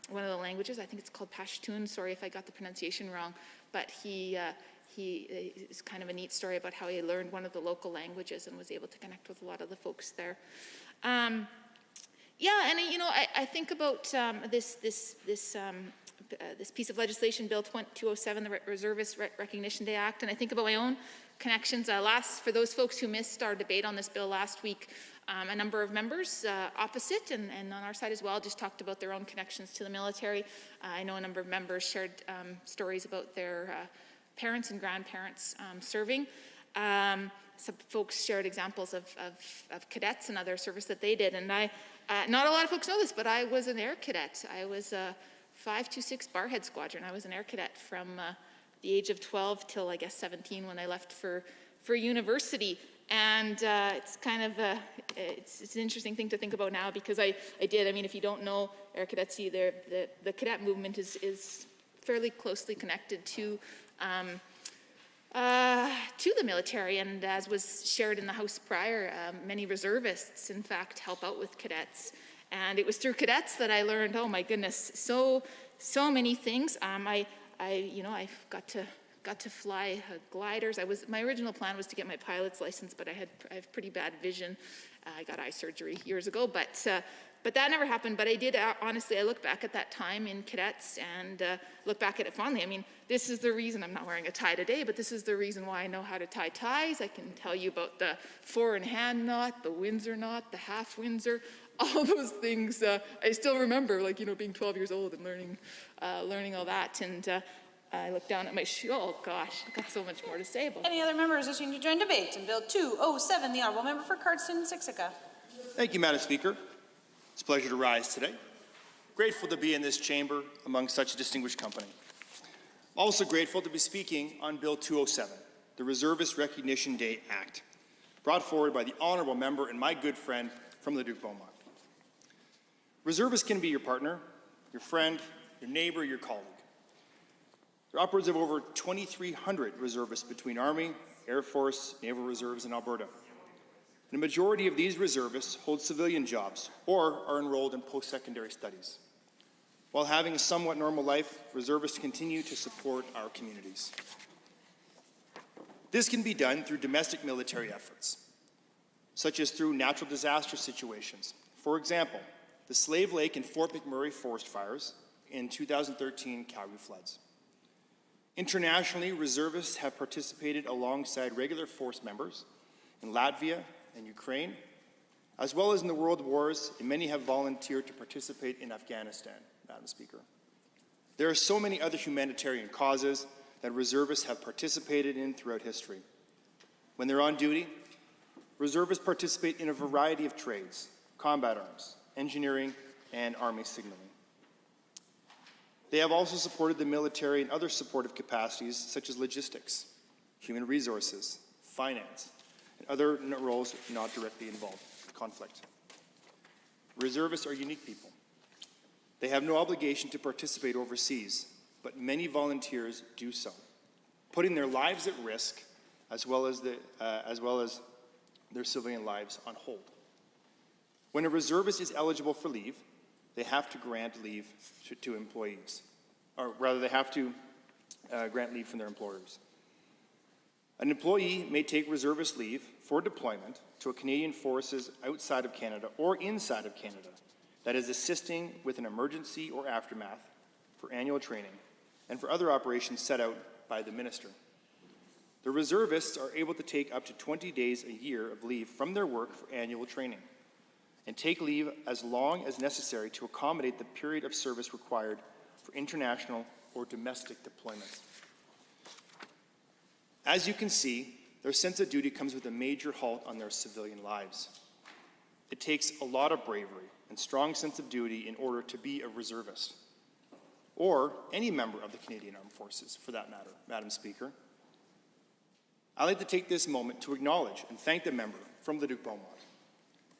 one of the languages. I think it's called Pashtun. Sorry if I got the pronunciation wrong, but it's kind of a neat story about how he learned one of the local languages and was able to connect with a lot of the folks there. Yeah, and I think about this piece of legislation, Bill 207, the Reservist Recognition Day Act, and I think about my own connections. For those folks who missed our debate on this bill last week, a number of members opposite and on our side as well just talked about their own connections to the military. I know a number of members shared stories about their parents and grandparents serving. Some folks shared examples of cadets and other service that they did, and not a lot of folks know this, but I was an air cadet. I was a 526 Barhead Squadron. I was an air cadet from the age of 12 till, I guess, 17 when I left for university. And it's kind of it's an interesting thing to think about now, because I did. I mean, if you don't know air cadets either, the cadet movement is fairly closely connected to the military, and as was shared in the House prior, many reservists, in fact, help out with cadets. And it was through cadets that I learned, oh my goodness, so many things. I got to fly gliders. My original plan was to get my pilot's license, but I have pretty bad vision. I got eye surgery years ago, but that never happened. But I did, honestly, I look back at that time in cadets and look back at it fondly. I mean, this is the reason I'm not wearing a tie today, but this is the reason why I know how to tie ties. I can tell you about the four-in-hand knot, the Windsor knot, the half Windsor, all those things. I still remember, being 12 years old and learning all that. And I look down at my shoe. Oh gosh, I've got so much more to say about it. Any other members wishing to join debate in Bill 207, the Honourable Member for Cardston-Siksika? Thank you, Madam Speaker. It's a pleasure to rise today. Grateful to be in this chamber among such distinguished company. Also grateful to be speaking on Bill 207, the Reservist Recognition Day Act, brought forward by the Honourable Member and my good friend from Leduc-Beaumont. Reservists can be your partner, your friend, your neighbour, your colleague. There are upwards of over 2,300 reservists between Army, Air Force, Naval Reserves, and Alberta. And a majority of these reservists hold civilian jobs or are enrolled in post-secondary studies. While having a somewhat normal life, reservists continue to support our communities. This can be done through domestic military efforts, such as through natural disaster situations. For example, the Slave Lake and Fort McMurray forest fires, and 2013 Calgary floods. Internationally, reservists have participated alongside regular force members in Latvia and Ukraine, as well as in the world wars, and many have volunteered to participate in Afghanistan, Madam Speaker. There are so many other humanitarian causes that reservists have participated in throughout history. When they're on duty, reservists participate in a variety of trades: combat arms, engineering, and army signaling. They have also supported the military in other supportive capacities such as logistics, human resources, finance, and other roles not directly involved in conflict. Reservists are unique people. They have no obligation to participate overseas, but many volunteers do so, putting their lives at risk as well as their civilian lives on hold. When a reservist is eligible for leave, they have to grant leave to employees, or rather they have to grant leave from their employers. An employee may take reservist leave for deployment to a Canadian forces outside of Canada or inside of Canada that is assisting with an emergency or aftermath, for annual training, and for other operations set out by the minister. The reservists are able to take up to 20 days a year of leave from their work for annual training, and take leave as long as necessary to accommodate the period of service required for international or domestic deployments. As you can see, their sense of duty comes with a major halt on their civilian lives. It takes a lot of bravery and strong sense of duty in order to be a reservist, or any member of the Canadian Armed Forces, for that matter, Madam Speaker. I'd like to take this moment to acknowledge and thank the member from Leduc-Beaumont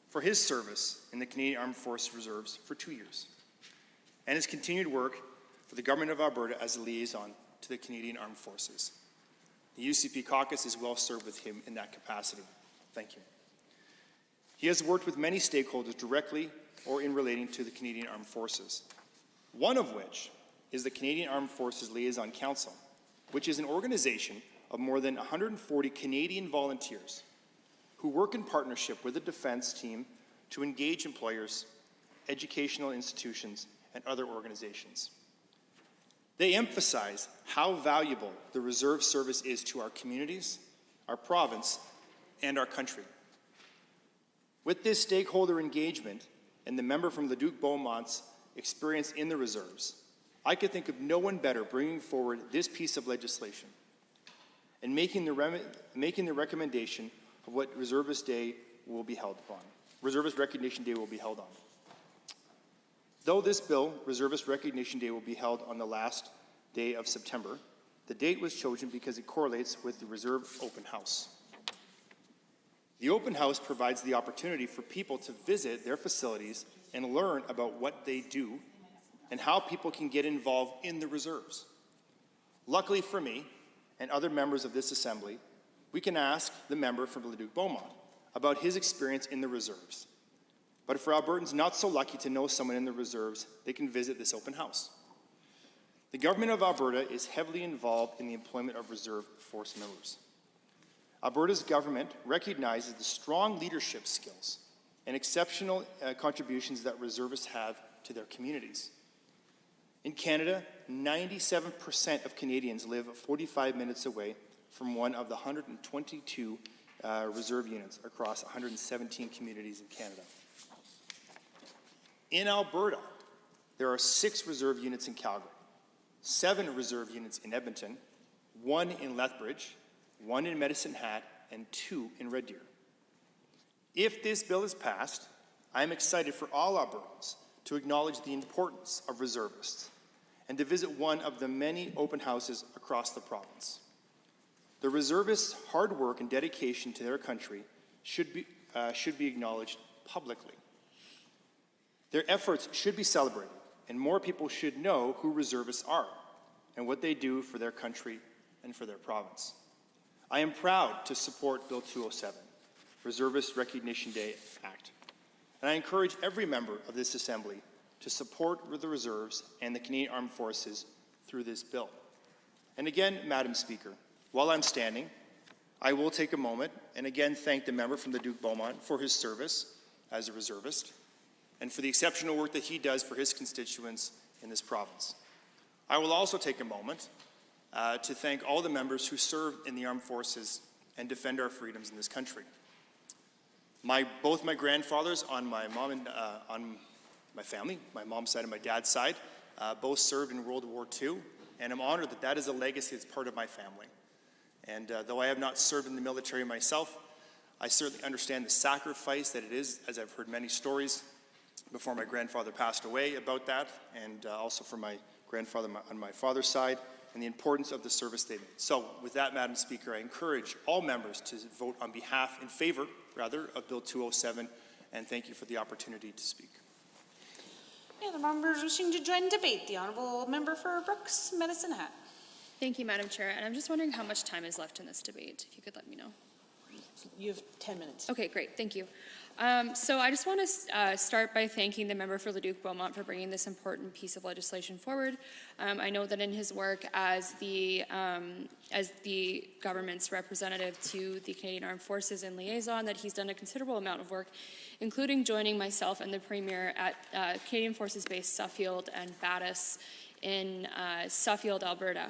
for his service in the Canadian Armed Forces Reserves for 2 years, and his continued work for the Government of Alberta as a liaison to the Canadian Armed Forces. The UCP caucus is well served with him in that capacity. Thank you. He has worked with many stakeholders directly or in relating to the Canadian Armed Forces, one of which is the Canadian Armed Forces Liaison Council, which is an organization of more than 140 Canadian volunteers who work in partnership with the defense team to engage employers, educational institutions, and other organizations. They emphasize how valuable the reserve service is to our communities, our province, and our country. With this stakeholder engagement and the member from Leduc-Beaumont's experience in the reserves, I could think of no one better bringing forward this piece of legislation and making the recommendation of what Reservist Day will be held upon. Reservist Recognition Day will be held on. Though this bill, Reservist Recognition Day, will be held on the last day of September, the date was chosen because it correlates with the Reserve Open House. The Open House provides the opportunity for people to visit their facilities and learn about what they do and how people can get involved in the reserves. Luckily for me and other members of this Assembly, we can ask the member from Leduc-Beaumont about his experience in the reserves. But for Albertans not so lucky to know someone in the reserves, they can visit this open house. The Government of Alberta is heavily involved in the employment of reserve force members. Alberta's government recognizes the strong leadership skills and exceptional contributions that reservists have to their communities. In Canada, 97% of Canadians live 45 minutes away from one of the 122 reserve units across 117 communities in Canada. In Alberta, there are 6 reserve units in Calgary, 7 reserve units in Edmonton, 1 in Lethbridge, 1 in Medicine Hat, and 2 in Red Deer. If this bill is passed, I am excited for all Albertans to acknowledge the importance of reservists and to visit one of the many open houses across the province. The reservists' hard work and dedication to their country should be acknowledged publicly. Their efforts should be celebrated, and more people should know who reservists are and what they do for their country and for their province. I am proud to support Bill 207, Reservist Recognition Day Act, and I encourage every member of this Assembly to support the reserves and the Canadian Armed Forces through this bill. And again, Madam Speaker, while I'm standing, I will take a moment and again thank the member from Leduc-Beaumont for his service as a reservist, and for the exceptional work that he does for his constituents in this province. I will also take a moment to thank all the members who serve in the armed forces and defend our freedoms in this country. Both my grandfathers on my mom and on my family, my mom's side and my dad's side, both served in World War II, and I'm honored that that is a legacy that's part of my family. And though I have not served in the military myself, I certainly understand the sacrifice that it is, as I've heard many stories before my grandfather passed away about that, and also from my grandfather on my father's side, and the importance of the service they made. So with that, Madam Speaker, I encourage all members to vote in favor of Bill 207, and thank you for the opportunity to speak. Any other members wishing to join debate? The Honourable Member for Brooks, Medicine Hat. Thank you, Madam Chair, and I'm just wondering how much time is left in this debate, if you could let me know. You have 10 minutes. Okay, great, thank you. So I just want to start by thanking the member for Leduc-Beaumont for bringing this important piece of legislation forward. I know that in his work as the government's representative to the Canadian Armed Forces and liaison, that he's done a considerable amount of work, including joining myself and the Premier at Canadian Forces Base Suffield and Battis in Suffield, Alberta.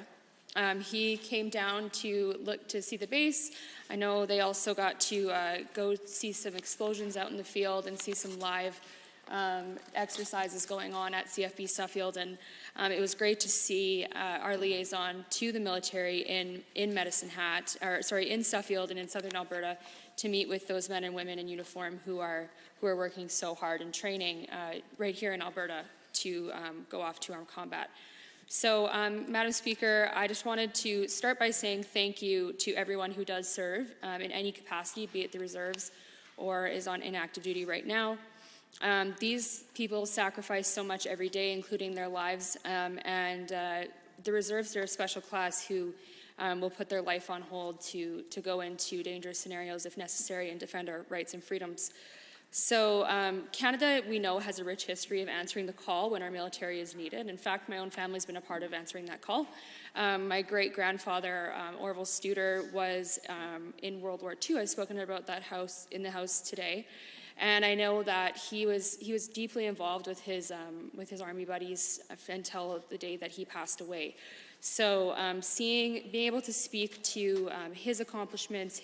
He came down to look to see the base. I know they also got to go see some explosions out in the field and see some live exercises going on at CFB Suffield, and it was great to see our liaison to the military in Medicine Hat, in Suffield and in Southern Alberta, to meet with those men and women in uniform who are working so hard and training right here in Alberta to go off to armed combat. So, Madam Speaker, I just wanted to start by saying thank you to everyone who does serve in any capacity, be it the reserves or is on inactive duty right now. These people sacrifice so much every day, including their lives, and the reserves are a special class who will put their life on hold to go into dangerous scenarios if necessary and defend our rights and freedoms. So Canada, we know, has a rich history of answering the call when our military is needed. In fact, my own family's been a part of answering that call. My great-grandfather, Orville Studer, was in World War II. I've spoken about that in the House today. And I know that he was deeply involved with his Army buddies until the day that he passed away. So being able to speak to his accomplishments,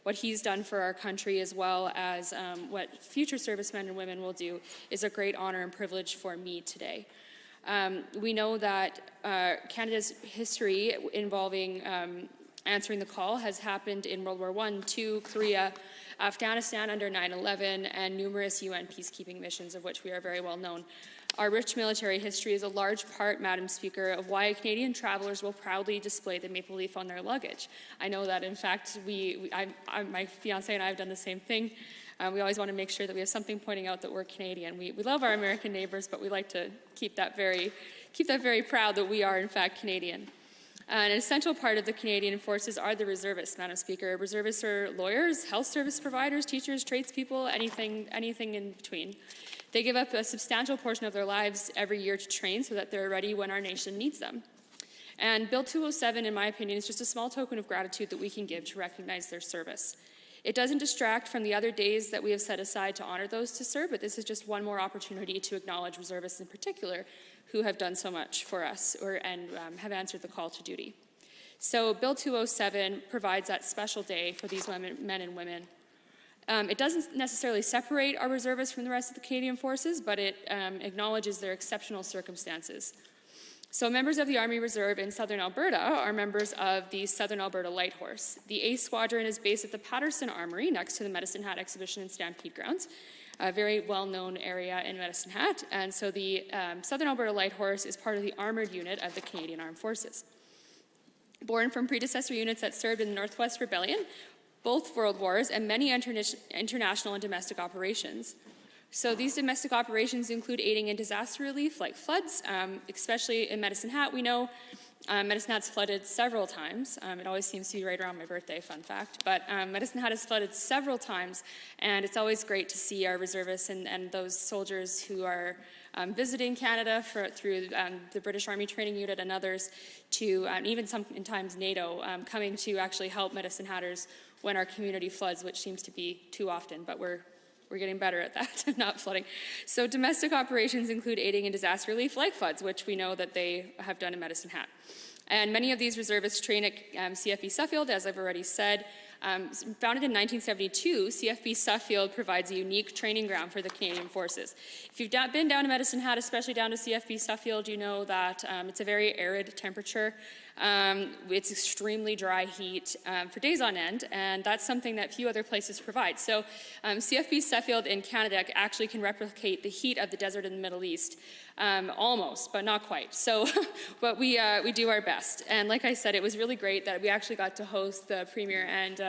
what he's done for our country, as well as what future servicemen and women will do, is a great honor and privilege for me today. We know that Canada's history involving answering the call has happened in World War I, II, Korea, Afghanistan under 9/11, and numerous UN peacekeeping missions, of which we are very well known. Our rich military history is a large part, Madam Speaker, of why Canadian travelers will proudly display the maple leaf on their luggage. I know that, in fact, my fiancé and I have done the same thing. We always want to make sure that we have something pointing out that we're Canadian. We love our American neighbors, but we like to keep that very proud that we are, in fact, Canadian. An essential part of the Canadian Forces are the reservists, Madam Speaker. Reservists are lawyers, health service providers, teachers, tradespeople, anything in between. They give up a substantial portion of their lives every year to train so that they're ready when our nation needs them. And Bill 207, in my opinion, is just a small token of gratitude that we can give to recognize their service. It doesn't distract from the other days that we have set aside to honor those to serve, but this is just one more opportunity to acknowledge reservists in particular who have done so much for us and have answered the call to duty. So Bill 207 provides that special day for these men and women. It doesn't necessarily separate our reservists from the rest of the Canadian Forces, but it acknowledges their exceptional circumstances. So members of the Army Reserve in Southern Alberta are members of the Southern Alberta Light Horse. The A Squadron is based at the Patterson Armory next to the Medicine Hat Exhibition and Stampede Grounds, a very well-known area in Medicine Hat. And so the Southern Alberta Light Horse is part of the armored unit of the Canadian Armed Forces. Born from predecessor units that served in the Northwest Rebellion, both World Wars, and many international and domestic operations. So these domestic operations include aiding in disaster relief like floods, especially in Medicine Hat. We know Medicine Hat's flooded several times. It always seems to be right around my birthday, fun fact. But Medicine Hat has flooded several times, and it's always great to see our reservists and those soldiers who are visiting Canada through the British Army Training Unit and others, to even sometimes NATO, coming to actually help Medicine Hatters when our community floods, which seems to be too often, but we're we're getting better at that, not flooding. So domestic operations include aiding in disaster relief like floods, which we know that they have done in Medicine Hat. And many of these reservists train at CFB Suffield, as I've already said. Founded in 1972, CFB Suffield provides a unique training ground for the Canadian Forces. If you've been down to Medicine Hat, especially down to CFB Suffield, you know that it's a very arid temperature. It's extremely dry heat for days on end, and that's something that few other places provide. So CFB Suffield in Canada actually can replicate the heat of the desert in the Middle East, almost, but not quite. So, but we do our best. And like I said, it was really great that we actually got to host the Premier and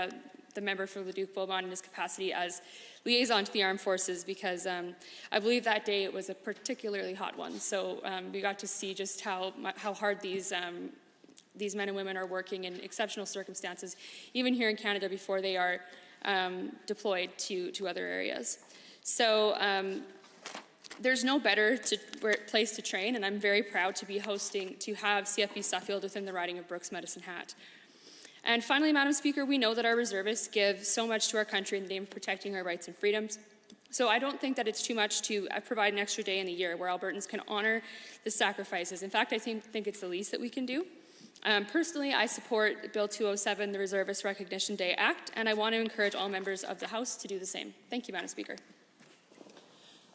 the member for Leduc-Beaumont in his capacity as liaison to the armed forces, because I believe that day it was a particularly hot one. So we got to see just how hard these men and women are working in exceptional circumstances, even here in Canada before they are deployed to other areas. So there's no better place to train, and I'm very proud to have CFB Suffield within the riding of Brooks Medicine Hat. And finally, Madam Speaker, we know that our reservists give so much to our country in the name of protecting our rights and freedoms. So I don't think that it's too much to provide an extra day in the year where Albertans can honor the sacrifices. In fact, I think it's the least that we can do. Personally, I support Bill 207, the Reservist Recognition Day Act, and I want to encourage all members of the House to do the same. Thank you, Madam Speaker.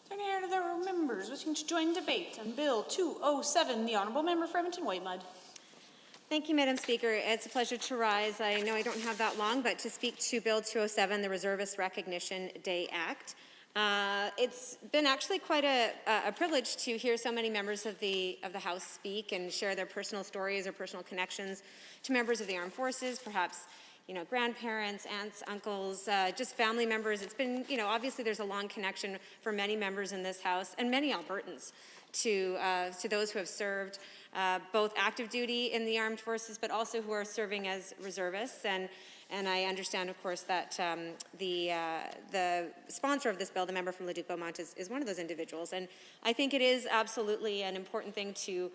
Turning to the members wishing to join debate on Bill 207, the Honourable Member for Edmonton-Whitemud. Thank you, Madam Speaker. It's a pleasure to rise. I know I don't have that long, but to speak to Bill 207, the Reservist Recognition Day Act. It's been actually quite a privilege to hear so many members of the House speak and share their personal stories or personal connections to members of the armed forces, perhaps grandparents, aunts, uncles, just family members. It's been, obviously there's a long connection for many members in this House and many Albertans to those who have served both active duty in the armed forces, but also who are serving as reservists. And I understand, of course, that the sponsor of this bill, the member from Leduc-Beaumont, is one of those individuals. And I think it is absolutely an important thing to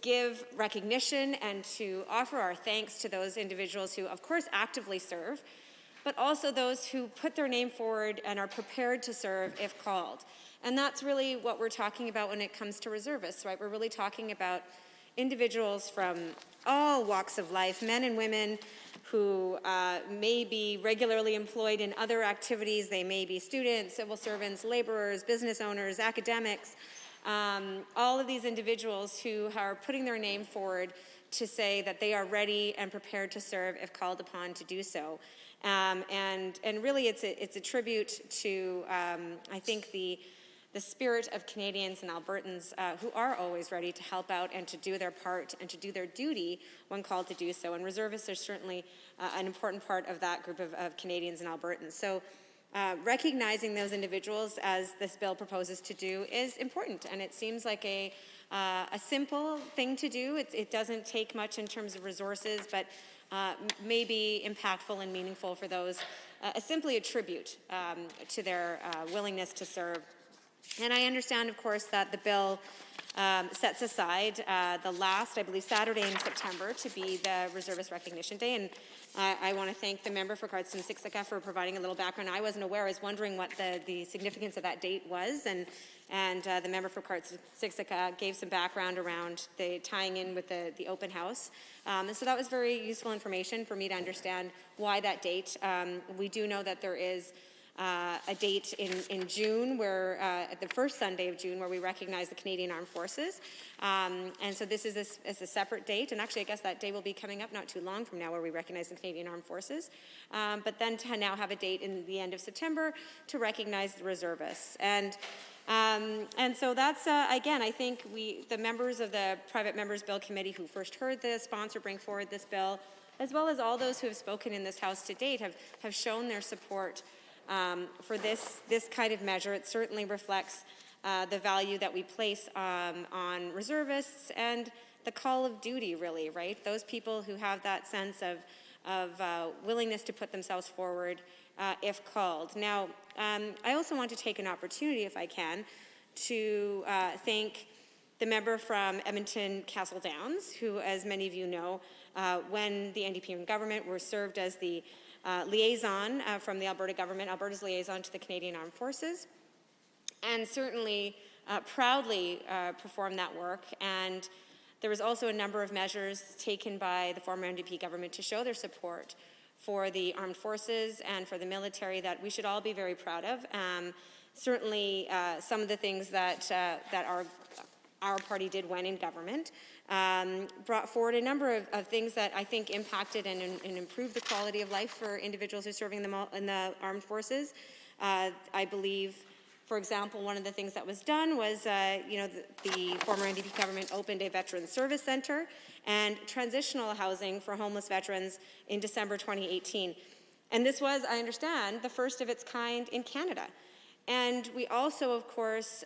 give recognition and to offer our thanks to those individuals who, of course, actively serve, but also those who put their name forward and are prepared to serve if called. And that's really what we're talking about when it comes to reservists, right? We're really talking about individuals from all walks of life, men and women who may be regularly employed in other activities. They may be students, civil servants, laborers, business owners, academics, all of these individuals who are putting their name forward to say that they are ready and prepared to serve if called upon to do so. And really it's a tribute to, I think, the spirit of Canadians and Albertans who are always ready to help out and to do their part and to do their duty when called to do so. And reservists are certainly an important part of that group of Canadians and Albertans. So recognizing those individuals, as this bill proposes to do, is important. And it seems like a simple thing to do. It doesn't take much in terms of resources, but may be impactful and meaningful for those, simply a tribute to their willingness to serve. And I understand, of course, that the bill sets aside the last, I believe, Saturday in September to be the Reservist Recognition Day. And I want to thank the member for Cardston-Siksika for providing a little background. I wasn't aware. I was wondering what the significance of that date was. And the member for Cardston-Siksika gave some background around the tying in with the open house. And so that was very useful information for me to understand why that date. We do know that there is a date in June, where the first Sunday of June, where we recognize the Canadian Armed Forces. And so this is a separate date, and actually I guess that day will be coming up not too long from now, where we recognize the Canadian Armed Forces. But then to now have a date in the end of September to recognize the reservists. And so that's, again, I think the members of the Private Members Bill Committee who first heard the sponsor bring forward this bill, as well as all those who have spoken in this House to date, have shown their support for this kind of measure. It certainly reflects the value that we place on reservists and the call of duty, really, right? Those people who have that sense of willingness to put themselves forward if called. Now, I also want to take an opportunity, if I can, to thank the member from Edmonton Castle Downs, who, as many of you know, when the NDP government were served as the liaison from the Alberta government, Alberta's liaison to the Canadian Armed Forces, and certainly proudly performed that work. And there was also a number of measures taken by the former NDP government to show their support for the armed forces and for the military that we should all be very proud of. Certainly some of the things that our party did when in government brought forward a number of things that I think impacted and improved the quality of life for individuals who are serving in the armed forces. I believe, for example, one of the things that was done was, the former NDP government opened a veteran service center and transitional housing for homeless veterans in December 2018. And this was, I understand, the first of its kind in Canada. And we also, of course,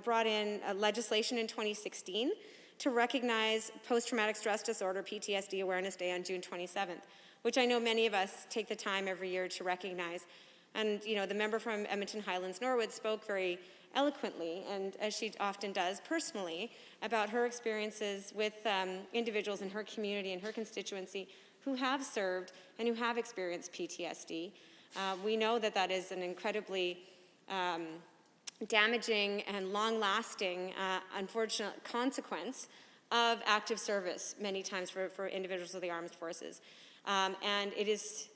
brought in legislation in 2016 to recognize post-traumatic stress disorder, PTSD Awareness Day on June 27th, which I know many of us take the time every year to recognize. And, the member from Edmonton Highlands Norwood spoke very eloquently, and as she often does personally, about her experiences with individuals in her community and her constituency who have served and who have experienced PTSD. We know that that is an incredibly damaging and long-lasting, unfortunate consequence of active service many times for individuals of the armed forces. And it is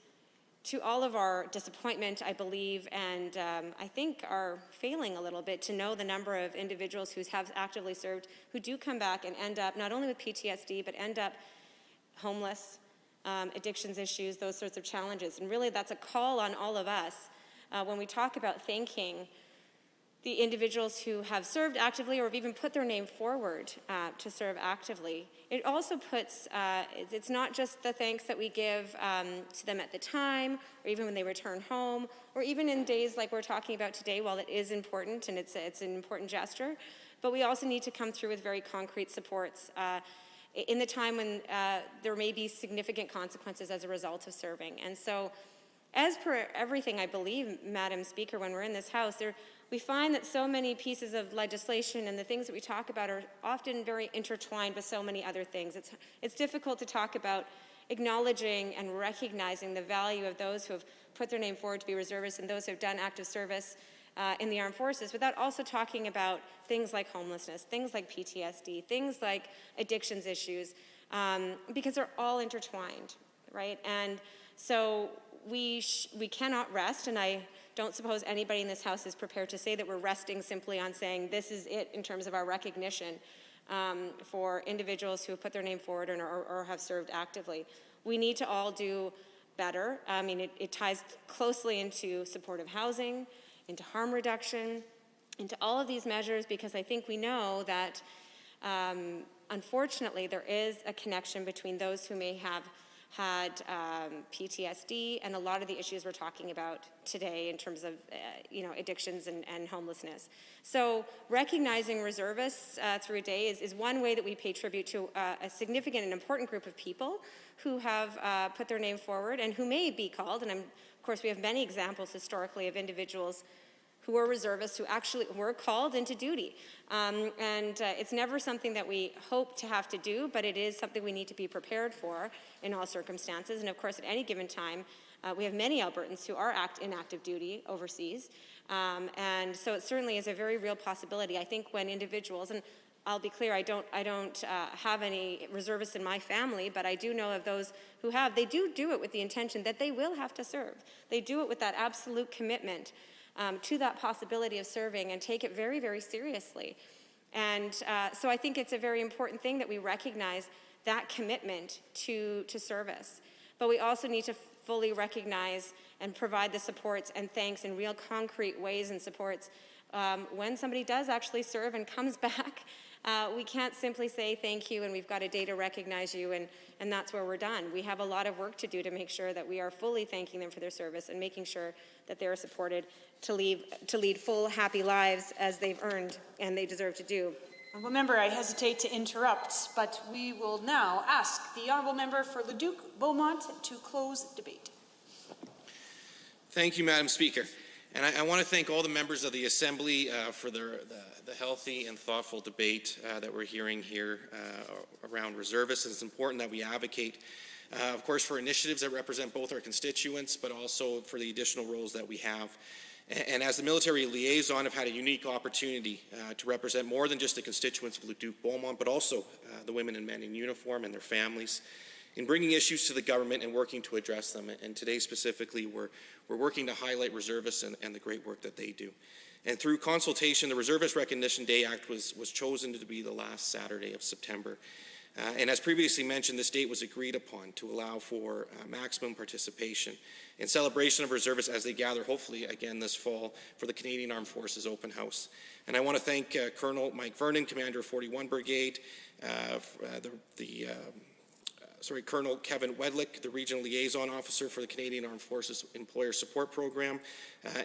to all of our disappointment, I believe, and I think are failing a little bit to know the number of individuals who have actively served who do come back and end up not only with PTSD, but end up homeless, addictions issues, those sorts of challenges. And really that's a call on all of us when we talk about thanking the individuals who have served actively or have even put their name forward to serve actively. It also puts, it's not just the thanks that we give to them at the time, or even when they return home, or even in days like we're talking about today, while it is important and it's an important gesture, but we also need to come through with very concrete supports in the time when there may be significant consequences as a result of serving. And so, as per everything, I believe, Madam Speaker, when we're in this House, we find that so many pieces of legislation and the things that we talk about are often very intertwined with so many other things. It's difficult to talk about acknowledging and recognizing the value of those who have put their name forward to be reservists and those who have done active service in the armed forces without also talking about things like homelessness, things like PTSD, things like addictions issues, because they're all intertwined, right? And so we cannot rest, and I don't suppose anybody in this House is prepared to say that we're resting simply on saying this is it in terms of our recognition for individuals who have put their name forward or have served actively. We need to all do better. I mean, it ties closely into supportive housing, into harm reduction, into all of these measures, because I think we know that unfortunately there is a connection between those who may have had PTSD and a lot of the issues we're talking about today in terms of addictions and homelessness. So recognizing reservists through a day is one way that we pay tribute to a significant and important group of people who have put their name forward and who may be called, and of course we have many examples historically of individuals who are reservists who actually were called into duty. It's never something that we hope to have to do, but it is something we need to be prepared for in all circumstances. And of course, at any given time, we have many Albertans who are in active duty overseas. And so it certainly is a very real possibility. I think when individuals, and I'll be clear, I don't have any reservists in my family, but I do know of those who have, they do it with the intention that they will have to serve. They do it with that absolute commitment to that possibility of serving and take it very, very seriously. And so I think it's a very important thing that we recognize that commitment to service. But we also need to fully recognize and provide the supports and thanks in real concrete ways and supports when somebody does actually serve and comes back. We can't simply say thank you and we've got a day to recognize you and that's where we're done. We have a lot of work to do to make sure that we are fully thanking them for their service and making sure that they are supported to lead full, happy lives as they've earned and they deserve to do. Honourable Member, I hesitate to interrupt, but we will now ask the Honourable Member for Leduc-Beaumont to close debate. Thank you, Madam Speaker. And I want to thank all the members of the Assembly for the healthy and thoughtful debate that we're hearing here around reservists. It's important that we advocate of course, for initiatives that represent both our constituents, but also for the additional roles that we have. And as the military liaison, I've had a unique opportunity to represent more than just the constituents of Leduc-Beaumont, but also the women and men in uniform and their families in bringing issues to the government and working to address them. And today specifically, we're working to highlight reservists and the great work that they do. And through consultation, the Reservist Recognition Day Act was chosen to be the last Saturday of September. And as previously mentioned, this date was agreed upon to allow for maximum participation in celebration of reservists as they gather, hopefully again this fall, for the Canadian Armed Forces Open House. And I want to thank Colonel Mike Vernon, Commander of 41 Brigade, Colonel Kevin Wedlick, the Regional Liaison Officer for the Canadian Armed Forces Employer Support Program,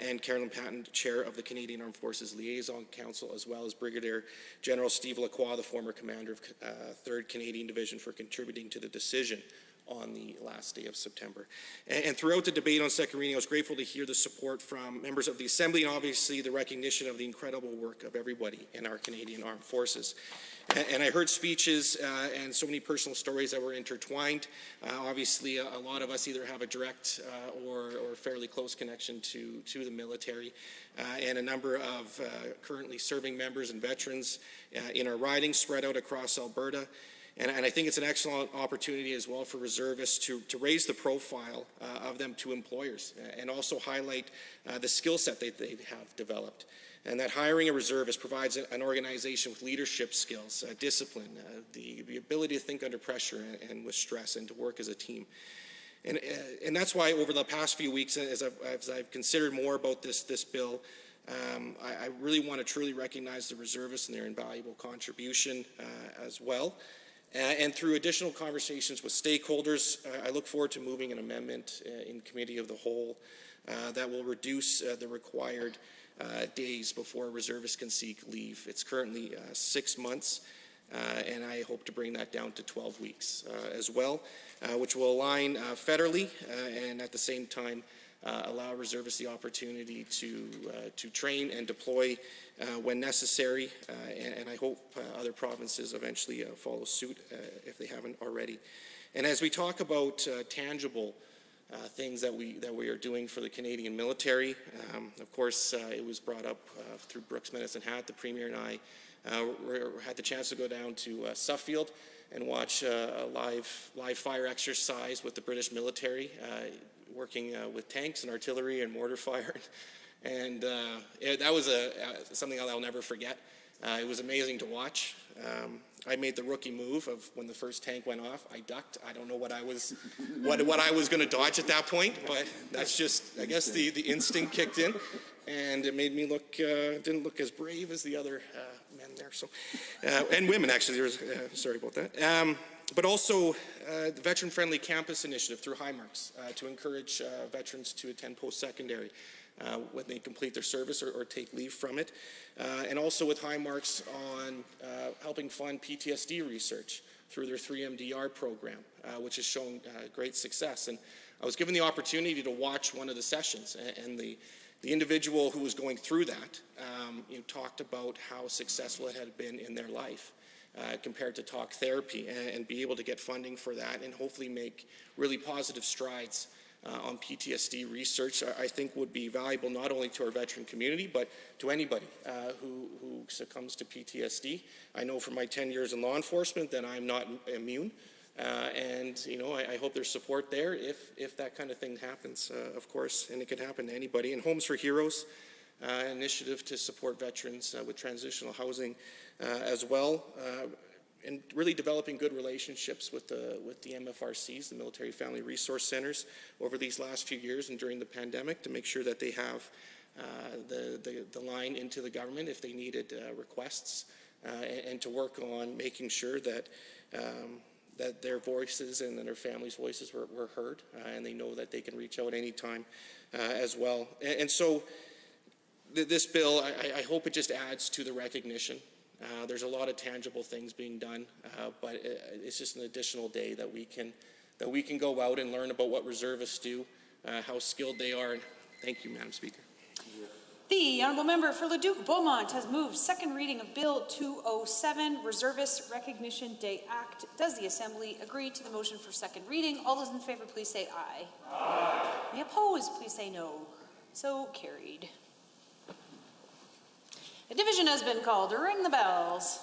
and Carolyn Patton, Chair of the Canadian Armed Forces Liaison Council, as well as Brigadier General Steve Lacroix, the former Commander of 3rd Canadian Division, for contributing to the decision on the last day of September. And throughout the debate on second reading, I was grateful to hear the support from members of the Assembly and obviously the recognition of the incredible work of everybody in our Canadian Armed Forces. And I heard speeches and so many personal stories that were intertwined. Obviously, a lot of us either have a direct or fairly close connection to the military, and a number of currently serving members and veterans in our riding spread out across Alberta. And I think it's an excellent opportunity as well for reservists to raise the profile of them to employers and also highlight the skill set that they have developed. And that hiring a reservist provides an organization with leadership skills, discipline, the ability to think under pressure and with stress and to work as a team. And that's why over the past few weeks, as I've considered more about this bill, I really want to truly recognize the reservists and their invaluable contribution as well. And through additional conversations with stakeholders, I look forward to moving an amendment in Committee of the Whole that will reduce the required days before a reservist can seek leave. It's currently 6 months, and I hope to bring that down to 12 weeks as well, which will align federally and at the same time allow reservists the opportunity to train and deploy when necessary, and I hope other provinces eventually follow suit if they haven't already. And as we talk about tangible things that we are doing for the Canadian military, of course, it was brought up through Brooks Medicine Hat. The Premier and I had the chance to go down to Suffield and watch a live fire exercise with the British military, working with tanks and artillery and mortar fire. And that was something I'll never forget. It was amazing to watch. I made the rookie move of when the first tank went off, I ducked. I don't know what I was going to dodge at that point, but that's just, I guess the instinct kicked in, and it made me didn't look as brave as the other men there. So, and women actually. Sorry about that. But also the Veteran-Friendly Campus Initiative through Highmarks to encourage veterans to attend post-secondary when they complete their service or take leave from it. And also with Highmarks on helping fund PTSD research through their 3MDR program, which has shown great success. And I was given the opportunity to watch one of the sessions, and the individual who was going through that talked about how successful it had been in their life. Compared to talk therapy, and be able to get funding for that and hopefully make really positive strides on PTSD research, I think would be valuable not only to our veteran community, but to anybody who succumbs to PTSD. I know from my 10 years in law enforcement that I'm not immune, and I hope there's support there if that kind of thing happens, of course, and it could happen to anybody. And Homes for Heroes, an initiative to support veterans with transitional housing as well, and really developing good relationships with the MFRCs, the Military Family Resource Centers, over these last few years and during the pandemic to make sure that they have the line into the government if they needed requests, and to work on making sure that their voices and their families' voices were heard, and they know that they can reach out anytime as well. And so this bill, I hope it just adds to the recognition. There's a lot of tangible things being done, but it's just an additional day that we can go out and learn about what reservists do, how skilled they are. And thank you, Madam Speaker. The honourable member for Leduc Beaumont has moved second reading of Bill 207, Reservist Recognition Day Act. Does the Assembly agree to the motion for second reading? All those in favour, please say aye. Aye. Any opposed, please say no. So carried. A division has been called. Ring the bells.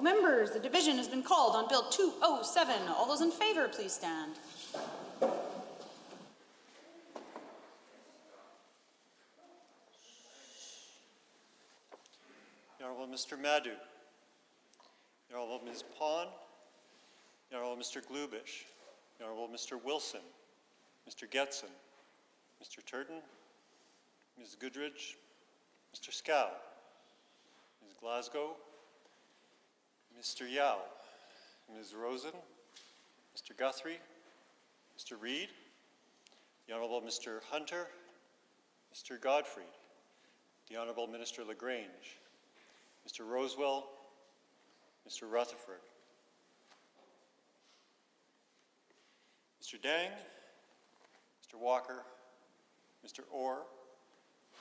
members, the division has been called on Bill 207. All those in favor, please stand. The Honourable Mr. Madhu, the Honourable Ms. Pond, the Honourable Mr. Glubish, the Honourable Mr. Wilson, Mr. Getson, Mr. Turton, Ms. Goodridge, Mr. Scow, Ms. Glasgow, Mr. Yao, Ms. Rosen, Mr. Guthrie, Mr. Reid, the Honourable Mr. Hunter, Mr. Godfrey, the Honourable Minister LaGrange, Mr. Rosewell, Mr. Rutherford, Mr. Dang, Mr. Walker, Mr. Orr,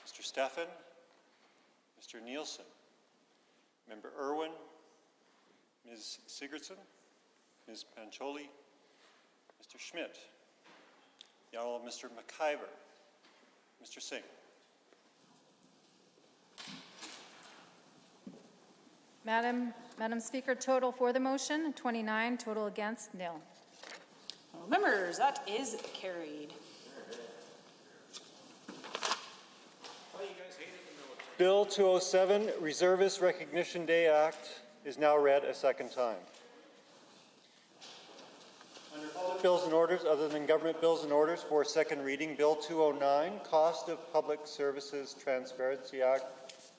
Mr. Stephan, Mr. Nielsen, Member Irwin, Ms. Sigurdsson, Ms. Pancholi, Mr. Schmidt, the Honourable Mr. McIver, Mr. Singh. Madam Speaker, total for the motion, 29, total against, nil. Members, that is carried. Bill 207, Reservist Recognition Day Act, is now read a second time. Under public bills and orders other than government bills and orders for second reading, Bill 209, Cost of Public Services Transparency Act,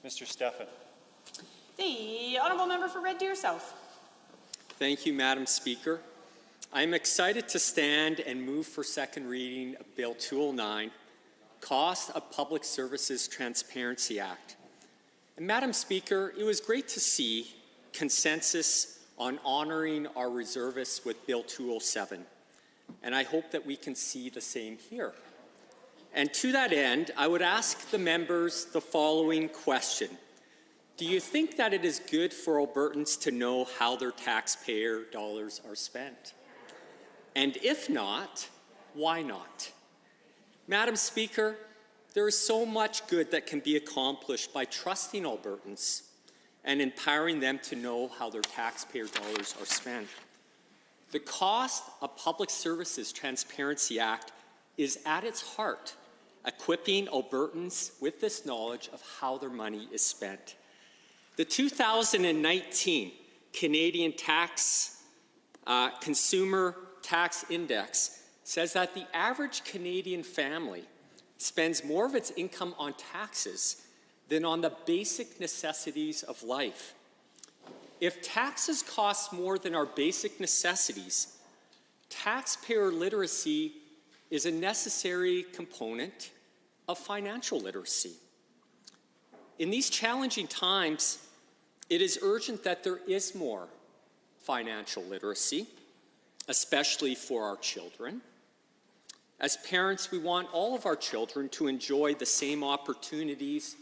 Mr. Stephan. The Honourable Member for Red Deer South. Thank you, Madam Speaker. I'm excited to stand and move for second reading of Bill 209, Cost of Public Services Transparency Act. And Madam Speaker, it was great to see consensus on honoring our reservists with Bill 207, and I hope that we can see the same here. And to that end, I would ask the members the following question. Do you think that it is good for Albertans to know how their taxpayer dollars are spent? And if not, why not? Madam Speaker, there is so much good that can be accomplished by trusting Albertans and empowering them to know how their taxpayer dollars are spent. The Cost of Public Services Transparency Act is at its heart equipping Albertans with this knowledge of how their money is spent. The 2019 Canadian Consumer Tax Index says that the average Canadian family spends more of its income on taxes than on the basic necessities of life. If taxes cost more than our basic necessities, taxpayer literacy is a necessary component of financial literacy. In these challenging times, it is urgent that there is more financial literacy, especially for our children. As parents, we want all of our children to enjoy the same opportunities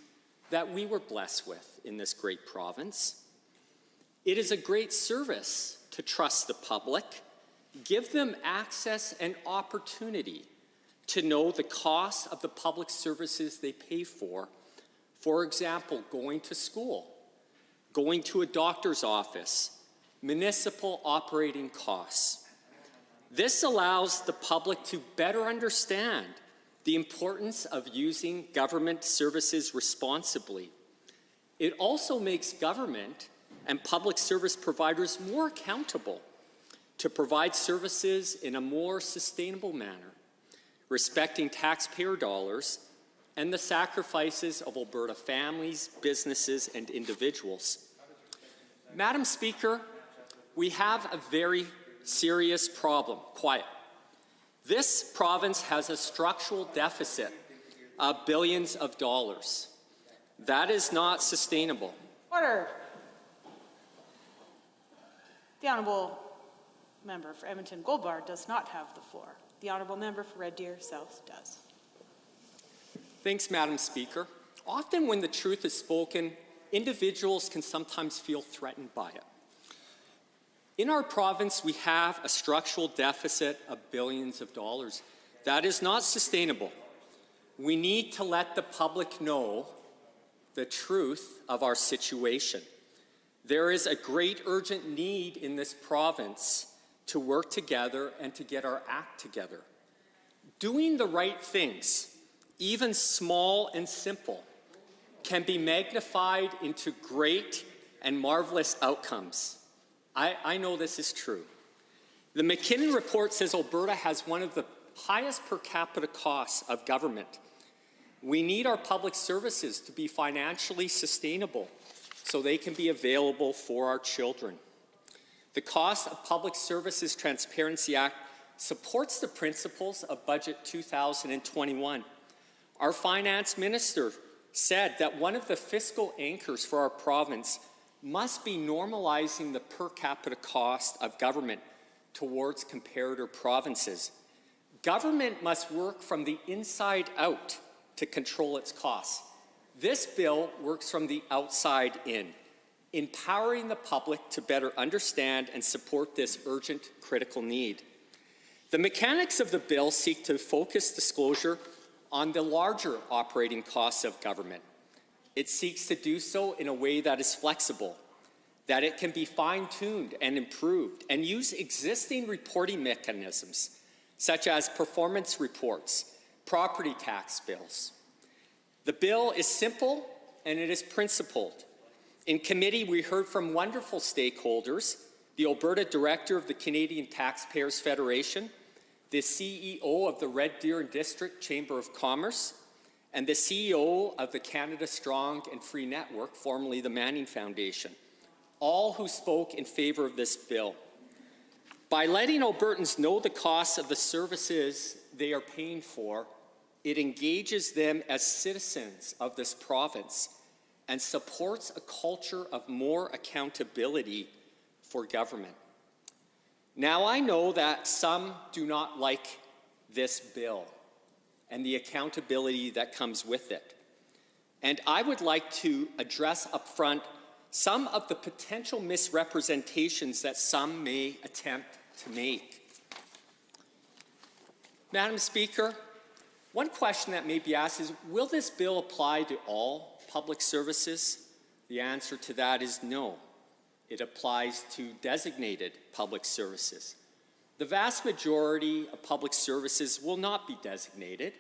that we were blessed with in this great province. It is a great service to trust the public, give them access and opportunity to know the cost of the public services they pay for. For example, going to school, going to a doctor's office, municipal operating costs. This allows the public to better understand the importance of using government services responsibly. It also makes government and public service providers more accountable to provide services in a more sustainable manner, respecting taxpayer dollars and the sacrifices of Alberta families, businesses, and individuals. Madam Speaker, we have a very serious problem. Quiet. This province has a structural deficit of billions of dollars. That is not sustainable. Order. The Honourable Member for Edmonton Goldbar does not have the floor. The Honourable Member for Red Deer South does. Thanks, Madam Speaker. Often when the truth is spoken, individuals can sometimes feel threatened by it. In our province, we have a structural deficit of billions of dollars. That is not sustainable. We need to let the public know the truth of our situation. There is a great urgent need in this province to work together and to get our act together. Doing the right things, even small and simple, can be magnified into great and marvelous outcomes. I know this is true. The McKinnon report says Alberta has one of the highest per capita costs of government. We need our public services to be financially sustainable so they can be available for our children. The Cost of Public Services Transparency Act supports the principles of Budget 2021. Our finance minister said that one of the fiscal anchors for our province must be normalizing the per capita cost of government towards comparator provinces. Government must work from the inside out to control its costs. This bill works from the outside in, empowering the public to better understand and support this urgent, critical need. The mechanics of the bill seek to focus disclosure on the larger operating costs of government. It seeks to do so in a way that is flexible, that it can be fine-tuned and improved, and use existing reporting mechanisms, such as performance reports, property tax bills. The bill is simple and it is principled. In committee, we heard from wonderful stakeholders, the Alberta Director of the Canadian Taxpayers Federation, the CEO of the Red Deer District Chamber of Commerce, and the CEO of the Canada Strong and Free Network, formerly the Manning Foundation, all who spoke in favor of this bill. By letting Albertans know the costs of the services they are paying for, it engages them as citizens of this province and supports a culture of more accountability for government. Now, I know that some do not like this bill and the accountability that comes with it. And I would like to address up front some of the potential misrepresentations that some may attempt to make. Madam Speaker, one question that may be asked is, will this bill apply to all public services? The answer to that is no. It applies to designated public services. The vast majority of public services will not be designated.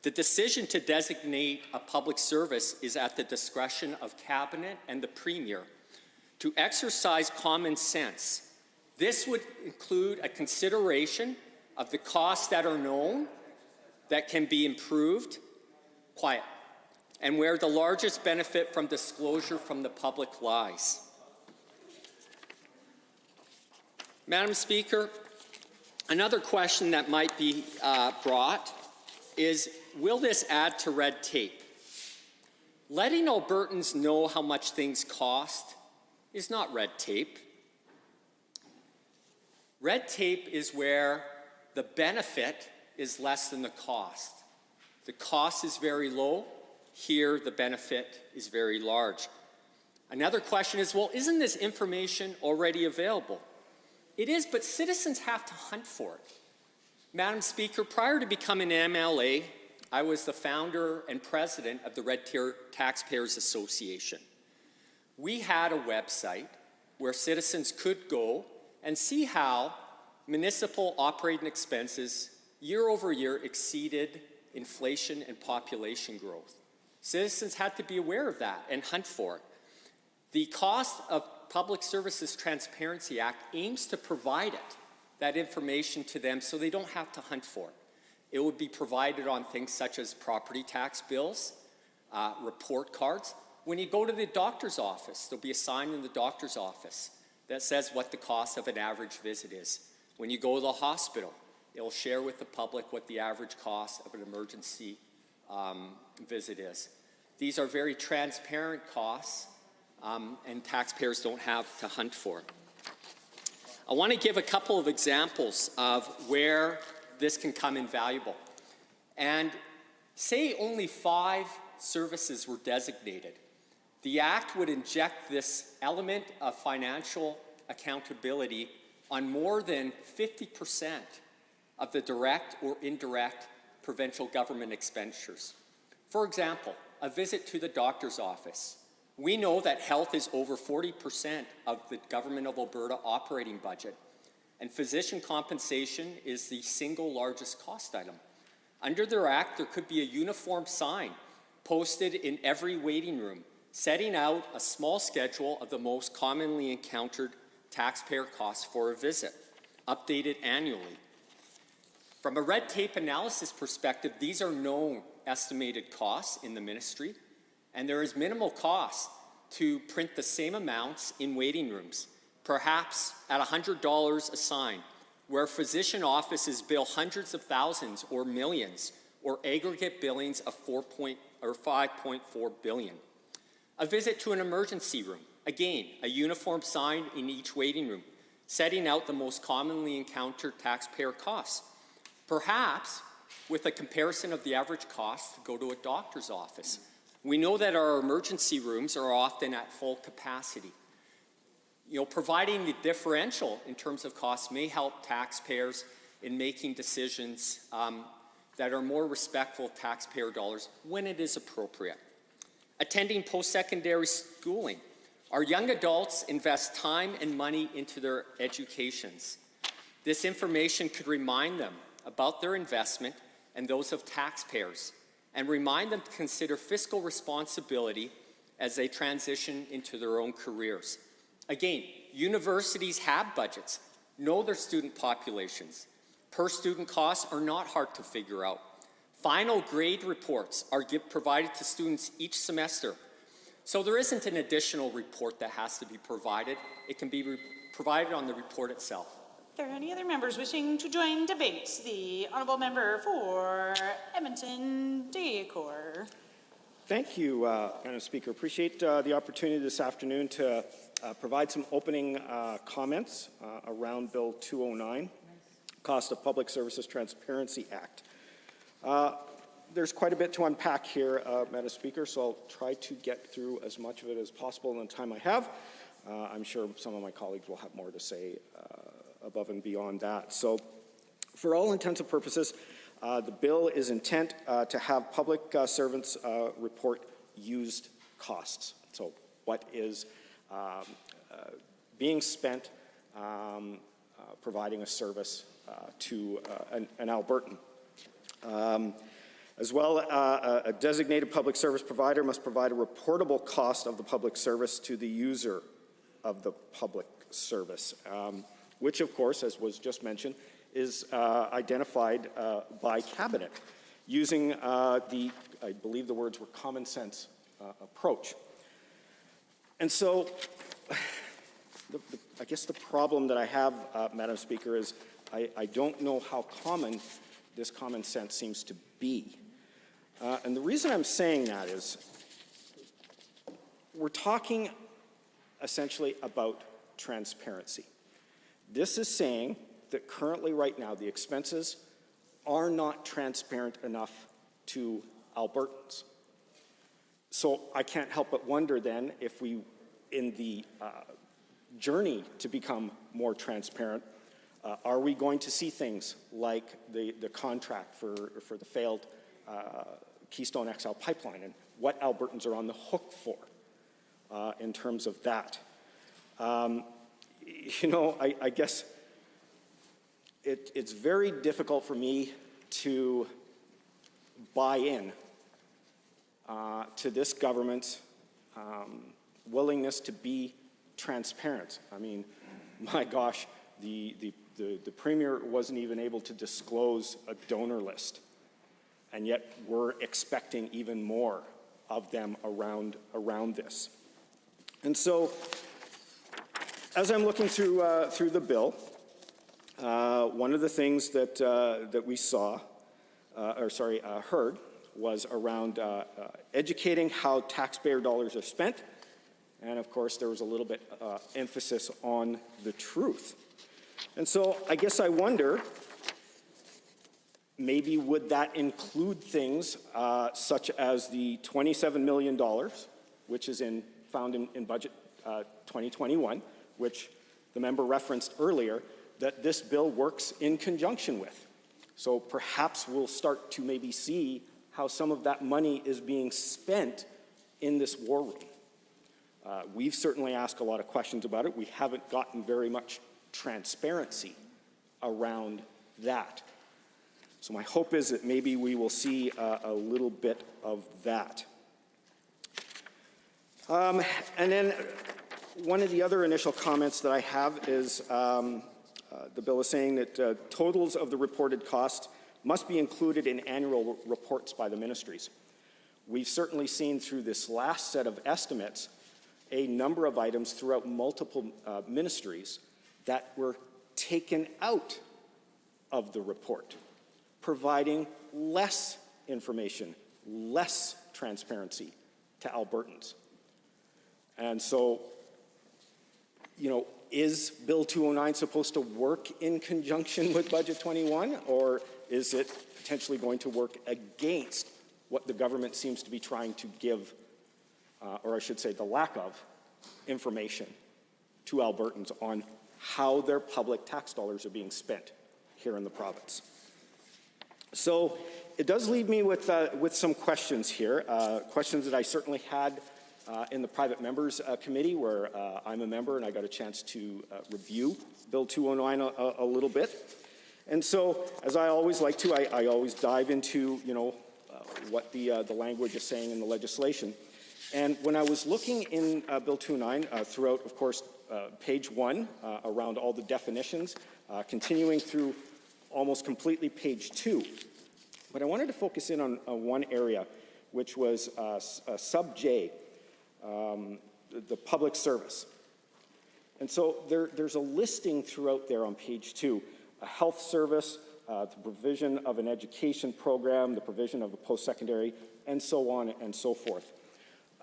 The decision to designate a public service is at the discretion of Cabinet and the Premier. To exercise common sense, this would include a consideration of the costs that are known, that can be improved, and where the largest benefit from disclosure from the public lies. Madam Speaker, another question that might be brought is, will this add to red tape? Letting Albertans know how much things cost is not red tape. Red tape is where the benefit is less than the cost. The cost is very low. Here, the benefit is very large. Another question is, well, isn't this information already available? It is, but citizens have to hunt for it. Madam Speaker, prior to becoming an MLA, I was the founder and president of the Red Deer Taxpayers Association. We had a website where citizens could go and see how municipal operating expenses year over year exceeded inflation and population growth. Citizens had to be aware of that and hunt for it. The Cost of Public Services Transparency Act aims to provide it, that information to them, so they don't have to hunt for it. It would be provided on things such as property tax bills, report cards. When you go to the doctor's office, there'll be a sign in the doctor's office that says what the cost of an average visit is. When you go to the hospital, it'll share with the public what the average cost of an emergency visit is. These are very transparent costs, and taxpayers don't have to hunt for it. I want to give a couple of examples of where this can come invaluable. And say only 5 services were designated. The Act would inject this element of financial accountability on more than 50% of the direct or indirect provincial government expenditures. For example, a visit to the doctor's office We know that health is over 40% of the Government of Alberta operating budget, and physician compensation is the single largest cost item. Under their act, there could be a uniform sign posted in every waiting room, setting out a small schedule of the most commonly encountered taxpayer costs for a visit, updated annually. From a red tape analysis perspective, these are known estimated costs in the ministry, and there is minimal cost to print the same amounts in waiting rooms, perhaps at $100 a sign, where physician offices bill hundreds of thousands or millions, or aggregate billings of 5.4 billion. A visit to an emergency room, again, a uniform sign in each waiting room, setting out the most commonly encountered taxpayer costs. Perhaps with a comparison of the average cost to go to a doctor's office. We know that our emergency rooms are often at full capacity. Providing the differential in terms of costs may help taxpayers in making decisions that are more respectful of taxpayer dollars when it is appropriate. Attending post-secondary schooling. Our young adults invest time and money into their educations. This information could remind them about their investment and those of taxpayers, and remind them to consider fiscal responsibility as they transition into their own careers. Again, universities have budgets, know their student populations. Per student costs are not hard to figure out. Final grade reports are provided to students each semester. So there isn't an additional report that has to be provided. It can be provided on the report itself. Are there any other members wishing to join debate? The Honourable Member for Edmonton Deacor. Thank you, Madam Speaker. Appreciate the opportunity this afternoon to provide some opening comments around Bill 209, Cost of Public Services Transparency Act. There's quite a bit to unpack here, Madam Speaker, so I'll try to get through as much of it as possible in the time I have. I'm sure some of my colleagues will have more to say above and beyond that. So, for all intents and purposes, the bill is intent to have public servants report used costs. So, what is being spent providing a service to an Albertan. As well, a designated public service provider must provide a reportable cost of the public service to the user of the public service, which, of course, as was just mentioned, is identified by Cabinet using the, I believe the words were common sense approach. And so, I guess the problem that I have, Madam Speaker, is I don't know how common this common sense seems to be. And the reason I'm saying that is we're talking essentially about transparency. This is saying that currently, right now, the expenses are not transparent enough to Albertans. So I can't help but wonder then if we, in the journey to become more transparent, are we going to see things like the contract for the failed Keystone XL pipeline and what Albertans are on the hook for in terms of that? I guess it's very difficult for me to buy in to this government's willingness to be transparent. I mean, my gosh, the Premier wasn't even able to disclose a donor list, and yet we're expecting even more of them around this. And so, as I'm looking through the bill, one of the things that we heard was around educating how taxpayer dollars are spent, and of course there was a little bit emphasis on the truth. And so I guess I wonder, maybe would that include things such as the $27 million, which is found in budget 2021, which the member referenced earlier, that this bill works in conjunction with. So perhaps we'll start to maybe see how some of that money is being spent in this war room. We've certainly asked a lot of questions about it. We haven't gotten very much transparency around that. So my hope is that maybe we will see a little bit of that. And then one of the other initial comments that I have is the bill is saying that totals of the reported costs must be included in annual reports by the ministries. We've certainly seen through this last set of estimates a number of items throughout multiple ministries that were taken out of the report, providing less information, less transparency to Albertans. And so, is Bill 209 supposed to work in conjunction with Budget 21, or is it potentially going to work against what the government seems to be trying to give, or I should say the lack of, information to Albertans on how their public tax dollars are being spent here in the province? So it does leave me with some questions here, questions that I certainly had in the private members committee, where I'm a member and I got a chance to review Bill 209 a little bit. And so, as I always like to, I always dive into, what the language is saying in the legislation. And when I was looking in Bill 209 throughout, of course, page 1, around all the definitions, continuing through almost completely page 2, but I wanted to focus in on one area, which was sub J, the public service. And so there's a listing throughout there on page 2, a health service, the provision of an education program, the provision of a post-secondary, and so on and so forth.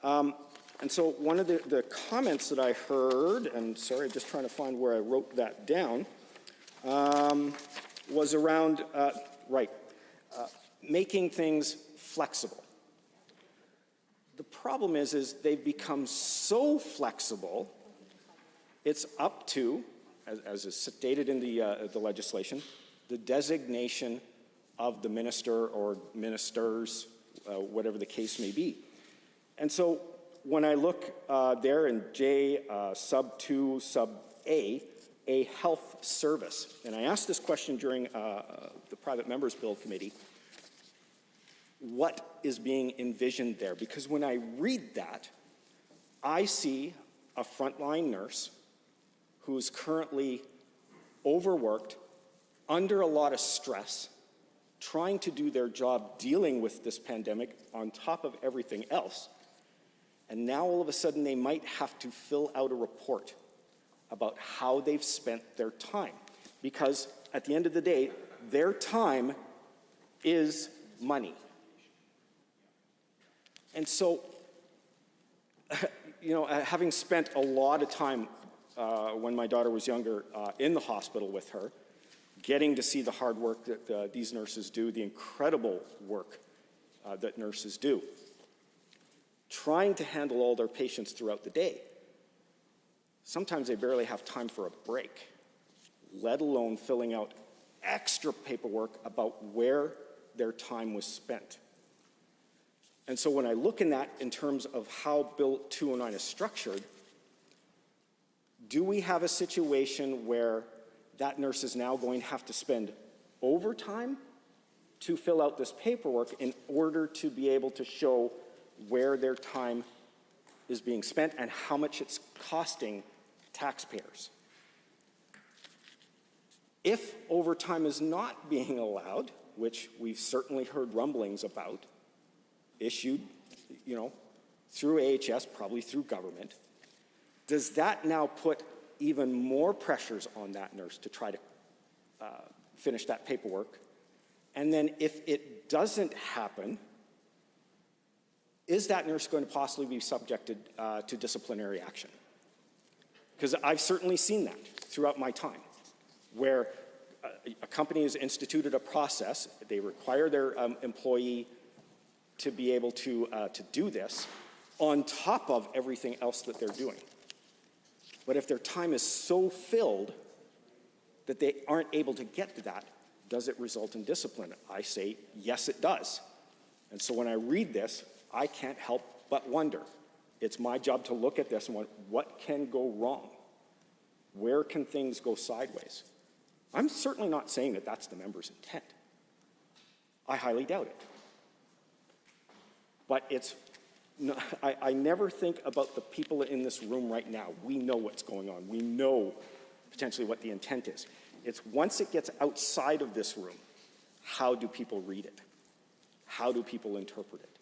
And so one of the comments that I heard, and sorry, I'm just trying to find where I wrote that down, was around, making things flexible. The problem is they've become so flexible, it's up to, as is stated in the legislation, the designation of the minister or ministers, whatever the case may be. And so when I look there in J sub 2 sub A health service, and I asked this question during the private members bill committee, what is being envisioned there? Because when I read that, I see a frontline nurse who is currently overworked, under a lot of stress, trying to do their job dealing with this pandemic on top of everything else. And now all of a sudden they might have to fill out a report about how they've spent their time. Because at the end of the day, their time is money. And so, having spent a lot of time when my daughter was younger in the hospital with her, getting to see the hard work that these nurses do, the incredible work that nurses do, trying to handle all their patients throughout the day. Sometimes they barely have time for a break, let alone filling out extra paperwork about where their time was spent. And so when I look in that in terms of how Bill 209 is structured, do we have a situation where that nurse is now going to have to spend overtime to fill out this paperwork in order to be able to show where their time is being spent and how much it's costing taxpayers? If overtime is not being allowed, which we've certainly heard rumblings about, issued, through AHS, probably through government, does that now put even more pressures on that nurse to try to finish that paperwork? And then if it doesn't happen, is that nurse going to possibly be subjected to disciplinary action? Because I've certainly seen that throughout my time, where a company has instituted a process, they require their employee to be able to do this on top of everything else that they're doing. But if their time is so filled that they aren't able to get to that, does it result in discipline? I say, yes, it does. And so when I read this, I can't help but wonder, It's my job to look at this and what can go wrong? Where can things go sideways? I'm certainly not saying that that's the member's intent. I highly doubt it. But it's, I never think about the people in this room right now. We know what's going on. We know potentially what the intent is. It's once it gets outside of this room, how do people read it? How do people interpret it?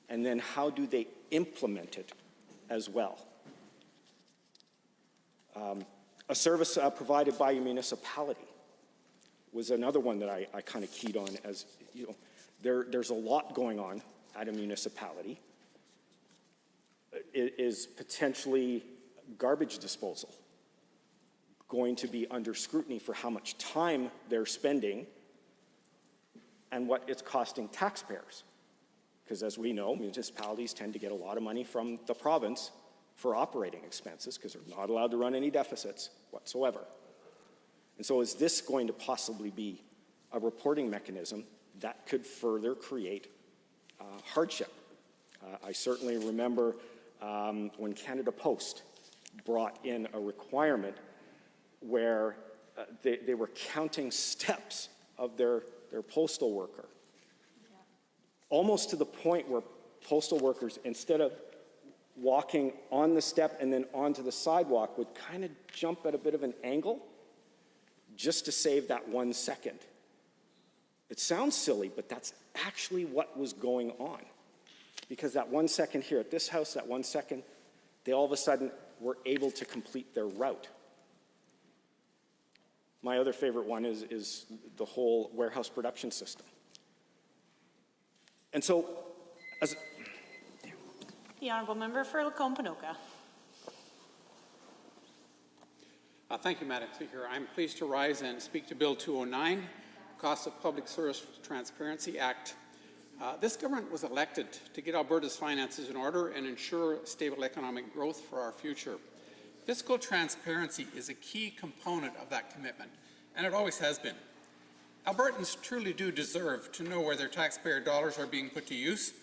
And then how do they implement it as well? A service provided by a municipality was another one that I kind of keyed on as, you know, there's a lot going on at a municipality. Is potentially garbage disposal going to be under scrutiny for how much time they're spending and what it's costing taxpayers? Because as we know, municipalities tend to get a lot of money from the province for operating expenses because they're not allowed to run any deficits whatsoever. And so is this going to possibly be a reporting mechanism that could further create hardship? I certainly remember when Canada Post brought in a requirement where they were counting steps of their postal worker, almost to the point where postal workers, instead of walking on the step and then onto the sidewalk, would kind of jump at a bit of an angle just to save that 1 second. It sounds silly, but that's actually what was going on. Because that 1 second here at this house, that 1 second, they all of a sudden were able to complete their route. My other favorite one is the whole warehouse production system. And so, as The Honourable Member for Lacombe-Panoka. Thank you, Madam Speaker. I'm pleased to rise and speak to Bill 209, Cost of Public Service Transparency Act. This government was elected to get Alberta's finances in order and ensure stable economic growth for our future. Fiscal transparency is a key component of that commitment, and it always has been. Albertans truly do deserve to know where their taxpayer dollars are being put to use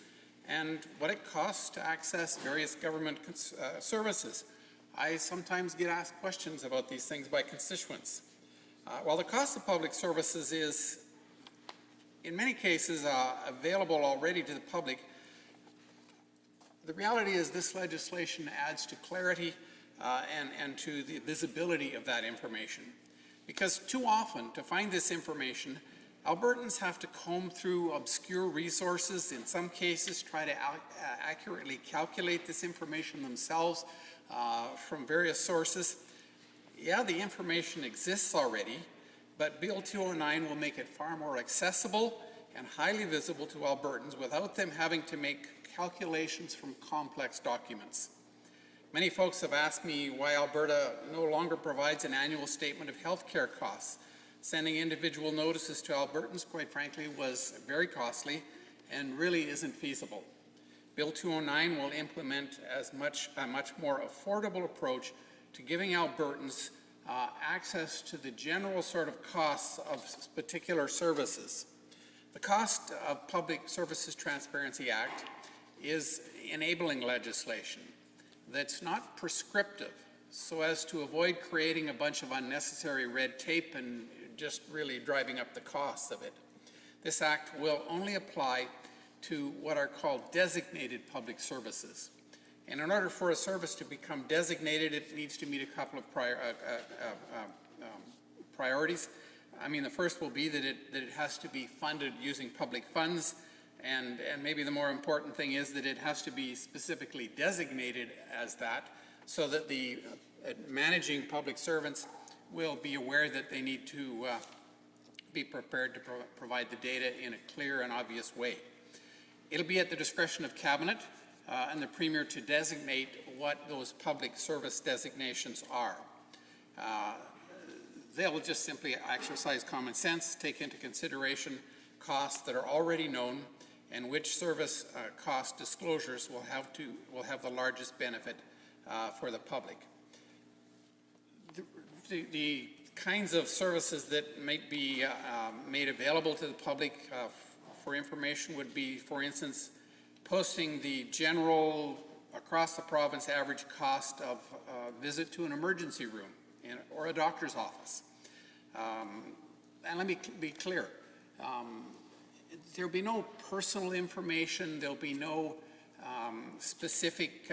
and what it costs to access various government services. I sometimes get asked questions about these things by constituents. While the cost of public services is in many cases available already to the public, the reality is this legislation adds to clarity and to the visibility of that information. Because too often, to find this information, Albertans have to comb through obscure resources, in some cases try to accurately calculate this information themselves from various sources. Yeah, the information exists already, but Bill 209 will make it far more accessible and highly visible to Albertans without them having to make calculations from complex documents. Many folks have asked me why Alberta no longer provides an annual statement of health care costs. Sending individual notices to Albertans, quite frankly, was very costly and really isn't feasible. Bill 209 will implement a much more affordable approach to giving Albertans access to the general sort of costs of particular services. The Cost of Public Services Transparency Act is enabling legislation that's not prescriptive so as to avoid creating a bunch of unnecessary red tape and just really driving up the costs of it. This act will only apply to what are called designated public services. And in order for a service to become designated, it needs to meet a couple of priorities. I mean, the first will be that it has to be funded using public funds, and maybe the more important thing is that it has to be specifically designated as that, so that the managing public servants will be aware that they need to be prepared to provide the data in a clear and obvious way. It'll be at the discretion of Cabinet and the Premier to designate what those public service designations are. They'll just simply exercise common sense, take into consideration costs that are already known, and which service cost disclosures will have the largest benefit for the public. The kinds of services that might be made available to the public for information would be, for instance, posting the general across the province average cost of a visit to an emergency room or a doctor's office. And let me be clear. There'll be no personal information. There'll be no specific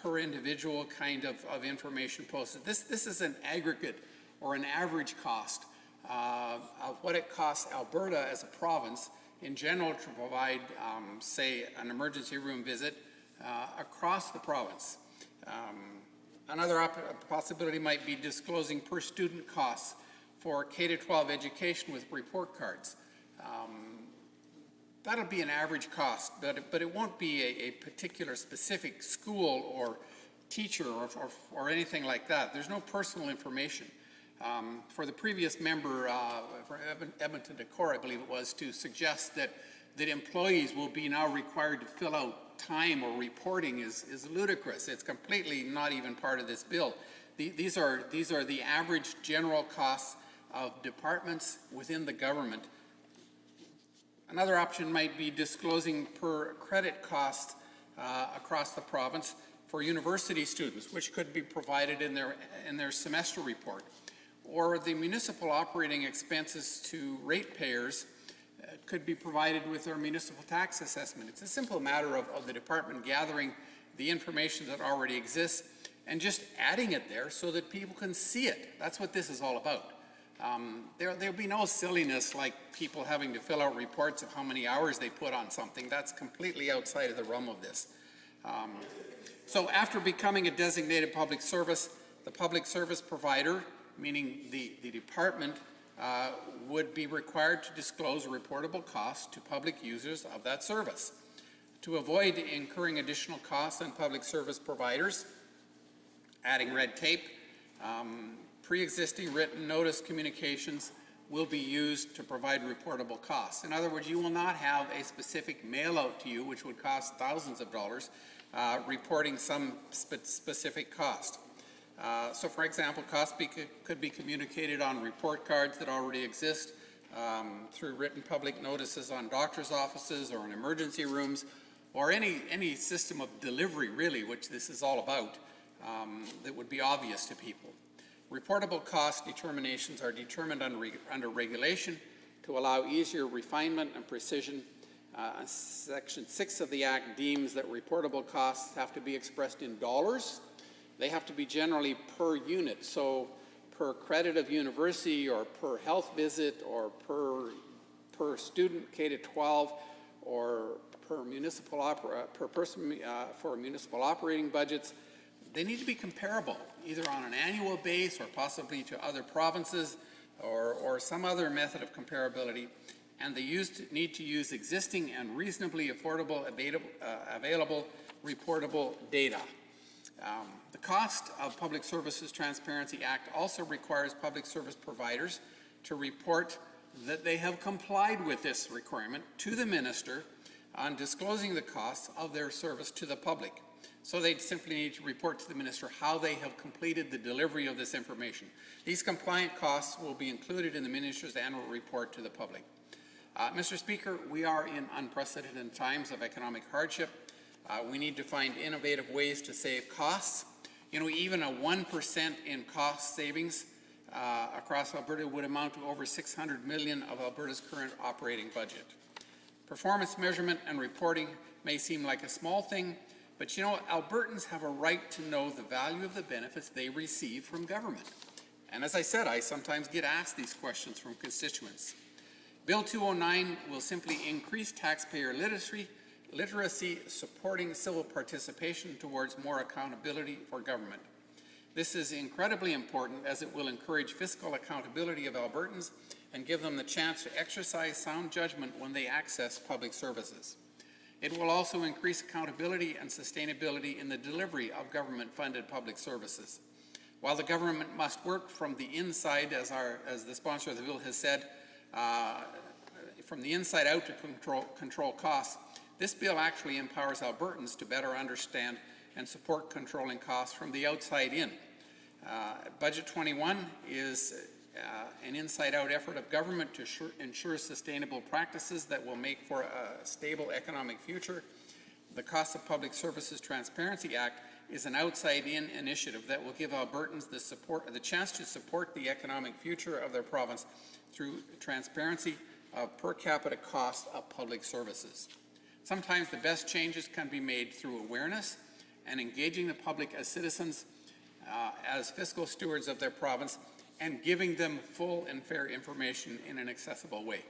per individual kind of information posted. This is an aggregate or an average cost of what it costs Alberta as a province in general to provide, say, an emergency room visit across the province. Another possibility might be disclosing per student costs for K-12 education with report cards. That'll be an average cost, but it won't be a particular specific school or teacher or anything like that. There's no personal information. For the previous member, for Edmonton Decor, I believe it was, to suggest that employees will be now required to fill out time or reporting is ludicrous. It's completely not even part of this bill. These are the average general costs of departments within the government. Another option might be disclosing per credit cost across the province for university students, which could be provided in their semester report, or the municipal operating expenses to ratepayers could be provided with their municipal tax assessment. It's a simple matter of the department gathering the information that already exists and just adding it there so that people can see it. That's what this is all about. There'll be no silliness like people having to fill out reports of how many hours they put on something. That's completely outside of the realm of this. So after becoming a designated public service, the public service provider, meaning the department, would be required to disclose reportable costs to public users of that service. To avoid incurring additional costs on public service providers, adding red tape, pre-existing written notice communications will be used to provide reportable costs. In other words, you will not have a specific mail out to you, which would cost thousands of dollars, reporting some specific cost. So for example, costs could be communicated on report cards that already exist, through written public notices on doctor's offices or in emergency rooms, or any system of delivery really, which this is all about, that would be obvious to people. Reportable cost determinations are determined under regulation to allow easier refinement and precision. Section 6 of the Act deems that reportable costs have to be expressed in dollars. They have to be generally per unit, so per credit of university or per health visit or per student K-12 or per person for municipal operating budgets. They need to be comparable, either on an annual base or possibly to other provinces or some other method of comparability. And they need to use existing and reasonably affordable, available, reportable data. The cost of Public Services Transparency Act also requires public service providers to report that they have complied with this requirement to the minister on disclosing the costs of their service to the public. So they simply need to report to the minister how they have completed the delivery of this information. These compliant costs will be included in the minister's annual report to the public. Mr. Speaker, we are in unprecedented times of economic hardship. We need to find innovative ways to save costs. You know, even a 1% in cost savings across Alberta would amount to over $600 million of Alberta's current operating budget. Performance measurement and reporting may seem like a small thing, but you know, Albertans have a right to know the value of the benefits they receive from government. And as I said, I sometimes get asked these questions from constituents. Bill 209 will simply increase taxpayer literacy, supporting civil participation towards more accountability for government. This is incredibly important as it will encourage fiscal accountability of Albertans and give them the chance to exercise sound judgment when they access public services. It will also increase accountability and sustainability in the delivery of government-funded public services. While the government must work from the inside, as the sponsor of the bill has said, from the inside out to control costs, this bill actually empowers Albertans to better understand and support controlling costs from the outside in. Budget 21 is an inside-out effort of government to ensure sustainable practices that will make for a stable economic future. The Cost of Public Services Transparency Act is an outside-in initiative that will give Albertans the chance to support the economic future of their province through transparency of per capita cost of public services. Sometimes the best changes can be made through awareness and engaging the public as citizens, as fiscal stewards of their province, and giving them full and fair information in an accessible way.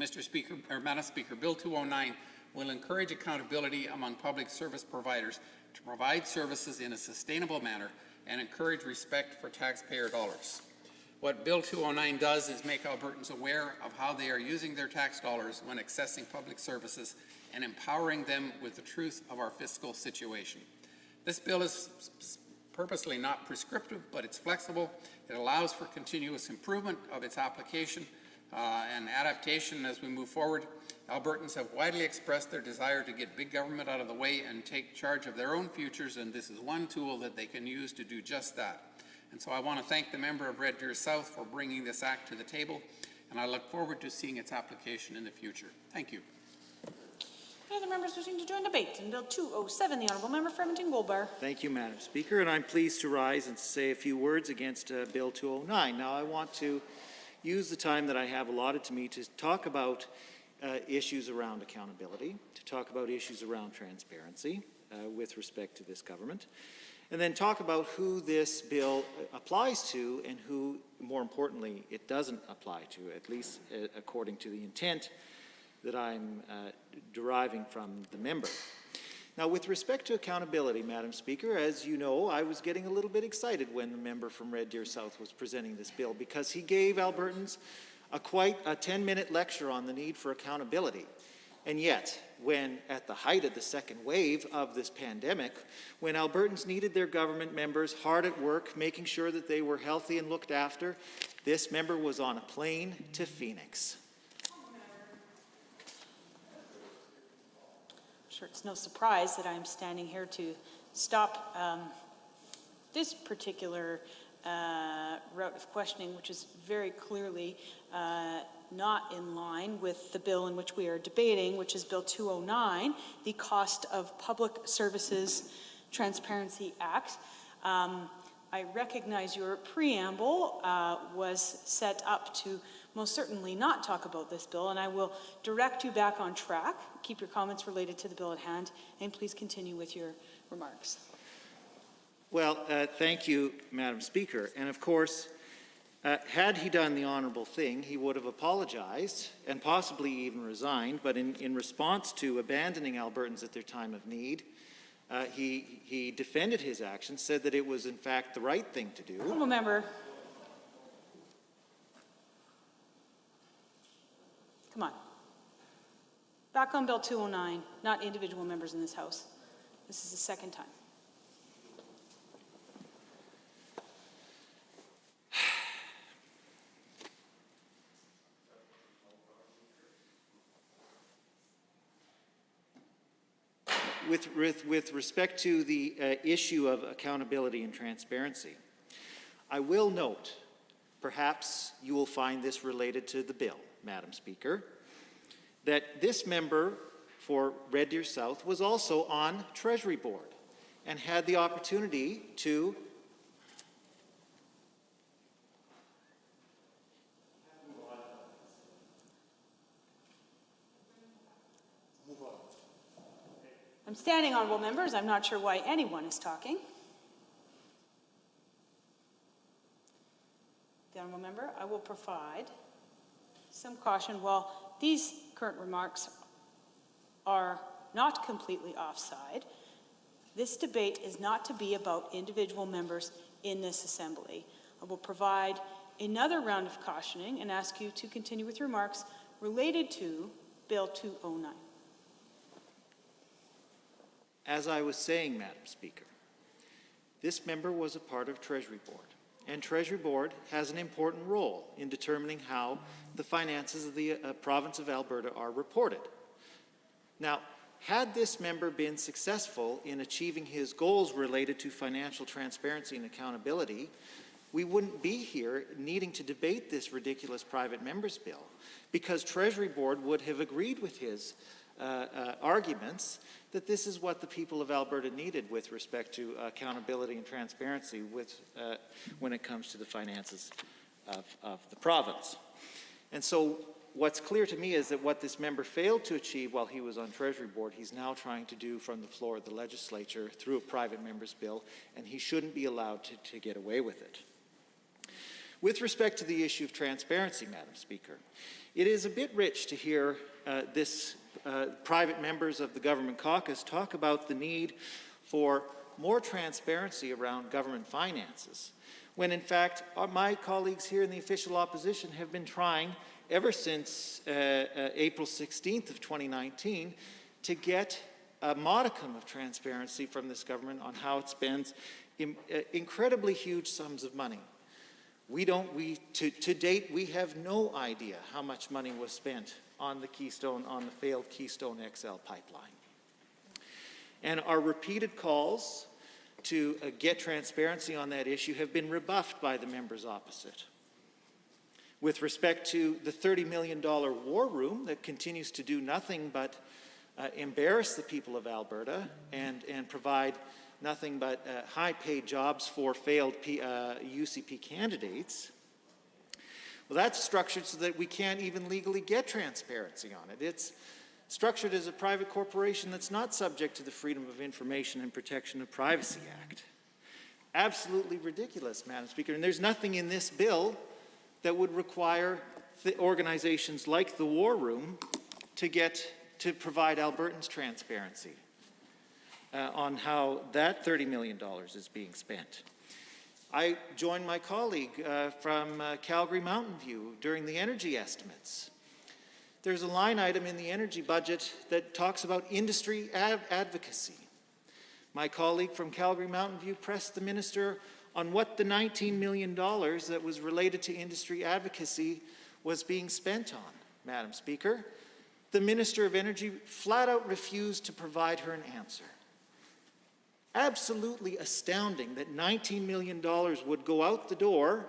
Mr. Speaker, or Madam Speaker, Bill 209 will encourage accountability among public service providers to provide services in a sustainable manner and encourage respect for taxpayer dollars. What Bill 209 does is make Albertans aware of how they are using their tax dollars when accessing public services and empowering them with the truth of our fiscal situation. This bill is purposely not prescriptive, but it's flexible. It allows for continuous improvement of its application and adaptation as we move forward. Albertans have widely expressed their desire to get big government out of the way and take charge of their own futures, and this is one tool that they can use to do just that. And so I want to thank the member of Red Deer South for bringing this act to the table, and I look forward to seeing its application in the future. Thank you. Any other members wishing to join debate in Bill 207, the Honourable Member for Edmonton-Goldbar. Thank you, Madam Speaker, and I'm pleased to rise and say a few words against Bill 209. Now, I want to use the time that I have allotted to me to talk about issues around accountability, to talk about issues around transparency with respect to this government, and then talk about who this bill applies to and who, more importantly, it doesn't apply to, at least according to the intent that I'm deriving from the member. Now, with respect to accountability, Madam Speaker, as you know, I was getting a little bit excited when the member from Red Deer South was presenting this bill because he gave Albertans quite a 10-minute lecture on the need for accountability. And yet, when at the height of the second wave of this pandemic, when Albertans needed their government members hard at work, making sure that they were healthy and looked after, this member was on a plane to Phoenix. I'm sure it's no surprise that I'm standing here to stop this particular route of questioning, which is very clearly not in line with the bill in which we are debating, which is Bill 209, the Cost of Public Services Transparency Act. I recognize your preamble was set up to most certainly not talk about this bill, and I will direct you back on track. Keep your comments related to the bill at hand, and please continue with your remarks. Well, thank you, Madam Speaker. And of course, had he done the honorable thing, he would have apologized and possibly even resigned, but in response to abandoning Albertans at their time of need, he defended his actions, said that it was in fact the right thing to do. Honourable Member. Come on. Back on Bill 209, not individual members in this House. This is the second time. With respect to the issue of accountability and transparency, I will note, perhaps you will find this related to the bill, Madam Speaker, that this member for Red Deer South was also on Treasury Board and had the opportunity to I'm standing, honourable members. I'm not sure why anyone is talking. The honourable member, I will provide some caution. While these current remarks are not completely offside, this debate is not to be about individual members in this assembly. I will provide another round of cautioning and ask you to continue with remarks related to Bill 209. As I was saying, Madam Speaker, this member was a part of Treasury Board, and Treasury Board has an important role in determining how the finances of the province of Alberta are reported. Now, had this member been successful in achieving his goals related to financial transparency and accountability, we wouldn't be here needing to debate this ridiculous private members bill, because Treasury Board would have agreed with his arguments that this is what the people of Alberta needed with respect to accountability and transparency when it comes to the finances of the province. And so what's clear to me is that what this member failed to achieve while he was on Treasury Board, he's now trying to do from the floor of the legislature through a private member's bill, and he shouldn't be allowed to get away with it. With respect to the issue of transparency, Madam Speaker, it is a bit rich to hear private members of the government caucus talk about the need for more transparency around government finances, when in fact my colleagues here in the official opposition have been trying ever since April 16th of 2019 to get a modicum of transparency from this government on how it spends incredibly huge sums of money. To date, we have no idea how much money was spent on the failed Keystone XL pipeline. And our repeated calls to get transparency on that issue have been rebuffed by the members opposite. With respect to the $30 million war room that continues to do nothing but embarrass the people of Alberta and provide nothing but high-paid jobs for failed UCP candidates, well, that's structured so that we can't even legally get transparency on it. It's structured as a private corporation that's not subject to the Freedom of Information and Protection of Privacy Act. Absolutely ridiculous, Madam Speaker, and there's nothing in this bill that would require organizations like the War Room to provide Albertans transparency on how that $30 million is being spent. I joined my colleague from Calgary Mountain View during the energy estimates. There's a line item in the energy budget that talks about industry advocacy. My colleague from Calgary Mountain View pressed the minister on what the $19 million that was related to industry advocacy was being spent on, Madam Speaker. The Minister of Energy flat out refused to provide her an answer. Absolutely astounding that $19 million would go out the door,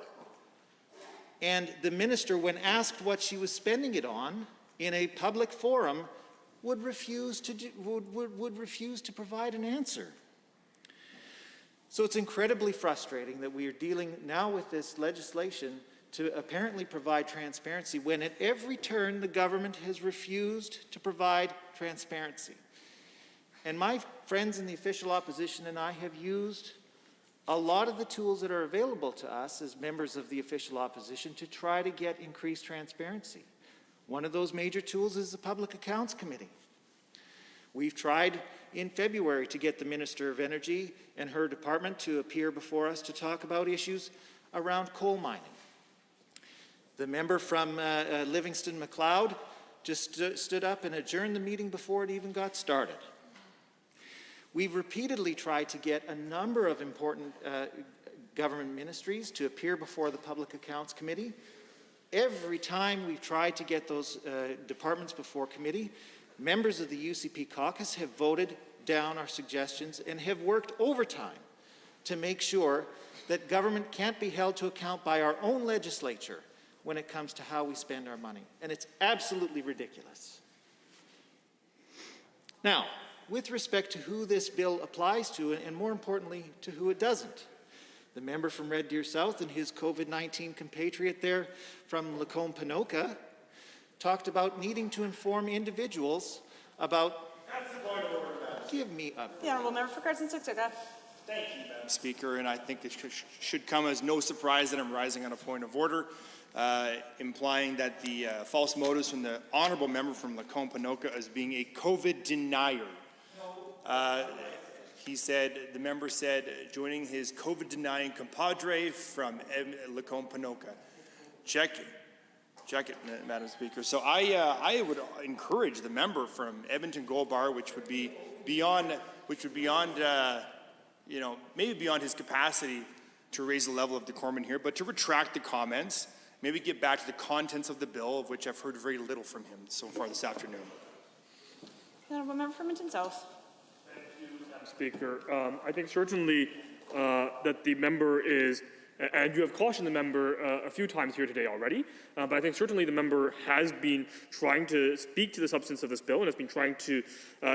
and the minister, when asked what she was spending it on in a public forum, would refuse to provide an answer. So it's incredibly frustrating that we are dealing now with this legislation to apparently provide transparency when at every turn the government has refused to provide transparency. And my friends in the official opposition and I have used a lot of the tools that are available to us as members of the official opposition to try to get increased transparency. One of those major tools is the Public Accounts Committee. We've tried in February to get the Minister of Energy and her department to appear before us to talk about issues around coal mining. The member from Livingston McLeod just stood up and adjourned the meeting before it even got started. We've repeatedly tried to get a number of important government ministries to appear before the Public Accounts Committee. Every time we've tried to get those departments before committee, members of the UCP caucus have voted down our suggestions and have worked overtime to make sure that government can't be held to account by our own legislature when it comes to how we spend our money. And it's absolutely ridiculous. Now, with respect to who this bill applies to, and more importantly, to who it doesn't, the member from Red Deer South and his COVID-19 compatriot there from Lacombe-Panoka talked about needing to inform individuals about... That's the point of order, Madam. Give me a... The Honourable Member for Carson-Siksika. Thank you, Madam Speaker, and I think it should come as no surprise that I'm rising on a point of order, implying that the false motives from the Honourable Member from Lacombe-Panoka as being a COVID denier. The member said, joining his COVID-denying compadre from Lacombe-Panoka. Check it, Madam Speaker. So I would encourage the member from Edmonton Gold Bar, which would be beyond, maybe beyond his capacity to raise the level of decorum in here, but to retract the comments, maybe get back to the contents of the bill, of which I've heard very little from him so far this afternoon. The Honourable Member for Minton South. Thank you, Madam Speaker. I think certainly that the member is And you have cautioned the member a few times here today already, but I think certainly the member has been trying to speak to the substance of this bill and has been trying to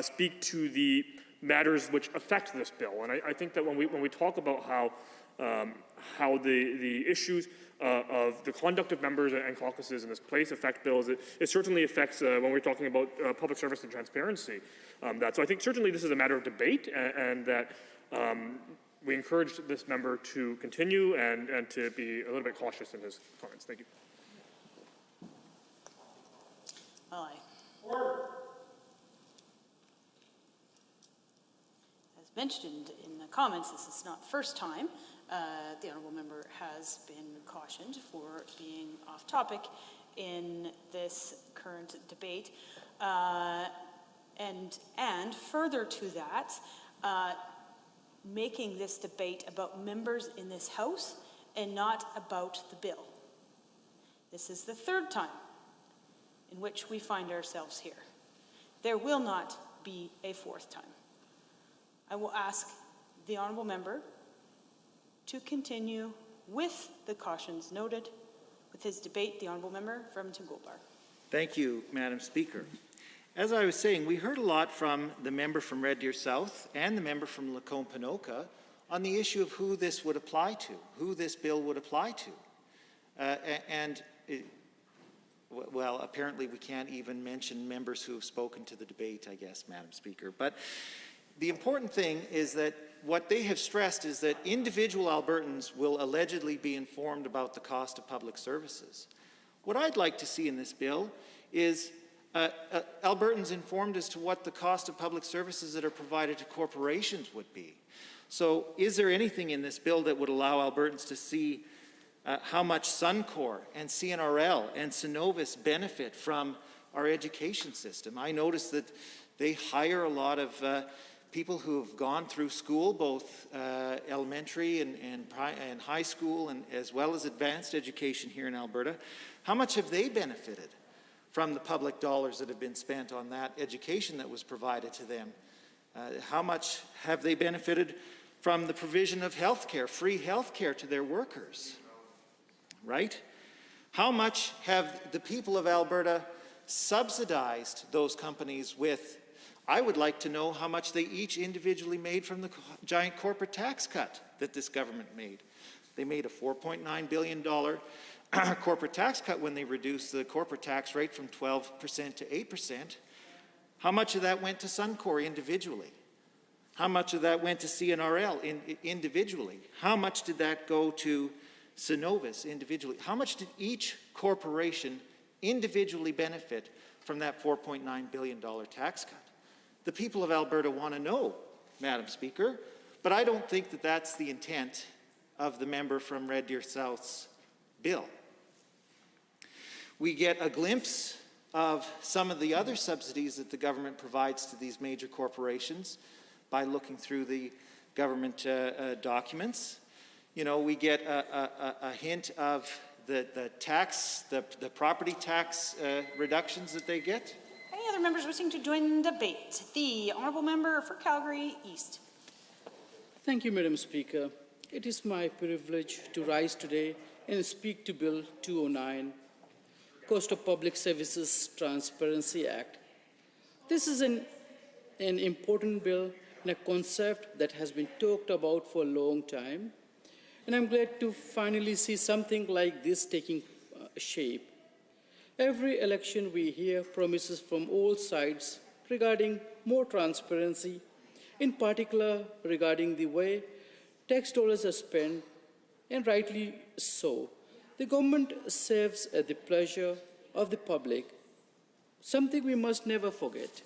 speak to the matters which affect this bill. And I think that when we talk about how the issues of the conduct of members and caucuses in this place affect bills, it certainly affects when we're talking about public service and transparency. So I think certainly this is a matter of debate, and that we encourage this member to continue and to be a little bit cautious in his comments. Thank you. Aye. As mentioned in the comments, this is not the first time the honourable member has been cautioned for being off topic in this current debate. And further to that, making this debate about members in this House and not about the bill. This is the third time in which we find ourselves here. There will not be a fourth time. I will ask the honourable member to continue with the cautions noted with his debate. The honourable member for Edmonton Gold Bar. Thank you, Madam Speaker. As I was saying, we heard a lot from the member from Red Deer South and the member from Lacombe-Panoka on the issue of who this would apply to, who this bill would apply to. Well, apparently we can't even mention members who have spoken to the debate, I guess, Madam Speaker. But the important thing is that what they have stressed is that individual Albertans will allegedly be informed about the cost of public services. What I'd like to see in this bill is Albertans informed as to what the cost of public services that are provided to corporations would be. So is there anything in this bill that would allow Albertans to see how much Suncor and CNRL and Synovus benefit from our education system? I noticed that they hire a lot of people who have gone through school, both elementary and high school, and as well as advanced education here in Alberta. How much have they benefited from the public dollars that have been spent on that education that was provided to them? How much have they benefited from the provision of health care, free health care to their workers? Right? How much have the people of Alberta subsidized those companies with? I would like to know how much they each individually made from the giant corporate tax cut that this government made. They made a $4.9 billion corporate tax cut when they reduced the corporate tax rate from 12% to 8%. How much of that went to Suncor individually? How much of that went to CNRL individually? How much did that go to Synovus individually? How much did each corporation individually benefit from that $4.9 billion tax cut? The people of Alberta want to know, Madam Speaker, but I don't think that that's the intent of the member from Red Deer South's bill. We get a glimpse of some of the other subsidies that the government provides to these major corporations by looking through the government documents. You know, we get a hint of the property tax reductions that they get. Any other members wishing to join the debate? The honourable member for Calgary East. Thank you, Madam Speaker. It is my privilege to rise today and speak to Bill 209, Cost of Public Services Transparency Act. This is an important bill and a concept that has been talked about for a long time, and I'm glad to finally see something like this taking shape. Every election we hear promises from all sides regarding more transparency, in particular regarding the way tax dollars are spent, and rightly so. The government serves at the pleasure of the public, something we must never forget.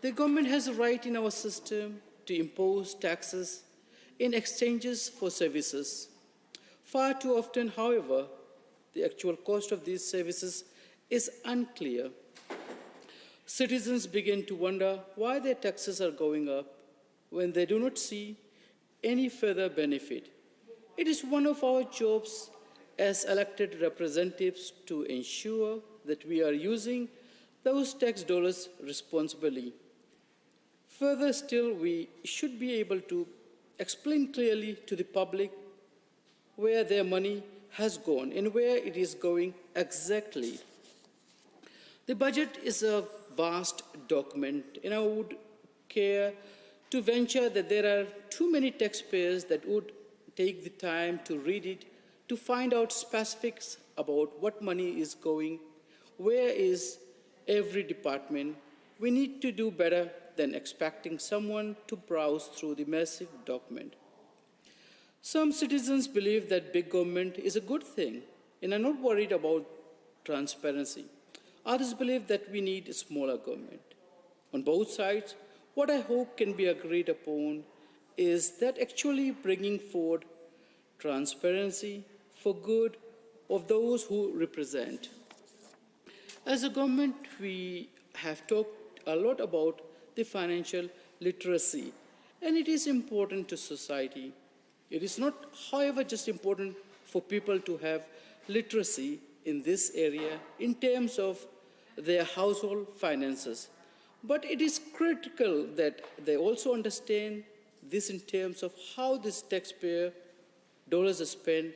The government has a right in our system to impose taxes in exchanges for services. Far too often, however, the actual cost of these services is unclear. Citizens begin to wonder why their taxes are going up when they do not see any further benefit. It is one of our jobs as elected representatives to ensure that we are using those tax dollars responsibly. Further still, we should be able to explain clearly to the public where their money has gone and where it is going exactly. The budget is a vast document, and I would care to venture that there are too many taxpayers that would take the time to read it to find out specifics about what money is going, where is every department. We need to do better than expecting someone to browse through the massive document. Some citizens believe that big government is a good thing and are not worried about transparency. Others believe that we need a smaller government. On both sides, what I hope can be agreed upon is that actually bringing forward transparency for good of those who represent. As a government, we have talked a lot about the financial literacy, and it is important to society. It is not, however, just important for people to have literacy in this area in terms of their household finances, but it is critical that they also understand this in terms of how this taxpayer dollars are spent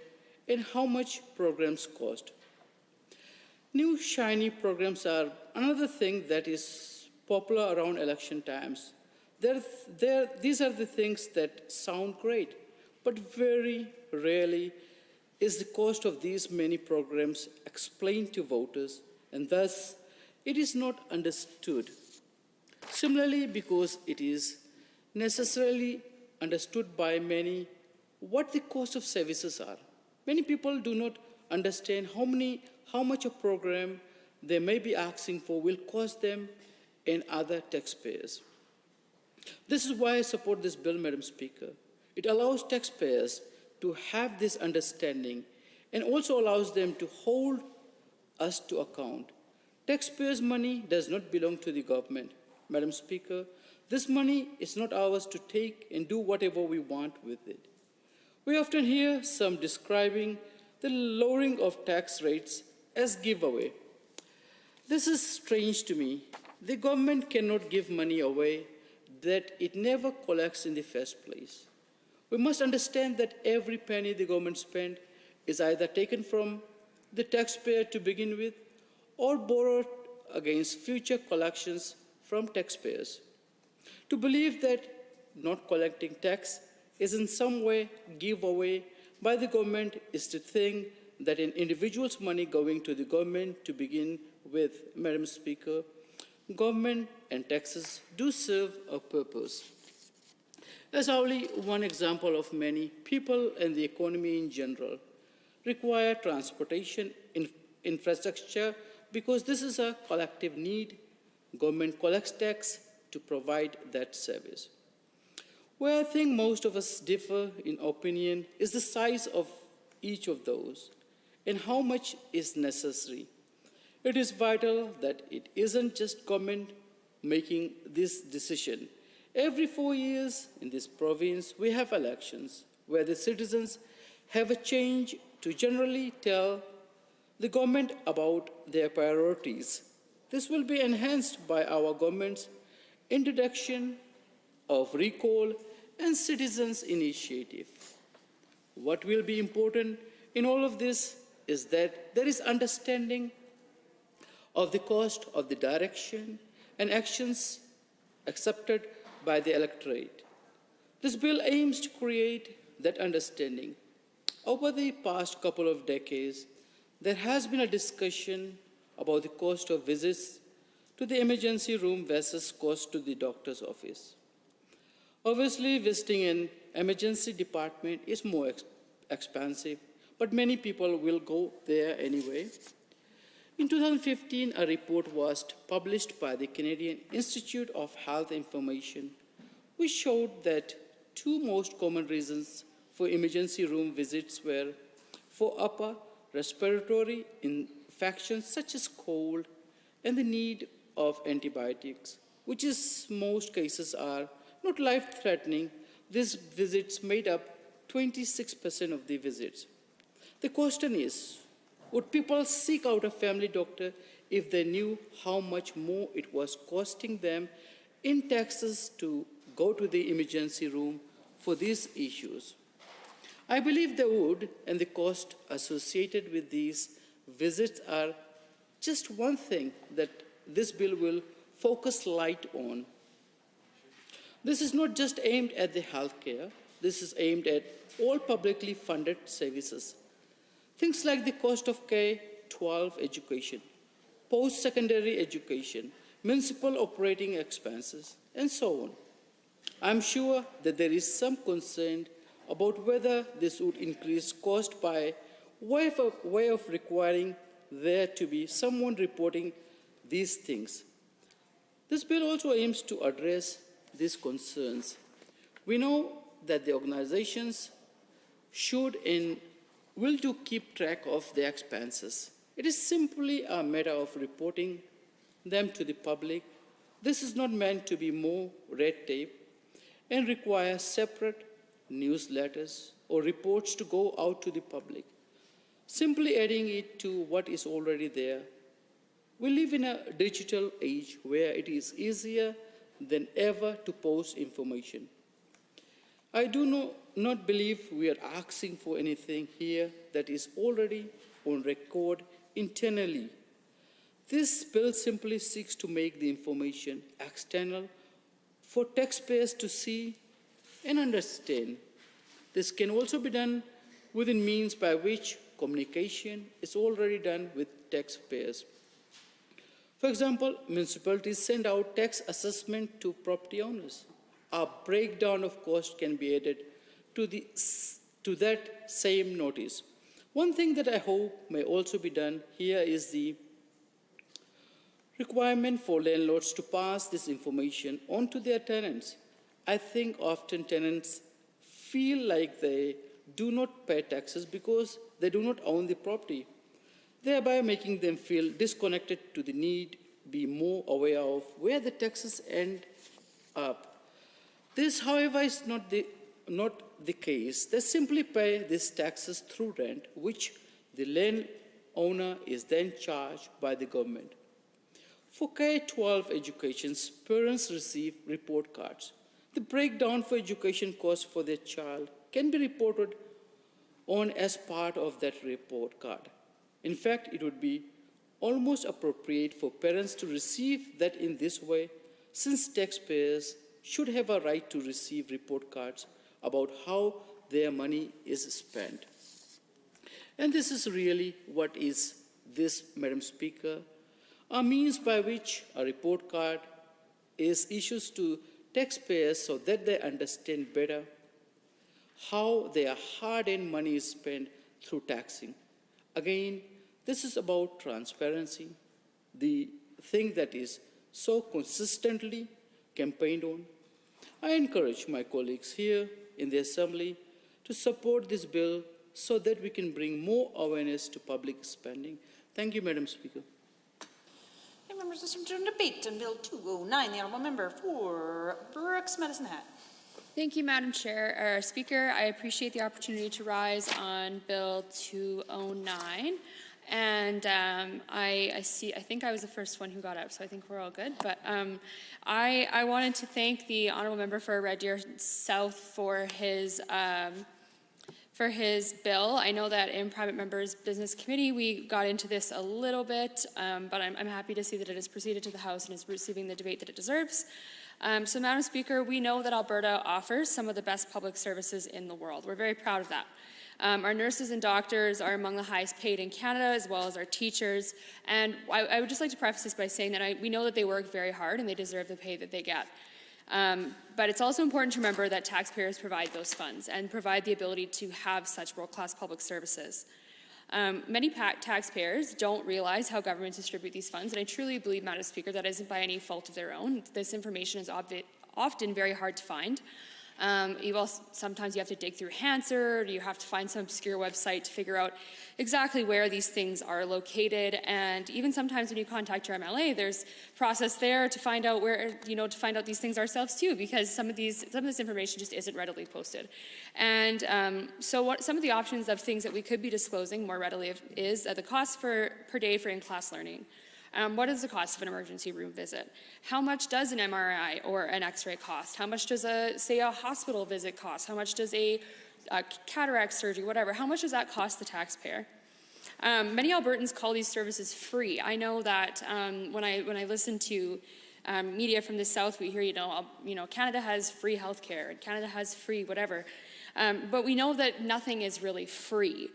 and how much programs cost. New shiny programs are another thing that is popular around election times. These are the things that sound great, but very rarely is the cost of these many programs explained to voters, and thus it is not understood. Similarly, because it is necessarily understood by many what the cost of services are. Many people do not understand how much a program they may be asking for will cost them and other taxpayers. This is why I support this bill, Madam Speaker. It allows taxpayers to have this understanding and also allows them to hold us to account. Taxpayers' money does not belong to the government. Madam Speaker, this money is not ours to take and do whatever we want with it. We often hear some describing the lowering of tax rates as giveaway. This is strange to me. The government cannot give money away that it never collects in the first place. We must understand that every penny the government spends is either taken from the taxpayer to begin with or borrowed against future collections from taxpayers. To believe that not collecting tax is in some way giveaway by the government is to think that an individual's money going to the government to begin with. Madam Speaker, government and taxes do serve a purpose. As only one example of many, people and the economy in general require transportation infrastructure because this is a collective need. Government collects tax to provide that service. Where I think most of us differ in opinion is the size of each of those and how much is necessary. It is vital that it isn't just government making this decision. Every 4 years in this province, we have elections where the citizens have a chance to generally tell the government about their priorities. This will be enhanced by our government's introduction of recall and citizens' initiative. What will be important in all of this is that there is understanding of the cost of the direction and actions accepted by the electorate. This bill aims to create that understanding. Over the past couple of decades, there has been a discussion about the cost of visits to the emergency room versus cost to the doctor's office. Obviously, visiting an emergency department is more expensive, but many people will go there anyway. In 2015, a report was published by the Canadian Institute of Health Information, which showed that two most common reasons for emergency room visits were for upper respiratory infections such as cold and the need of antibiotics, which in most cases are not life-threatening. These visits made up 26% of the visits. The question is, would people seek out a family doctor if they knew how much more it was costing them in taxes to go to the emergency room for these issues? I believe the wood and the cost associated with these visits are just one thing that this bill will focus light on. This is not just aimed at the healthcare, this is aimed at all publicly funded services. Things like the cost of K-12 education, post-secondary education, municipal operating expenses, and so on. I'm sure that there is some concern about whether this would increase cost by way of requiring there to be someone reporting these things. This bill also aims to address these concerns. We know that the organizations should and will to keep track of their expenses. It is simply a matter of reporting them to the public. This is not meant to be more red tape and require separate newsletters or reports to go out to the public. Simply adding it to what is already there. We live in a digital age where it is easier than ever to post information. I do not believe we are asking for anything here that is already on record internally. This bill simply seeks to make the information external for taxpayers to see and understand. This can also be done within means by which communication is already done with taxpayers. For example, municipalities send out tax assessment to property owners. A breakdown of cost can be added to that same notice. One thing that I hope may also be done here is the requirement for landlords to pass this information on to their tenants. I think often tenants feel like they do not pay taxes because they do not own the property, thereby making them feel disconnected to the need to be more aware of where the taxes end up. This, however, is not the case. They simply pay these taxes through rent, which the landowner is then charged by the government. For K-12 education, parents receive report cards. The breakdown for education costs for their child can be reported on as part of that report card. In fact, it would be almost appropriate for parents to receive that in this way, since taxpayers should have a right to receive report cards about how their money is spent. And this is really what is this, Madam Speaker, a means by which a report card is issued to taxpayers so that they understand better how their hard-earned money is spent through taxing. Again, this is about transparency, the thing that is so consistently campaigned on. I encourage my colleagues here in the Assembly to support this bill so that we can bring more awareness to public spending. Thank you, Madam Speaker. And members, this is to debate on Bill 209. The Honourable Member for Brooks Medicine Hat. Thank you, Madam Chair. Speaker, I appreciate the opportunity to rise on Bill 209. And I think I was the first one who got up, so I think we're all good. But I wanted to thank the Honourable Member for Red Deer South for his bill. I know that in Private Members Business Committee we got into this a little bit, but I'm happy to see that it has proceeded to the House and is receiving the debate that it deserves. So, Madam Speaker, we know that Alberta offers some of the best public services in the world. We're very proud of that. Our nurses and doctors are among the highest paid in Canada, as well as our teachers. And I would just like to preface this by saying that we know that they work very hard and they deserve the pay that they get. But it's also important to remember that taxpayers provide those funds and provide the ability to have such world-class public services. Many taxpayers don't realize how governments distribute these funds, and I truly believe, Madam Speaker, that isn't by any fault of their own. This information is often very hard to find. Sometimes you have to dig through Hansard, or you have to find some obscure website to figure out exactly where these things are located. And even sometimes when you contact your MLA, there's process there to find out to find out these things ourselves too, because some of this information just isn't readily posted. And some of the options of things that we could be disclosing more readily is the cost per day for in-class learning. What is the cost of an emergency room visit? How much does an MRI or an X-ray cost? How much does a hospital visit cost? How much does a cataract surgery, whatever, how much does that cost the taxpayer? Many Albertans call these services free. I know that when I listen to media from the South, we hear, Canada has free healthcare and Canada has free whatever. But we know that nothing is really free.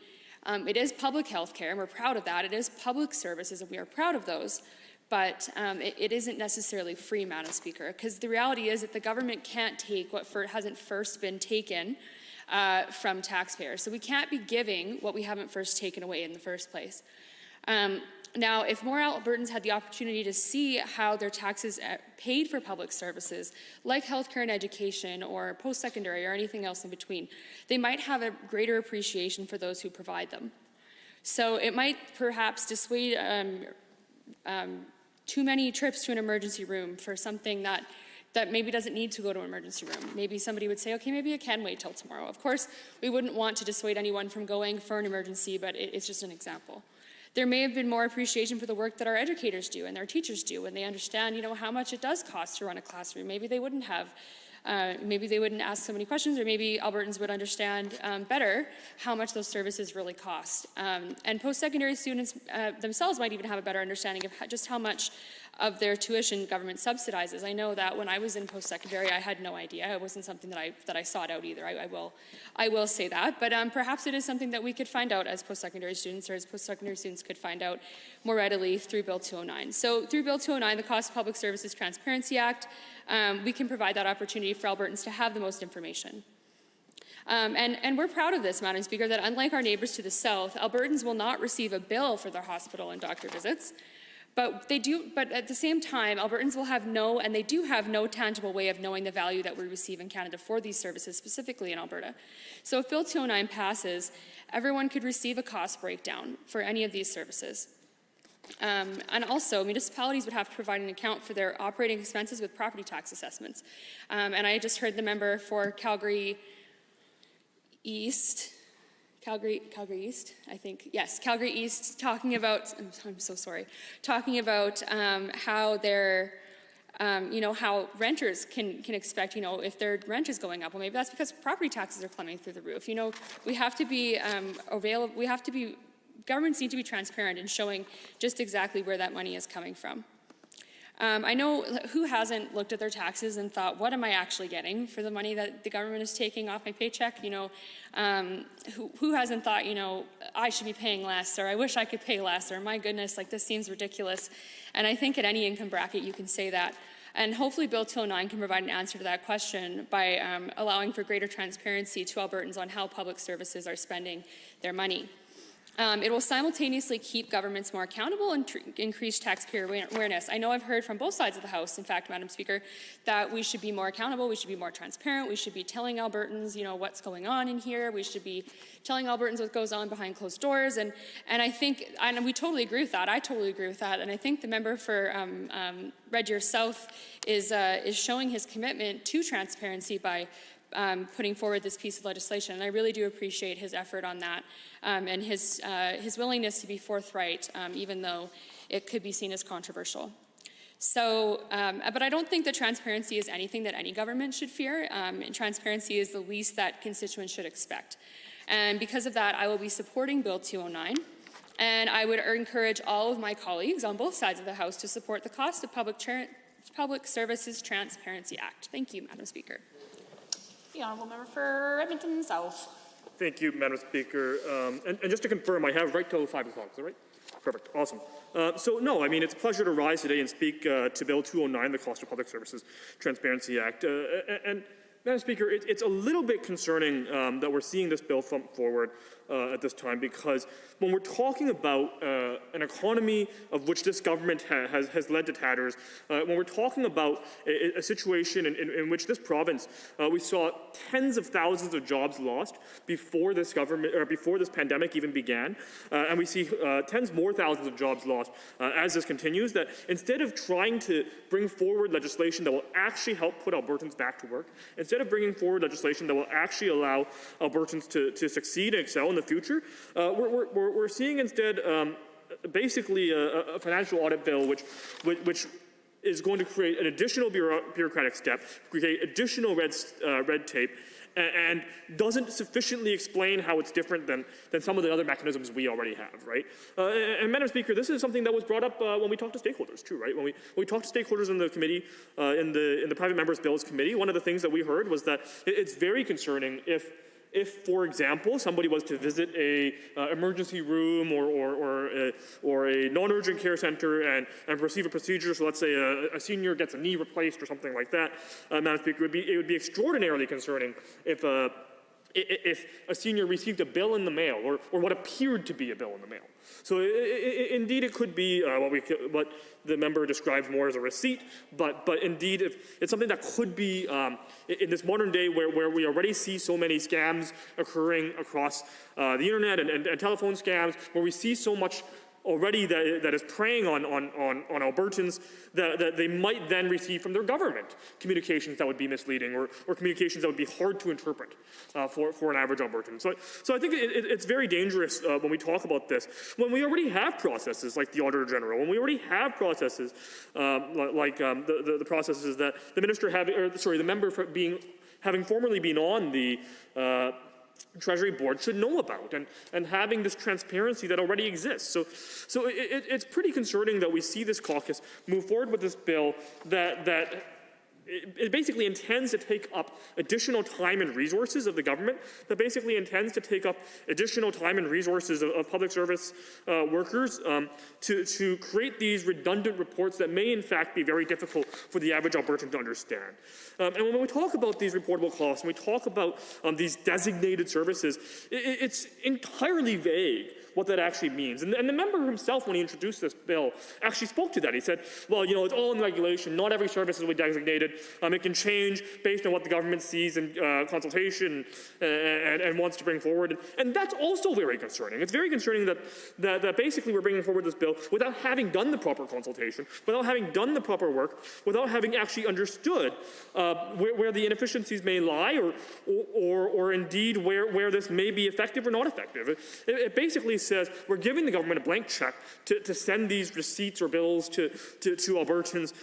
It is public healthcare, and we're proud of that. It is public services, and we are proud of those. But it isn't necessarily free, Madam Speaker, because the reality is that the government can't take what hasn't first been taken from taxpayers. So we can't be giving what we haven't first taken away in the first place. Now, if more Albertans had the opportunity to see how their taxes paid for public services, like healthcare and education or post-secondary or anything else in between, they might have a greater appreciation for those who provide them. So it might perhaps dissuade too many trips to an emergency room for something that maybe doesn't need to go to an emergency room. Maybe somebody would say, okay, maybe it can wait till tomorrow. Of course, we wouldn't want to dissuade anyone from going for an emergency, but it's just an example. There may have been more appreciation for the work that our educators do and our teachers do when they understand, how much it does cost to run a classroom. Maybe they wouldn't ask so many questions, or maybe Albertans would understand better how much those services really cost. And post-secondary students themselves might even have a better understanding of just how much of their tuition government subsidizes. I know that when I was in post-secondary, I had no idea. It wasn't something that I sought out either. I will say that. But perhaps it is something that we could find out as post-secondary students, or as post-secondary students could find out more readily through Bill 209. So through Bill 209, the Cost of Public Services Transparency Act, we can provide that opportunity for Albertans to have the most information. And we're proud of this, Madam Speaker, that unlike our neighbours to the south, Albertans will not receive a bill for their hospital and doctor visits. But at the same time, Albertans will have they do have no tangible way of knowing the value that we receive in Canada for these services, specifically in Alberta. So if Bill 209 passes, everyone could receive a cost breakdown for any of these services. And also, municipalities would have to provide an account for their operating expenses with property tax assessments. And I just heard the member for Calgary East, I think, yes, Calgary East, talking about, I'm so sorry, talking about how their, how renters can expect, if their rent is going up. Well, maybe that's because property taxes are plummeting through the roof. We have to be governments need to be transparent in showing just exactly where that money is coming from. I know who hasn't looked at their taxes and thought, what am I actually getting for the money that the government is taking off my paycheck? Who hasn't thought, I should be paying less, or I wish I could pay less, or my goodness, this seems ridiculous. And I think at any income bracket you can say that. And hopefully Bill 209 can provide an answer to that question by allowing for greater transparency to Albertans on how public services are spending their money. It will simultaneously keep governments more accountable and increase taxpayer awareness. I know I've heard from both sides of the House, in fact, Madam Speaker, that we should be more accountable, we should be more transparent, we should be telling Albertans, what's going on in here, we should be telling Albertans what goes on behind closed doors, and I think, and we totally agree with that, I totally agree with that, and I think the member for Red Deer South is showing his commitment to transparency by putting forward this piece of legislation, and I really do appreciate his effort on that and his willingness to be forthright, even though it could be seen as controversial. So, but I don't think that transparency is anything that any government should fear. And transparency is the least that constituents should expect. And because of that, I will be supporting Bill 209. And I would encourage all of my colleagues on both sides of the House to support the Cost of Public Services Transparency Act. Thank you, Madam Speaker. The Honourable Member for Edmonton South. Thank you, Madam Speaker. And just to confirm, I have right till 5 o'clock, is that right? Perfect, awesome. So no, it's a pleasure to rise today and speak to Bill 209, the Cost of Public Services Transparency Act. And Madam Speaker, it's a little bit concerning that we're seeing this bill come forward at this time, because when we're talking about an economy of which this government has led to tatters, when we're talking about a situation in which this province, we saw tens of thousands of jobs lost before this government, or before this pandemic even began, and we see tens more thousands of jobs lost as this continues, that instead of trying to bring forward legislation that will actually help put Albertans back to work, instead of bringing forward legislation that will actually allow Albertans to succeed and excel in the future, we're seeing instead basically a financial audit bill which is going to create an additional bureaucratic step, create additional red tape, and doesn't sufficiently explain how it's different than some of the other mechanisms we already have, right? And Madam Speaker, this is something that was brought up when we talked to stakeholders too, right? When we talked to stakeholders in the committee, in the Private Members Bills Committee, one of the things that we heard was that it's very concerning if, for example, somebody was to visit a emergency room or a non-urgent care center and receive a procedure, so let's say a senior gets a knee replaced or something like that, Madam Speaker, it would be extraordinarily concerning if a senior received a bill in the mail or what appeared to be a bill in the mail. So indeed it could be what the member describes more as a receipt, but indeed if it's something that could be in this modern day where we already see so many scams occurring across the internet and telephone scams, where we see so much already that is preying on Albertans that they might then receive from their government communications that would be misleading or communications that would be hard to interpret for an average Albertan. So I think it's very dangerous when we talk about this, when we already have processes like the Auditor General, when we already have processes like the processes that the member having formerly been on the Treasury Board should know about, and having this transparency that already exists. So it's pretty concerning that we see this caucus move forward with this bill that it basically intends to take up additional time and resources of the government, that basically intends to take up additional time and resources of public service workers to create these redundant reports that may in fact be very difficult for the average Albertan to understand. And when we talk about these reportable costs, and we talk about these designated services, it's entirely vague what that actually means. And the member himself, when he introduced this bill, actually spoke to that. He said, well, it's all in regulation. Not every service will be designated. It can change based on what the government sees in consultation and wants to bring forward. And that's also very concerning. It's very concerning that basically we're bringing forward this bill without having done the proper consultation, without having done the proper work, without having actually understood where the inefficiencies may lie or indeed where this may be effective or not effective. It basically says we're giving the government a blank check to send these receipts or bills to Albertans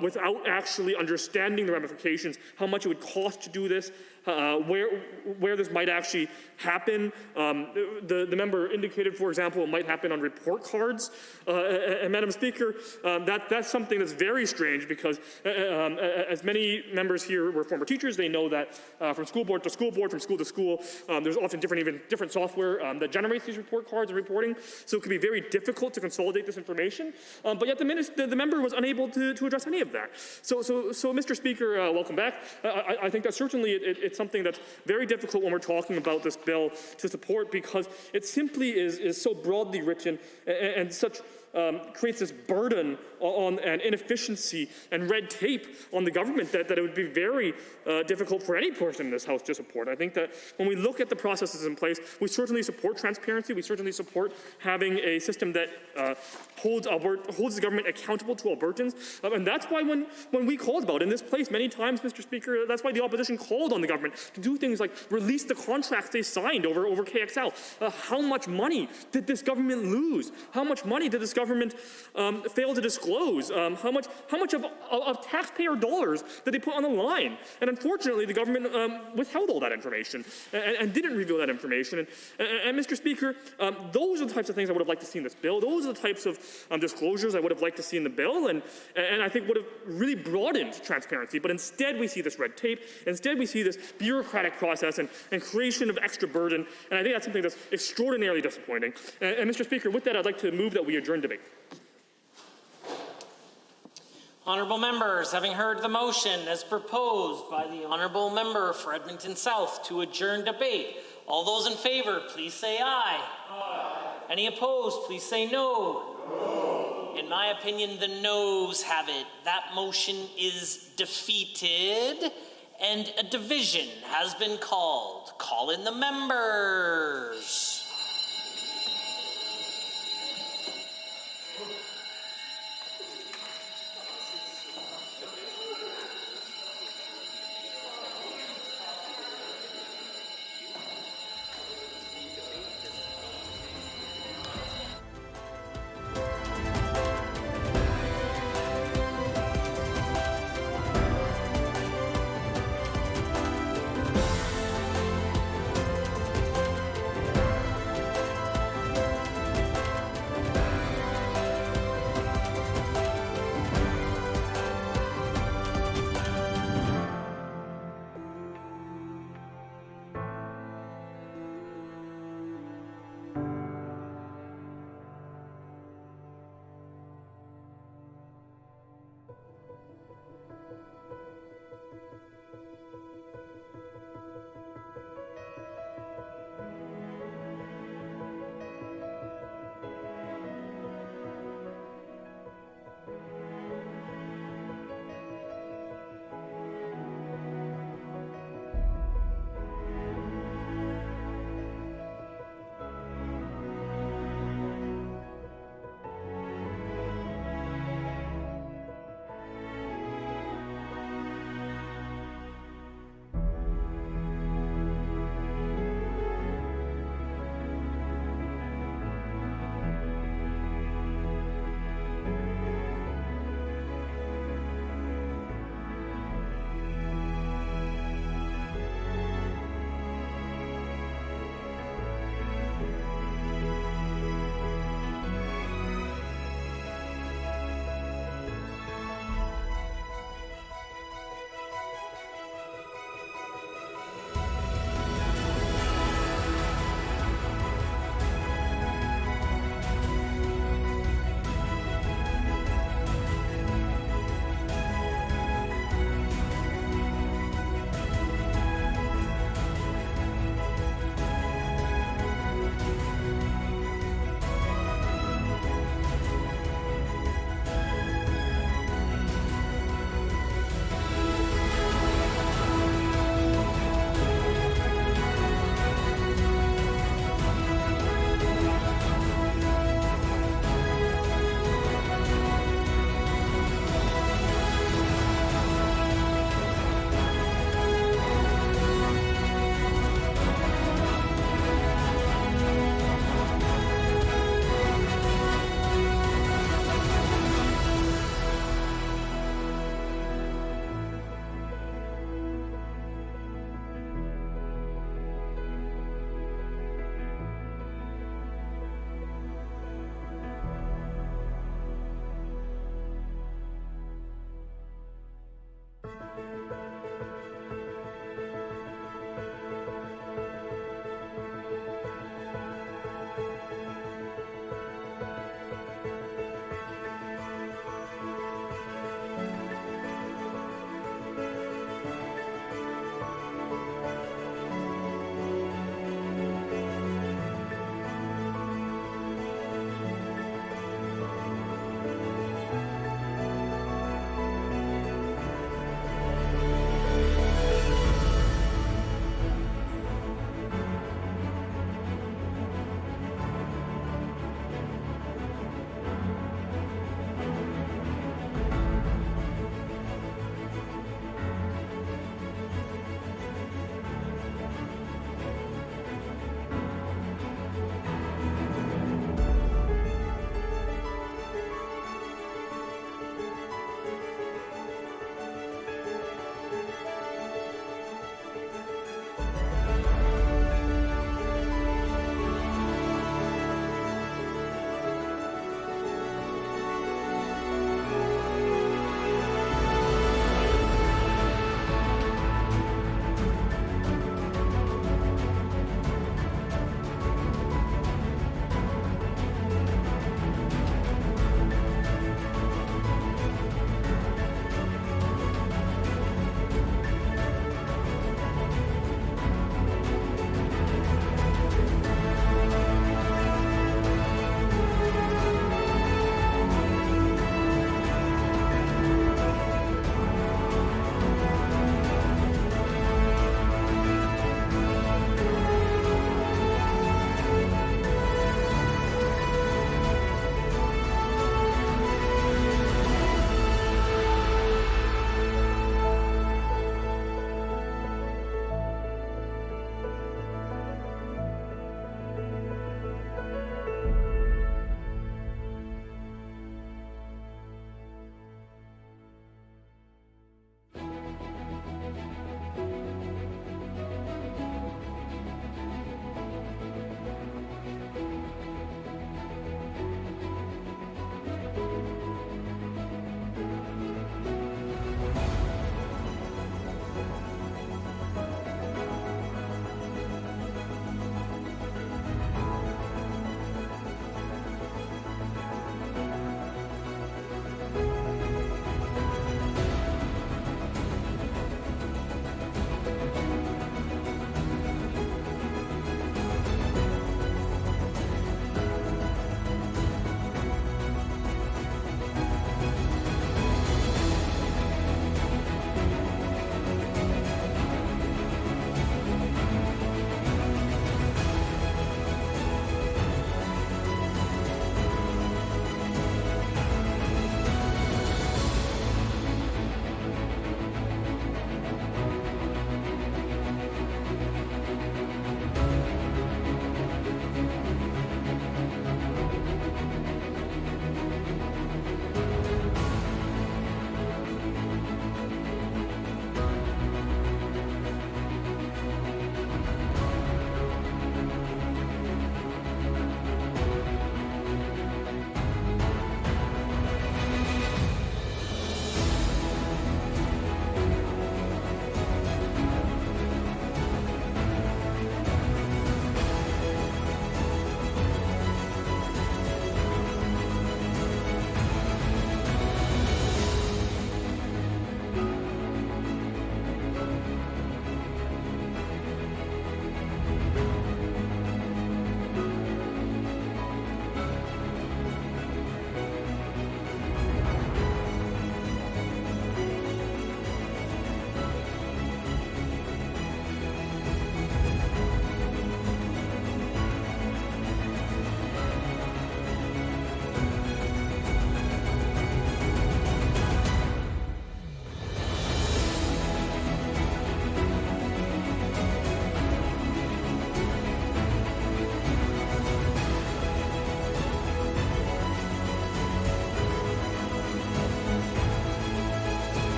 without actually understanding the ramifications, how much it would cost to do this, where this might actually happen. The member indicated, for example, it might happen on report cards. And Madam Speaker, that's something that's very strange because as many members here were former teachers, they know that from school board to school board, from school to school, there's often different software that generates these report cards and reporting. So it can be very difficult to consolidate this information. But yet the member was unable to address any of that. So Mr. Speaker, welcome back. I think that certainly it's something that's very difficult when we're talking about this bill to support, because it simply is so broadly written and such creates this burden on and inefficiency and red tape on the government that it would be very difficult for any person in this House to support. I think that when we look at the processes in place, we certainly support transparency. We certainly support having a system that holds the government accountable to Albertans. And that's why when we called about in this place many times, Mr. Speaker, that's why the opposition called on the government to do things like release the contracts they signed over KXL. How much money did this government lose? How much money did this government fail to disclose? How much of taxpayer dollars did they put on the line? And unfortunately, the government withheld all that information and didn't reveal that information. And Mr. Speaker, those are the types of things I would have liked to see in this bill. Those are the types of disclosures I would have liked to see in the bill, and I think would have really broadened transparency. But instead, we see this red tape. Instead, we see this bureaucratic process and creation of extra burden. And I think that's something that's extraordinarily disappointing. And Mr. Speaker, with that, I'd like to move that we adjourn debate. Honourable members, having heard the motion as proposed by the Honourable Member for Edmonton South to adjourn debate, all those in favour, please say aye. Aye. Any opposed, please say no. No. In my opinion, the noes have it. That motion is defeated, and a division has been called. Call in the members.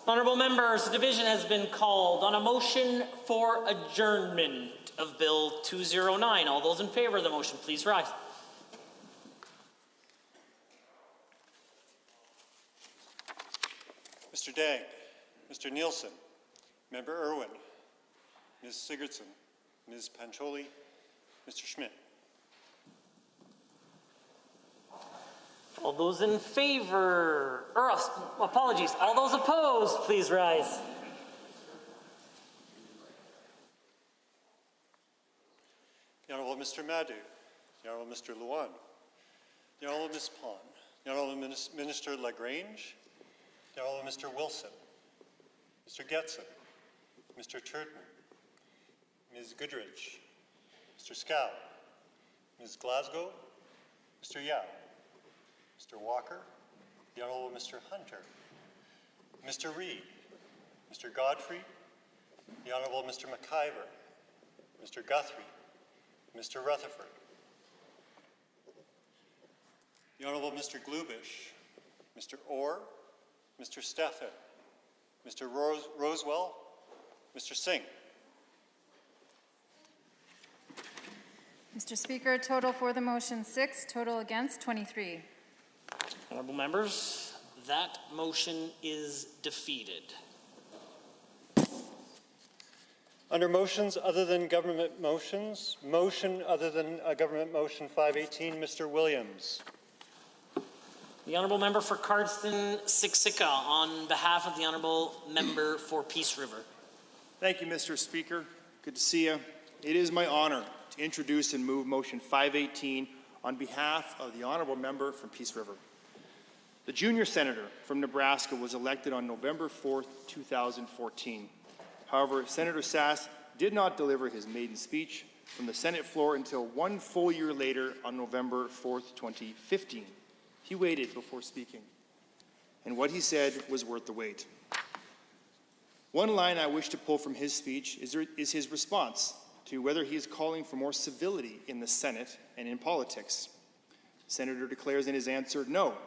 Honourable members, the division has been called on a motion for adjournment of Bill 209. All those in favour of the motion, please rise. Mr. Dang, Mr. Nielsen, Member Irwin, Ms. Sigurdsson, Ms. Pancholi, Mr. Schmidt. All those in favor, or apologies, all those opposed, please rise. The Honourable Mr. Madhu, the Honourable Mr. Luan, the Honourable Ms. Pond, the Honourable Minister Lagrange, the Honourable Mr. Wilson, Mr. Getson, Mr. Turton, Ms. Goodrich, Mr. Scow, Ms. Glasgow, Mr. Yao, Mr. Walker, the Honourable Mr. Hunter, Mr. Reid, Mr. Godfrey, the Honourable Mr. McIver, Mr. Guthrie, Mr. Rutherford, the Honourable Mr. Glubish, Mr. Orr, Mr. Steffan, Mr. Rosewell, Mr. Singh. Mr. Speaker, total for the motion 6, total against 23. Honourable members, that motion is defeated. Under motions other than government motions, motion other than government motion 518, Mr. Williams. The Honourable Member for Cardston Siksika on behalf of the Honourable Member for Peace River. Thank you, Mr. Speaker. Good to see you. It is my honor to introduce and move Motion 518 on behalf of the honourable member from Peace River. The junior senator from Nebraska was elected on November 4th, 2014. However, Senator Sass did not deliver his maiden speech from the Senate floor until 1 full year later on November 4th, 2015. He waited before speaking, and what he said was worth the wait. One line I wish to pull from his speech is his response to whether he is calling for more civility in the Senate and in politics. The senator declares in his answer, "No,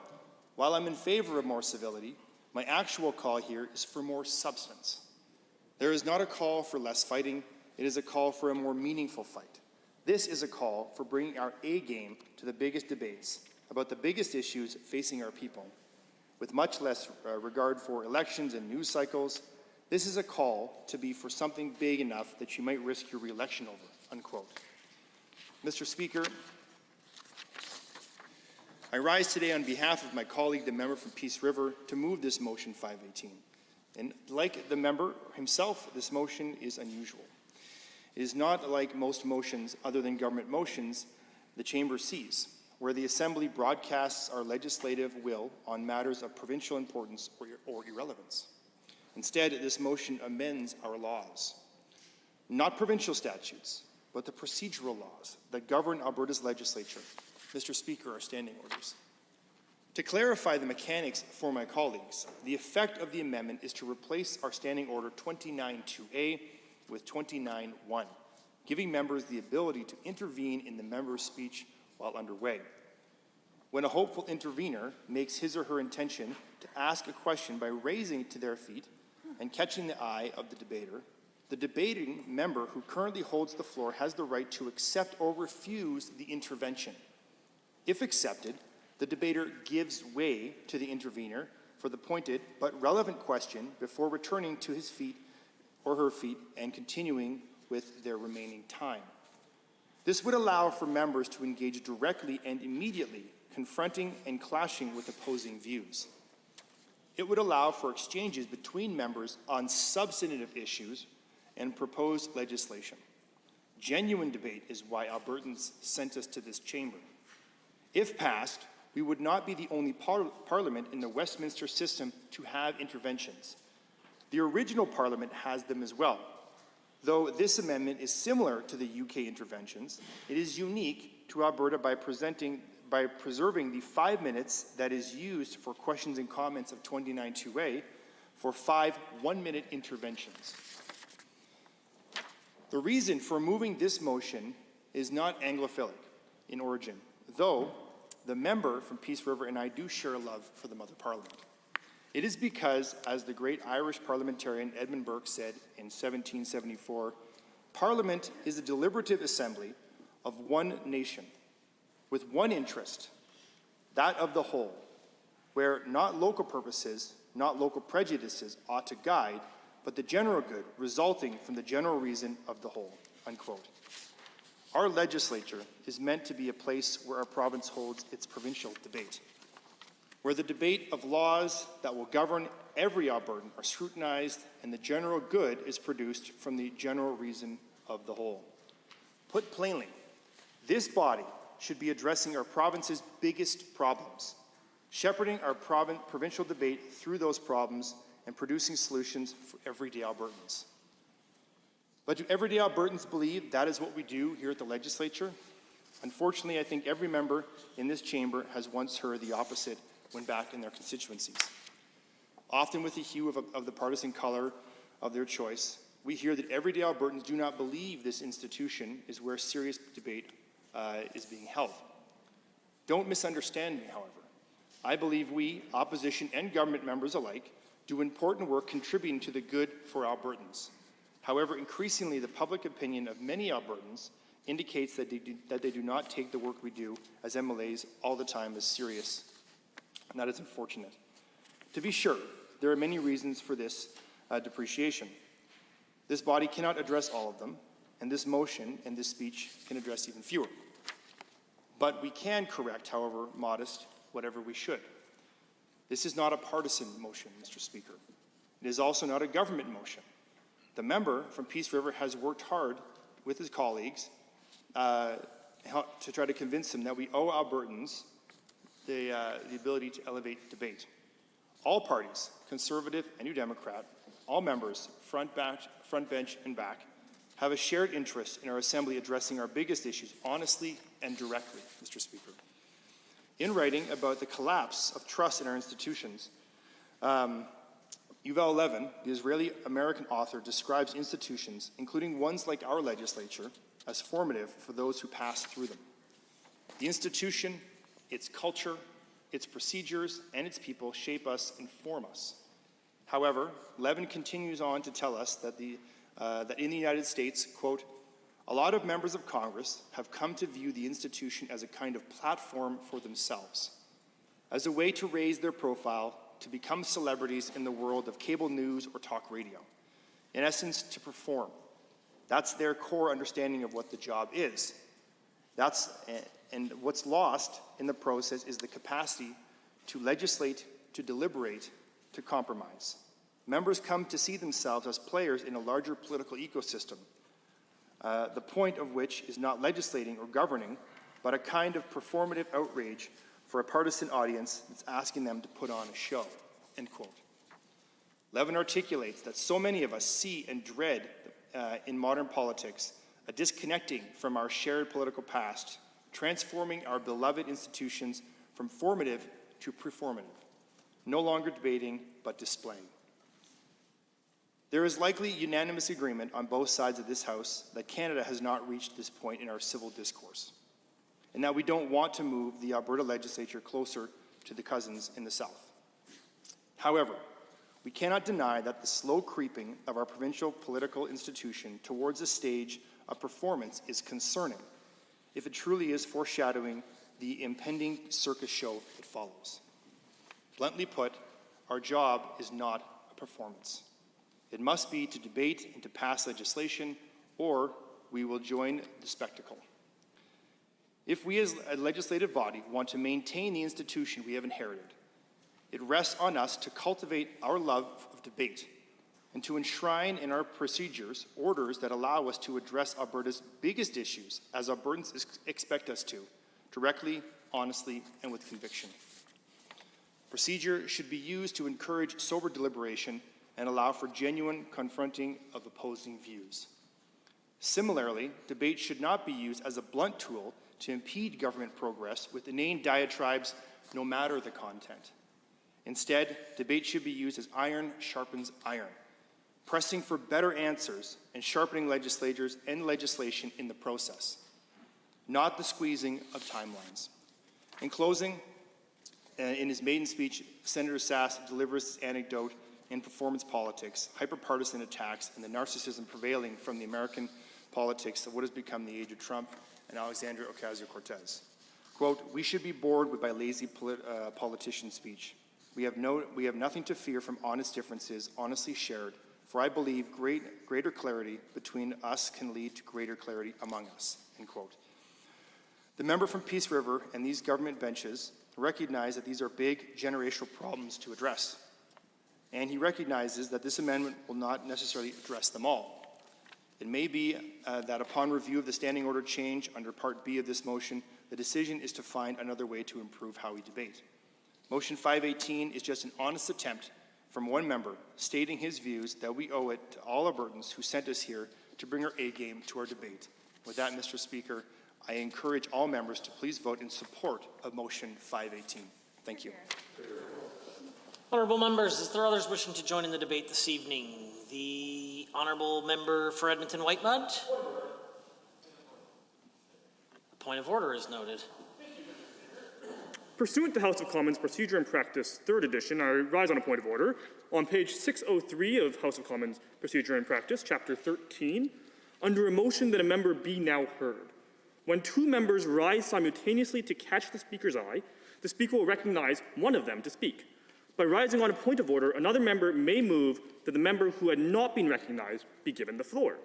while I'm in favor of more civility, my actual call here is for more substance. There is not a call for less fighting, it is a call for a more meaningful fight. This is a call for bringing our A game to the biggest debates about the biggest issues facing our people. With much less regard for elections and news cycles, this is a call to be for something big enough that you might risk your re-election over," unquote. Mr. Speaker, I rise today on behalf of my colleague, the member from Peace River, to move this motion 518. And like the member himself, this motion is unusual. It is not like most motions other than government motions the Chamber sees, where the Assembly broadcasts our legislative will on matters of provincial importance or irrelevance. Instead, this motion amends our laws, not provincial statutes, but the procedural laws that govern Alberta's legislature. Mr. Speaker, our standing orders. To clarify the mechanics for my colleagues, the effect of the amendment is to replace our Standing Order 29.2a with 29.1, giving members the ability to intervene in the member's speech while underway. When a hopeful intervener makes his or her intention to ask a question by raising it to their feet and catching the eye of the debater, the debating member who currently holds the floor has the right to accept or refuse the intervention. If accepted, the debater gives way to the intervener for the pointed but relevant question before returning to his feet or her feet and continuing with their remaining time. This would allow for members to engage directly and immediately, confronting and clashing with opposing views. It would allow for exchanges between members on substantive issues and proposed legislation. Genuine debate is why Albertans sent us to this chamber. If passed, we would not be the only parliament in the Westminster system to have interventions. The original parliament has them as well. Though this amendment is similar to the UK interventions, it is unique to Alberta by preserving the 5 minutes that is used for questions and comments of 29.2a for 5 one-minute interventions. The reason for moving this motion is not Anglophilic in origin, though the member from Peace River and I do share a love for the Mother Parliament. It is because, as the great Irish parliamentarian Edmund Burke said in 1774, Parliament is a deliberative assembly of one nation, with one interest, that of the whole, where not local purposes, not local prejudices ought to guide, but the general good resulting from the general reason of the whole, unquote. Our legislature is meant to be a place where our province holds its provincial debate, where the debate of laws that will govern every Albertan are scrutinized and the general good is produced from the general reason of the whole. Put plainly, this body should be addressing our province's biggest problems, shepherding our provincial debate through those problems and producing solutions for everyday Albertans. But do everyday Albertans believe that is what we do here at the legislature? Unfortunately, I think every member in this chamber has once heard the opposite when back in their constituencies. Often with the hue of the partisan color of their choice, we hear that everyday Albertans do not believe this institution is where serious debate is being held. Don't misunderstand me, however. I believe we, opposition and government members alike, do important work contributing to the good for Albertans. However, increasingly, the public opinion of many Albertans indicates that they do not take the work we do as MLAs all the time as serious, and that is unfortunate. To be sure, there are many reasons for this depreciation. This body cannot address all of them, and this motion and this speech can address even fewer. But we can correct, however modest, whatever we should. This is not a partisan motion, Mr. Speaker. It is also not a government motion. The member from Peace River has worked hard with his colleagues to try to convince them that we owe Albertans the ability to elevate debate. All parties, Conservative and New Democrat, all members, front bench and back, have a shared interest in our Assembly addressing our biggest issues honestly and directly, Mr. Speaker. In writing about the collapse of trust in our institutions, Yuval Levin, the Israeli-American author, describes institutions, including ones like our legislature, as formative for those who pass through them. The institution, its culture, its procedures, and its people shape us and form us. However, Levin continues on to tell us that in the United States, quote, a lot of members of Congress have come to view the institution as a kind of platform for themselves, as a way to raise their profile, to become celebrities in the world of cable news or talk radio. In essence, to perform. That's their core understanding of what the job is. And what's lost in the process is the capacity to legislate, to deliberate, to compromise. Members come to see themselves as players in a larger political ecosystem, the point of which is not legislating or governing, but a kind of performative outrage for a partisan audience that's asking them to put on a show, end quote. Levin articulates that so many of us see and dread in modern politics a disconnecting from our shared political past, transforming our beloved institutions from formative to performative, no longer debating but displaying. There is likely unanimous agreement on both sides of this House that Canada has not reached this point in our civil discourse, and that we don't want to move the Alberta legislature closer to the cousins in the South. However, we cannot deny that the slow creeping of our provincial political institution towards a stage of performance is concerning, if it truly is foreshadowing the impending circus show that follows. Bluntly put, our job is not a performance. It must be to debate and to pass legislation, or we will join the spectacle. If we as a legislative body want to maintain the institution we have inherited, it rests on us to cultivate our love of debate and to enshrine in our procedures orders that allow us to address Alberta's biggest issues, as Albertans expect us to, directly, honestly, and with conviction. Procedure should be used to encourage sober deliberation and allow for genuine confronting of opposing views. Similarly, debate should not be used as a blunt tool to impede government progress with inane diatribes, no matter the content. Instead, debate should be used as iron sharpens iron, pressing for better answers and sharpening legislators and legislation in the process, not the squeezing of timelines. In closing, in his maiden speech, Senator Sass delivers this anecdote in performance politics, hyper-partisan attacks, and the narcissism prevailing from the American politics of what has become the age of Trump and Alexandria Ocasio-Cortez. Quote, we should be bored by lazy politician speech. We have nothing to fear from honest differences, honestly shared, for I believe greater clarity between us can lead to greater clarity among us, end quote. The member from Peace River and these government benches recognize that these are big generational problems to address. And he recognizes that this amendment will not necessarily address them all. It may be that upon review of the standing order change under Part B of this motion, the decision is to find another way to improve how we debate. Motion 518 is just an honest attempt from one member stating his views that we owe it to all Albertans who sent us here to bring our A game to our debate. With that, Mr. Speaker, I encourage all members to please vote in support of Motion 518. Thank you. Honourable members, is there others wishing to join in the debate this evening? The Honourable Member for Edmonton Whitemud. A point of order is noted. Pursuant to House of Commons Procedure and Practice, 3rd edition, I rise on a point of order. On page 603 of House of Commons Procedure and Practice, Chapter 13, under a motion that a member be now heard. When two members rise simultaneously to catch the speaker's eye, the speaker will recognize one of them to speak. By rising on a point of order, another member may move that the member who had not been recognized be given the floor.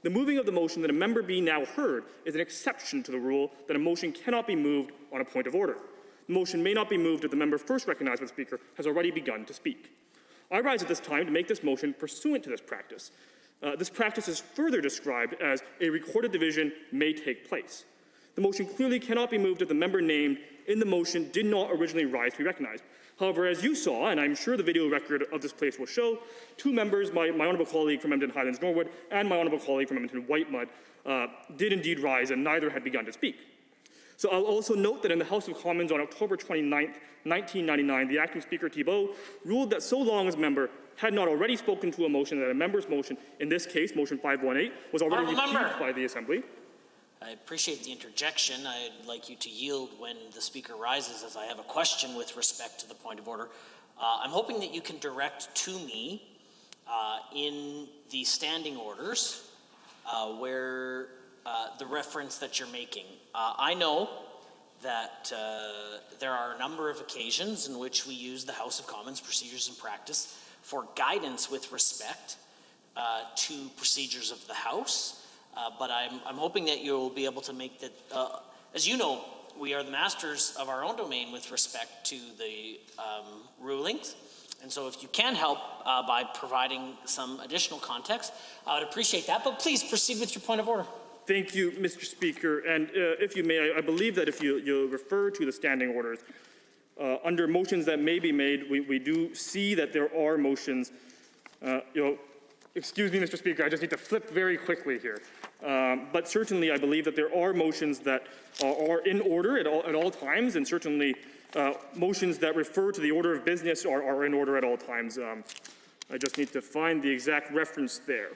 The moving of the motion that a member be now heard is an exception to the rule that a motion cannot be moved on a point of order. The motion may not be moved if the member first recognized by the speaker has already begun to speak. I rise at this time to make this motion pursuant to this practice. This practice is further described as a recorded division may take place. The motion clearly cannot be moved if the member named in the motion did not originally rise to be recognized. However, as you saw, and I'm sure the video record of this place will show, two members, my honourable colleague from Edmonton Highlands Norwood and my honourable colleague from Edmonton Whitemud, did indeed rise, and neither had begun to speak. So I'll also note that in the House of Commons on October 29th, 1999, the acting Speaker Thibault ruled that so long as a member had not already spoken to a motion, that a member's motion, in this case, motion 518, was already received by the Assembly. I appreciate the interjection. I'd like you to yield when the Speaker rises, as I have a question with respect to the point of order. I'm hoping that you can direct to me in the standing orders where the reference that you're making. I know that there are a number of occasions in which we use the House of Commons procedures and practice for guidance with respect to procedures of the House. But I'm hoping that you'll be able to make that, as you know, we are the masters of our own domain with respect to the rulings. And so if you can help by providing some additional context, I would appreciate that. But please proceed with your point of order. Thank you, Mr. Speaker. And if you may, I believe that if you refer to the standing orders, under motions that may be made, we do see that there are motions, excuse me, Mr. Speaker, I just need to flip very quickly here. But certainly I believe that there are motions that are in order at all times, and certainly motions that refer to the order of business are in order at all times. I just need to find the exact reference there.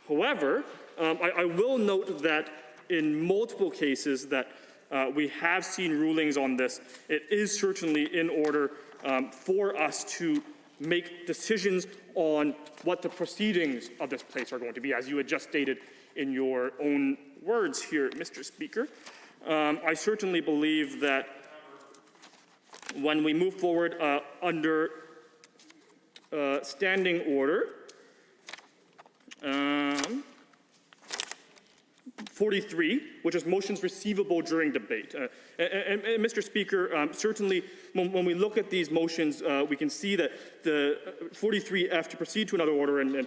However, I will note that in multiple cases that we have seen rulings on this, it is certainly in order for us to make decisions on what the proceedings of this place are going to be, as you had just stated in your own words here, Mr. Speaker. I certainly believe that when we move forward under standing order, 43, which is motions receivable during debate. And Mr. Speaker, certainly when we look at these motions, we can see that the 43F to proceed to another order, and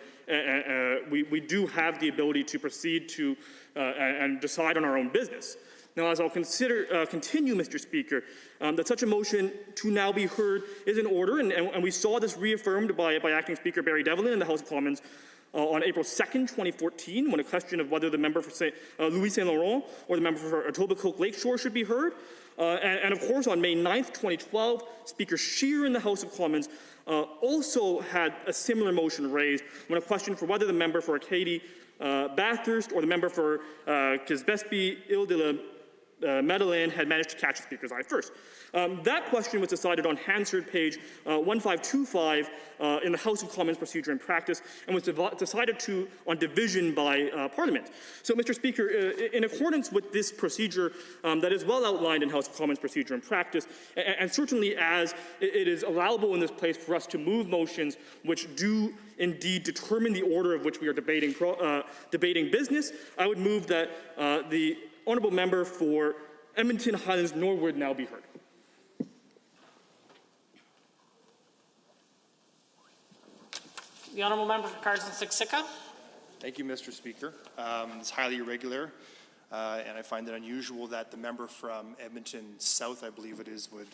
we do have the ability to proceed to and decide on our own business. Now, as I'll continue, Mr. Speaker, that such a motion to now be heard is in order, and we saw this reaffirmed by Acting Speaker Barry Devlin in the House of Commons on April 2nd, 2014, when a question of whether the member for Louis Saint Laurent or the member for Etobicoke Lakeshore should be heard. And of course, on May 9th, 2012, Speaker Scheer in the House of Commons also had a similar motion raised when a question for whether the member for Acadie Bathurst or the member for Kisbesby Ile de la Madeleine had managed to catch the Speaker's eye first. That question was decided on Hansard page 1525 in the House of Commons Procedure and Practice, and was decided on division by Parliament. So, Mr. Speaker, in accordance with this procedure that is well outlined in House of Commons Procedure and Practice, and certainly as it is allowable in this place for us to move motions which do indeed determine the order of which we are debating business, I would move that the honourable member for Edmonton Highlands Norwood now be heard. The honourable member for Carson-Siksika. Thank you, Mr. Speaker. It's highly irregular, and I find it unusual that the member from Edmonton South, I believe it is, would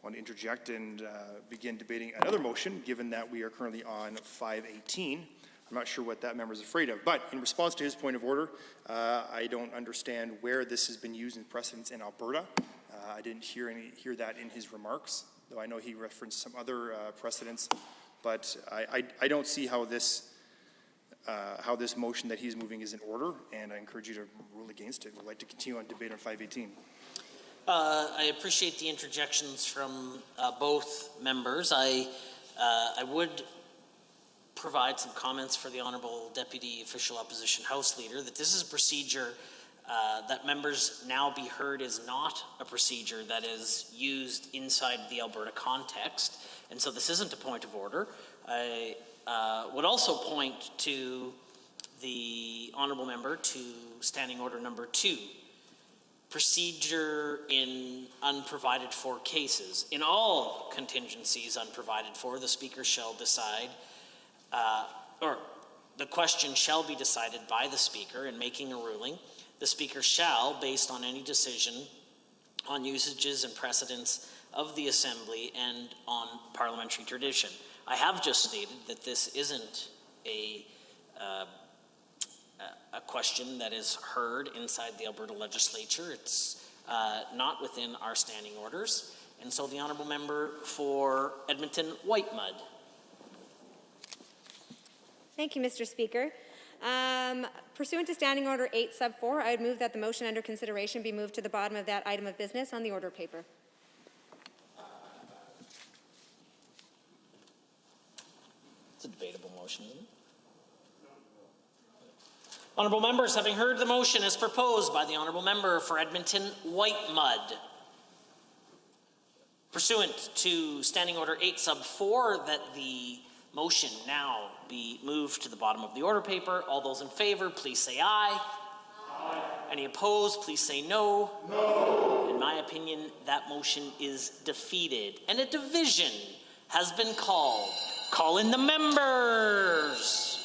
want to interject and begin debating another motion, given that we are currently on 518. I'm not sure what that member is afraid of. But in response to his point of order, I don't understand where this has been used in precedents in Alberta. I didn't hear that in his remarks, though I know he referenced some other precedents. But I don't see how this motion that he's moving is in order, and I encourage you to rule against it. We'd like to continue on debate on 518. I appreciate the interjections from both members. I would provide some comments for the Honourable Deputy Official Opposition House Leader that this is a procedure that members now be heard is not a procedure that is used inside the Alberta context, and so this isn't a point of order. I would also point to the Honourable Member to Standing Order number 2. Procedure in unprovided for cases. In all contingencies unprovided for, the Speaker shall decide, or The question shall be decided by the Speaker in making a ruling. The Speaker shall, based on any decision on usages and precedents of the Assembly and on parliamentary tradition. I have just stated that this isn't a question that is heard inside the Alberta Legislature. It's not within our standing orders. And so the Honourable Member for Edmonton Whitemud. Thank you, Mr. Speaker. Pursuant to Standing Order 8 sub 4, I would move that the motion under consideration be moved to the bottom of that item of business on the order paper. It's a debatable motion, isn't it? Honourable members, having heard the motion as proposed by the Honourable Member for Edmonton Whitemud, pursuant to Standing Order 8 sub 4, that the motion now be moved to the bottom of the order paper. All those in favor, please say aye. Aye. Any opposed, please say no. No. In my opinion, that motion is defeated, and a division has been called. Call in the members.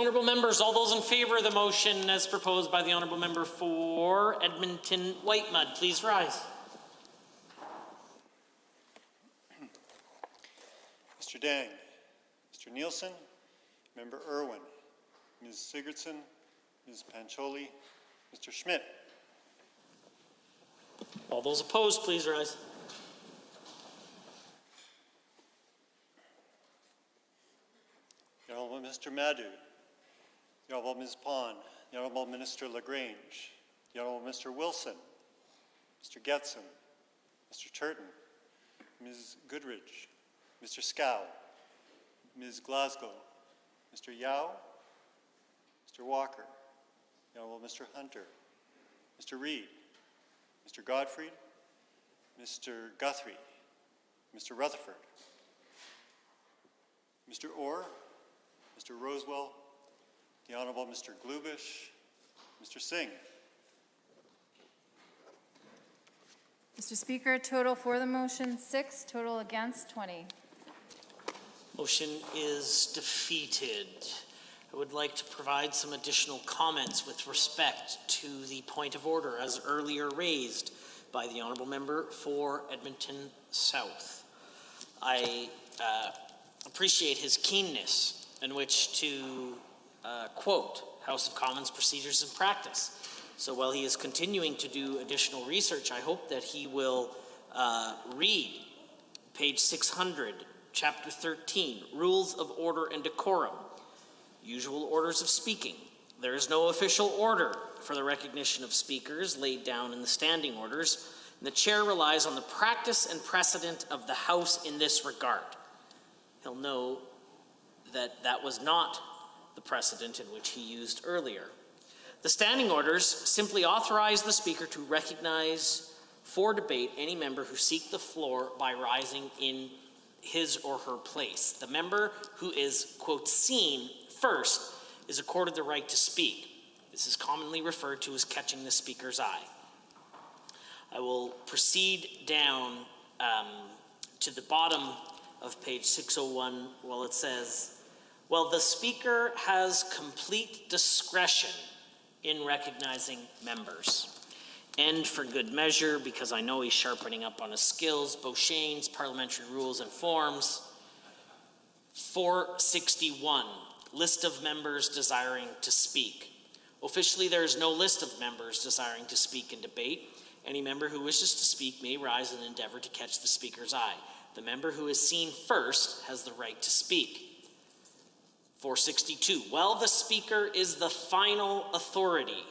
Honourable members, all those in favour of the motion as proposed by the Honourable Member for Edmonton Whitemud, please rise. Mr. Dang, Mr. Nielsen, Member Irwin, Ms. Sigurdsson, Ms. Pancholi, Mr. Schmidt. All those opposed, please rise. The Honourable Mr. Madhu, the Honourable Ms. Pond, the Honourable Minister LaGrange, the Honourable Mr. Wilson, Mr. Getson, Mr. Turton, Ms. Goodridge, Mr. Scow, Ms. Glasgow, Mr. Yao, Mr. Walker, the Honourable Mr. Hunter, Mr. Reid, Mr. Godfrey, Mr. Guthrie, Mr. Rutherford, Mr. Orr, Mr. Rosewell, the Honourable Mr. Glubish, Mr. Singh. Mr. Speaker, total for the motion 6, total against 20. Motion is defeated. I would like to provide some additional comments with respect to the point of order as earlier raised by the Honourable Member for Edmonton South. I appreciate his keenness in which to quote House of Commons procedures and practice. So while he is continuing to do additional research, I hope that he will read page 600, chapter 13, Rules of Order and Decorum, Usual Orders of Speaking. There is no official order for the recognition of speakers laid down in the standing orders, and the chair relies on the practice and precedent of the House in this regard. He'll know that that was not the precedent in which he used earlier. The standing orders simply authorize the Speaker to recognize for debate any member who seek the floor by rising in his or her place. The member who is, quote, seen first is accorded the right to speak. This is commonly referred to as catching the Speaker's eye. I will proceed down to the bottom of page 601, while it says, well, the Speaker has complete discretion in recognizing members. And for good measure, because I know he's sharpening up on his skills, Beauchene's Parliamentary Rules and Forms, 461, list of members desiring to speak. Officially, there is no list of members desiring to speak in debate. Any member who wishes to speak may rise and endeavor to catch the Speaker's eye. The member who is seen first has the right to speak. 462, well, the Speaker is the final authority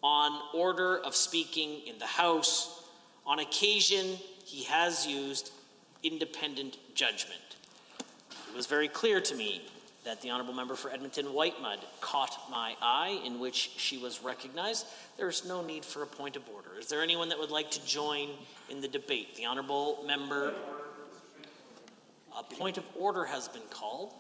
on order of speaking in the House. On occasion, he has used independent judgment. It was very clear to me that the Honourable Member for Edmonton Whitemud caught my eye, in which she was recognized. There is no need for a point of order. Is there anyone that would like to join in the debate? The Honourable Member, a point of order has been called.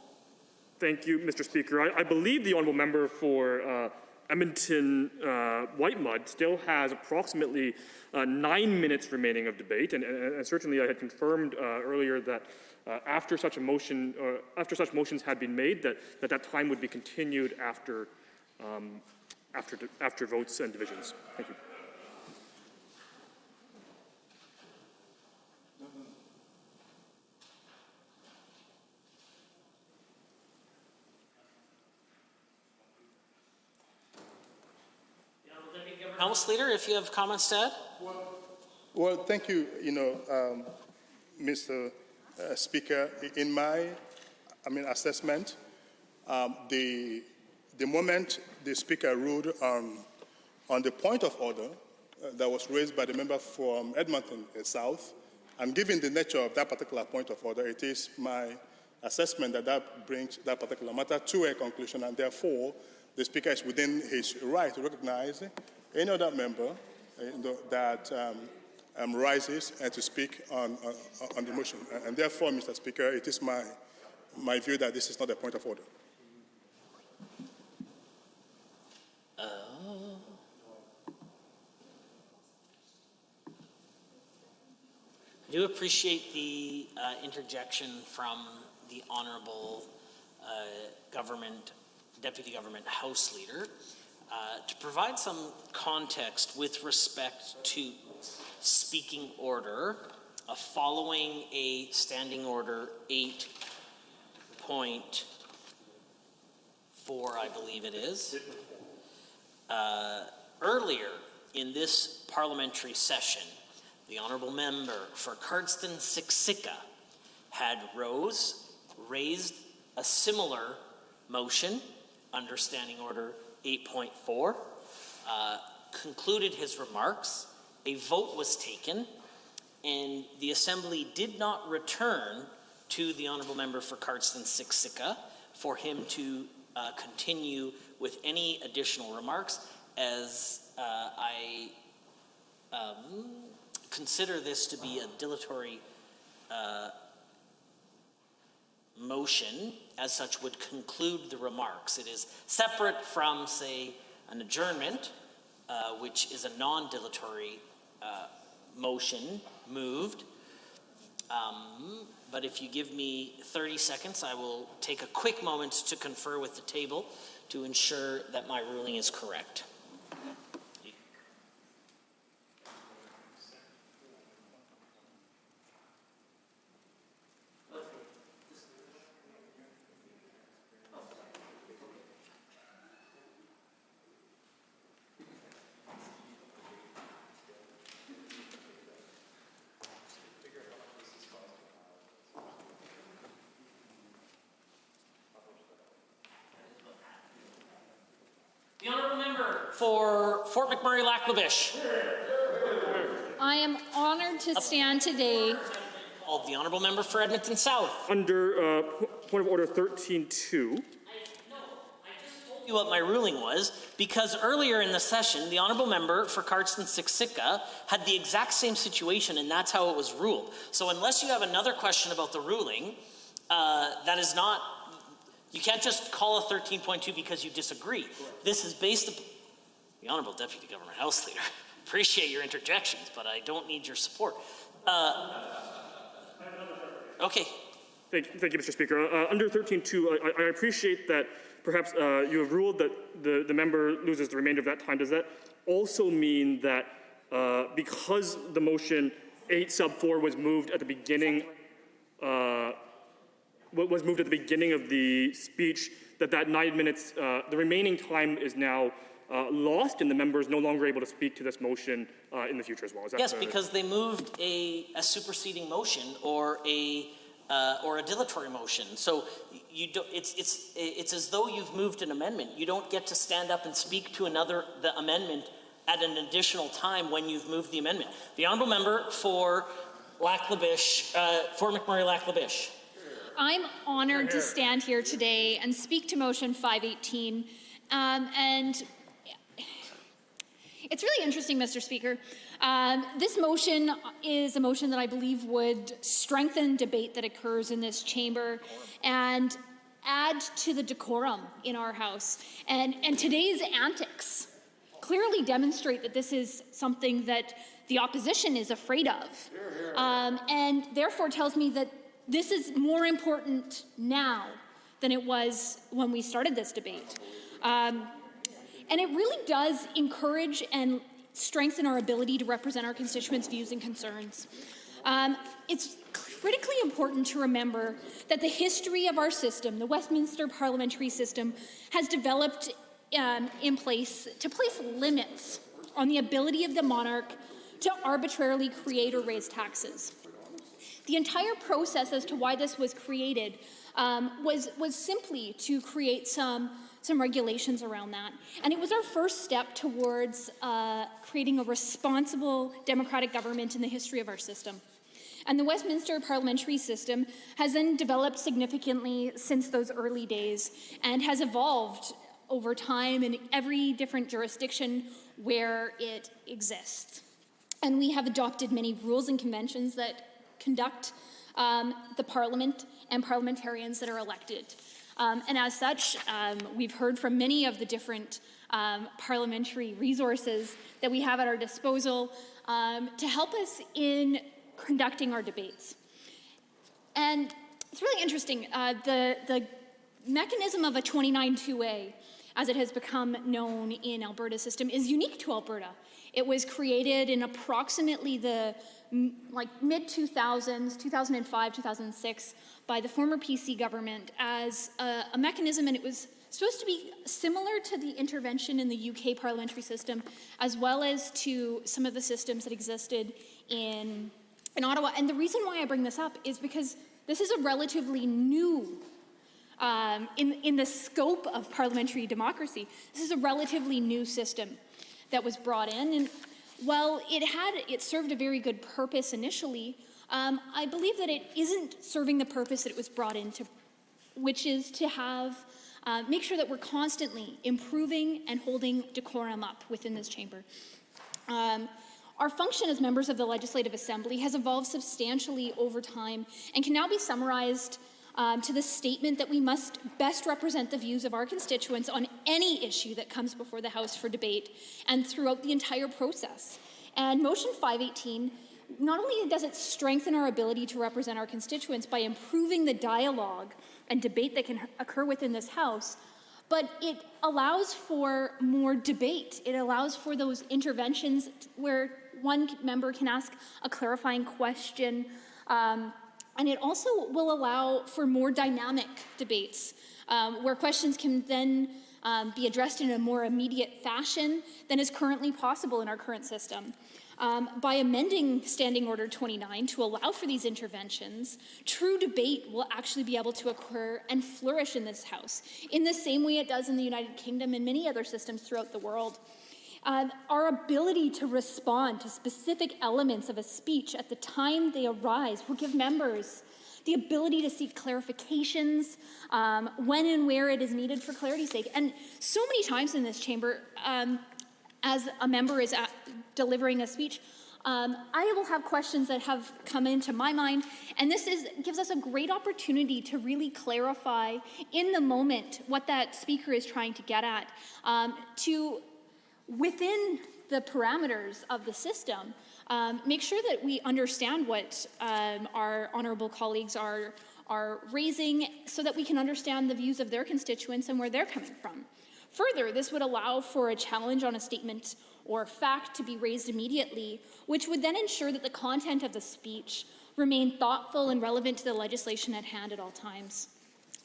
Thank you, Mr. Speaker. I believe the Honourable Member for Edmonton Whitemud still has approximately 9 minutes remaining of debate, and certainly I had confirmed earlier that after such motions had been made, that time would be continued after votes and divisions. Thank you. House Leader, if you have comments to add. Well, thank you, Mr. Speaker. In my assessment, the moment the Speaker ruled on the point of order that was raised by the member from Edmonton South, and given the nature of that particular point of order, it is my assessment that brings that particular matter to a conclusion, and therefore the Speaker is within his right to recognize any other member that rises and to speak on the motion. And therefore, Mr. Speaker, it is my view that this is not a point of order. I do appreciate the interjection from the Honourable Government Deputy Government House Leader, to provide some context with respect to speaking order following a Standing Order 8.4, I believe it is. Earlier in this parliamentary session, the Honourable Member for Cardston-Siksika had raised a similar motion under Standing Order 8.4, concluded his remarks, a vote was taken, and the Assembly did not return to the Honourable Member for Cardston-Siksika for him to continue with any additional remarks, as I consider this to be a dilatory motion, as such would conclude the remarks. It is separate from, say, an adjournment, which is a non-dilatory motion moved. But if you give me 30 seconds, I will take a quick moment to confer with the table to ensure that my ruling is correct. The Honourable Member for Fort McMurray-Lac-La-Biche. I am honoured to stand today. The Honourable Member for Edmonton South. Under point of order 13.2. You what my ruling was, because earlier in the session, the Honourable Member for Cardston-Siksika had the exact same situation, and that's how it was ruled. So unless you have another question about the ruling, that is not, you can't just call a 13.2 because you disagree. This is based upon the Honourable Deputy Government House Leader. Appreciate your interjections, but I don't need your support. Okay. Thank you, Mr. Speaker. Under 13.2, I appreciate that perhaps you have ruled that the member loses the remainder of that time. Does that also mean that because the motion 8 sub 4 was moved at the beginning, was moved at the beginning of the speech, that 9 minutes, the remaining time is now lost, and the member is no longer able to speak to this motion in the future as well? Is that yes, because they moved a superseding motion or a dilatory motion. So you don't, it's as though you've moved an amendment. You don't get to stand up and speak to the amendment at an additional time when you've moved the amendment. The Honourable Member for Lac-La-Biche, Fort McMurray-Lac-La-Biche. I'm honoured to stand here today and speak to motion 518. And it's really interesting, Mr. Speaker. This motion is a motion that I believe would strengthen debate that occurs in this chamber and add to the decorum in our House. And today's antics clearly demonstrate that this is something that the opposition is afraid of. And therefore tells me that this is more important now than it was when we started this debate. And it really does encourage and strengthen our ability to represent our constituents' views and concerns. It's critically important to remember that the history of our system, the Westminster parliamentary system, has developed in place to place limits on the ability of the monarch to arbitrarily create or raise taxes. The entire process as to why this was created was simply to create some regulations around that. And it was our first step towards creating a responsible democratic government in the history of our system. And the Westminster parliamentary system has then developed significantly since those early days and has evolved over time in every different jurisdiction where it exists. And we have adopted many rules and conventions that conduct the parliament and parliamentarians that are elected. And as such, we've heard from many of the different parliamentary resources that we have at our disposal to help us in conducting our debates. And it's really interesting. The mechanism of a 29-2A, as it has become known in Alberta's system, is unique to Alberta. It was created in approximately the mid-2000s, 2005, 2006, by the former PC government as a mechanism, and it was supposed to be similar to the intervention in the UK parliamentary system, as well as to some of the systems that existed in Ottawa. And the reason why I bring this up is because this is a relatively new, in the scope of parliamentary democracy, this is a relatively new system that was brought in. And while it served a very good purpose initially, I believe that it isn't serving the purpose that it was brought into, which is to have make sure that we're constantly improving and holding decorum up within this chamber. Our function as members of the Legislative Assembly has evolved substantially over time and can now be summarized to the statement that we must best represent the views of our constituents on any issue that comes before the House for debate and throughout the entire process. And Motion 518, not only does it strengthen our ability to represent our constituents by improving the dialogue and debate that can occur within this House, but it allows for more debate. It allows for those interventions where one member can ask a clarifying question, and it also will allow for more dynamic debates, where questions can then be addressed in a more immediate fashion than is currently possible in our current system. By amending Standing Order 29 to allow for these interventions, true debate will actually be able to occur and flourish in this House, in the same way it does in the United Kingdom and many other systems throughout the world. Our ability to respond to specific elements of a speech at the time they arise will give members the ability to seek clarifications when and where it is needed for clarity's sake. And so many times in this chamber, as a member is delivering a speech, I will have questions that have come into my mind, and this gives us a great opportunity to really clarify in the moment what that speaker is trying to get at, to, within the parameters of the system, make sure that we understand what our honorable colleagues are raising so that we can understand the views of their constituents and where they're coming from. Further, this would allow for a challenge on a statement or fact to be raised immediately, which would then ensure that the content of the speech remained thoughtful and relevant to the legislation at hand at all times.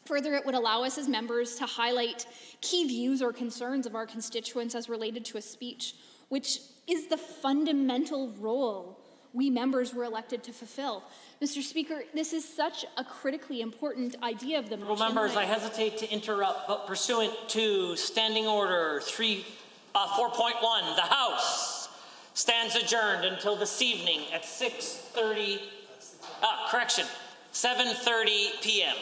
Further, it would allow us as members to highlight key views or concerns of our constituents as related to a speech, which is the fundamental role we members were elected to fulfill. Mr. Speaker, this is such a critically important idea of the motion. Well, members, I hesitate to interrupt, but pursuant to Standing Order 4.1, the House stands adjourned until this evening at 7:30 p.m.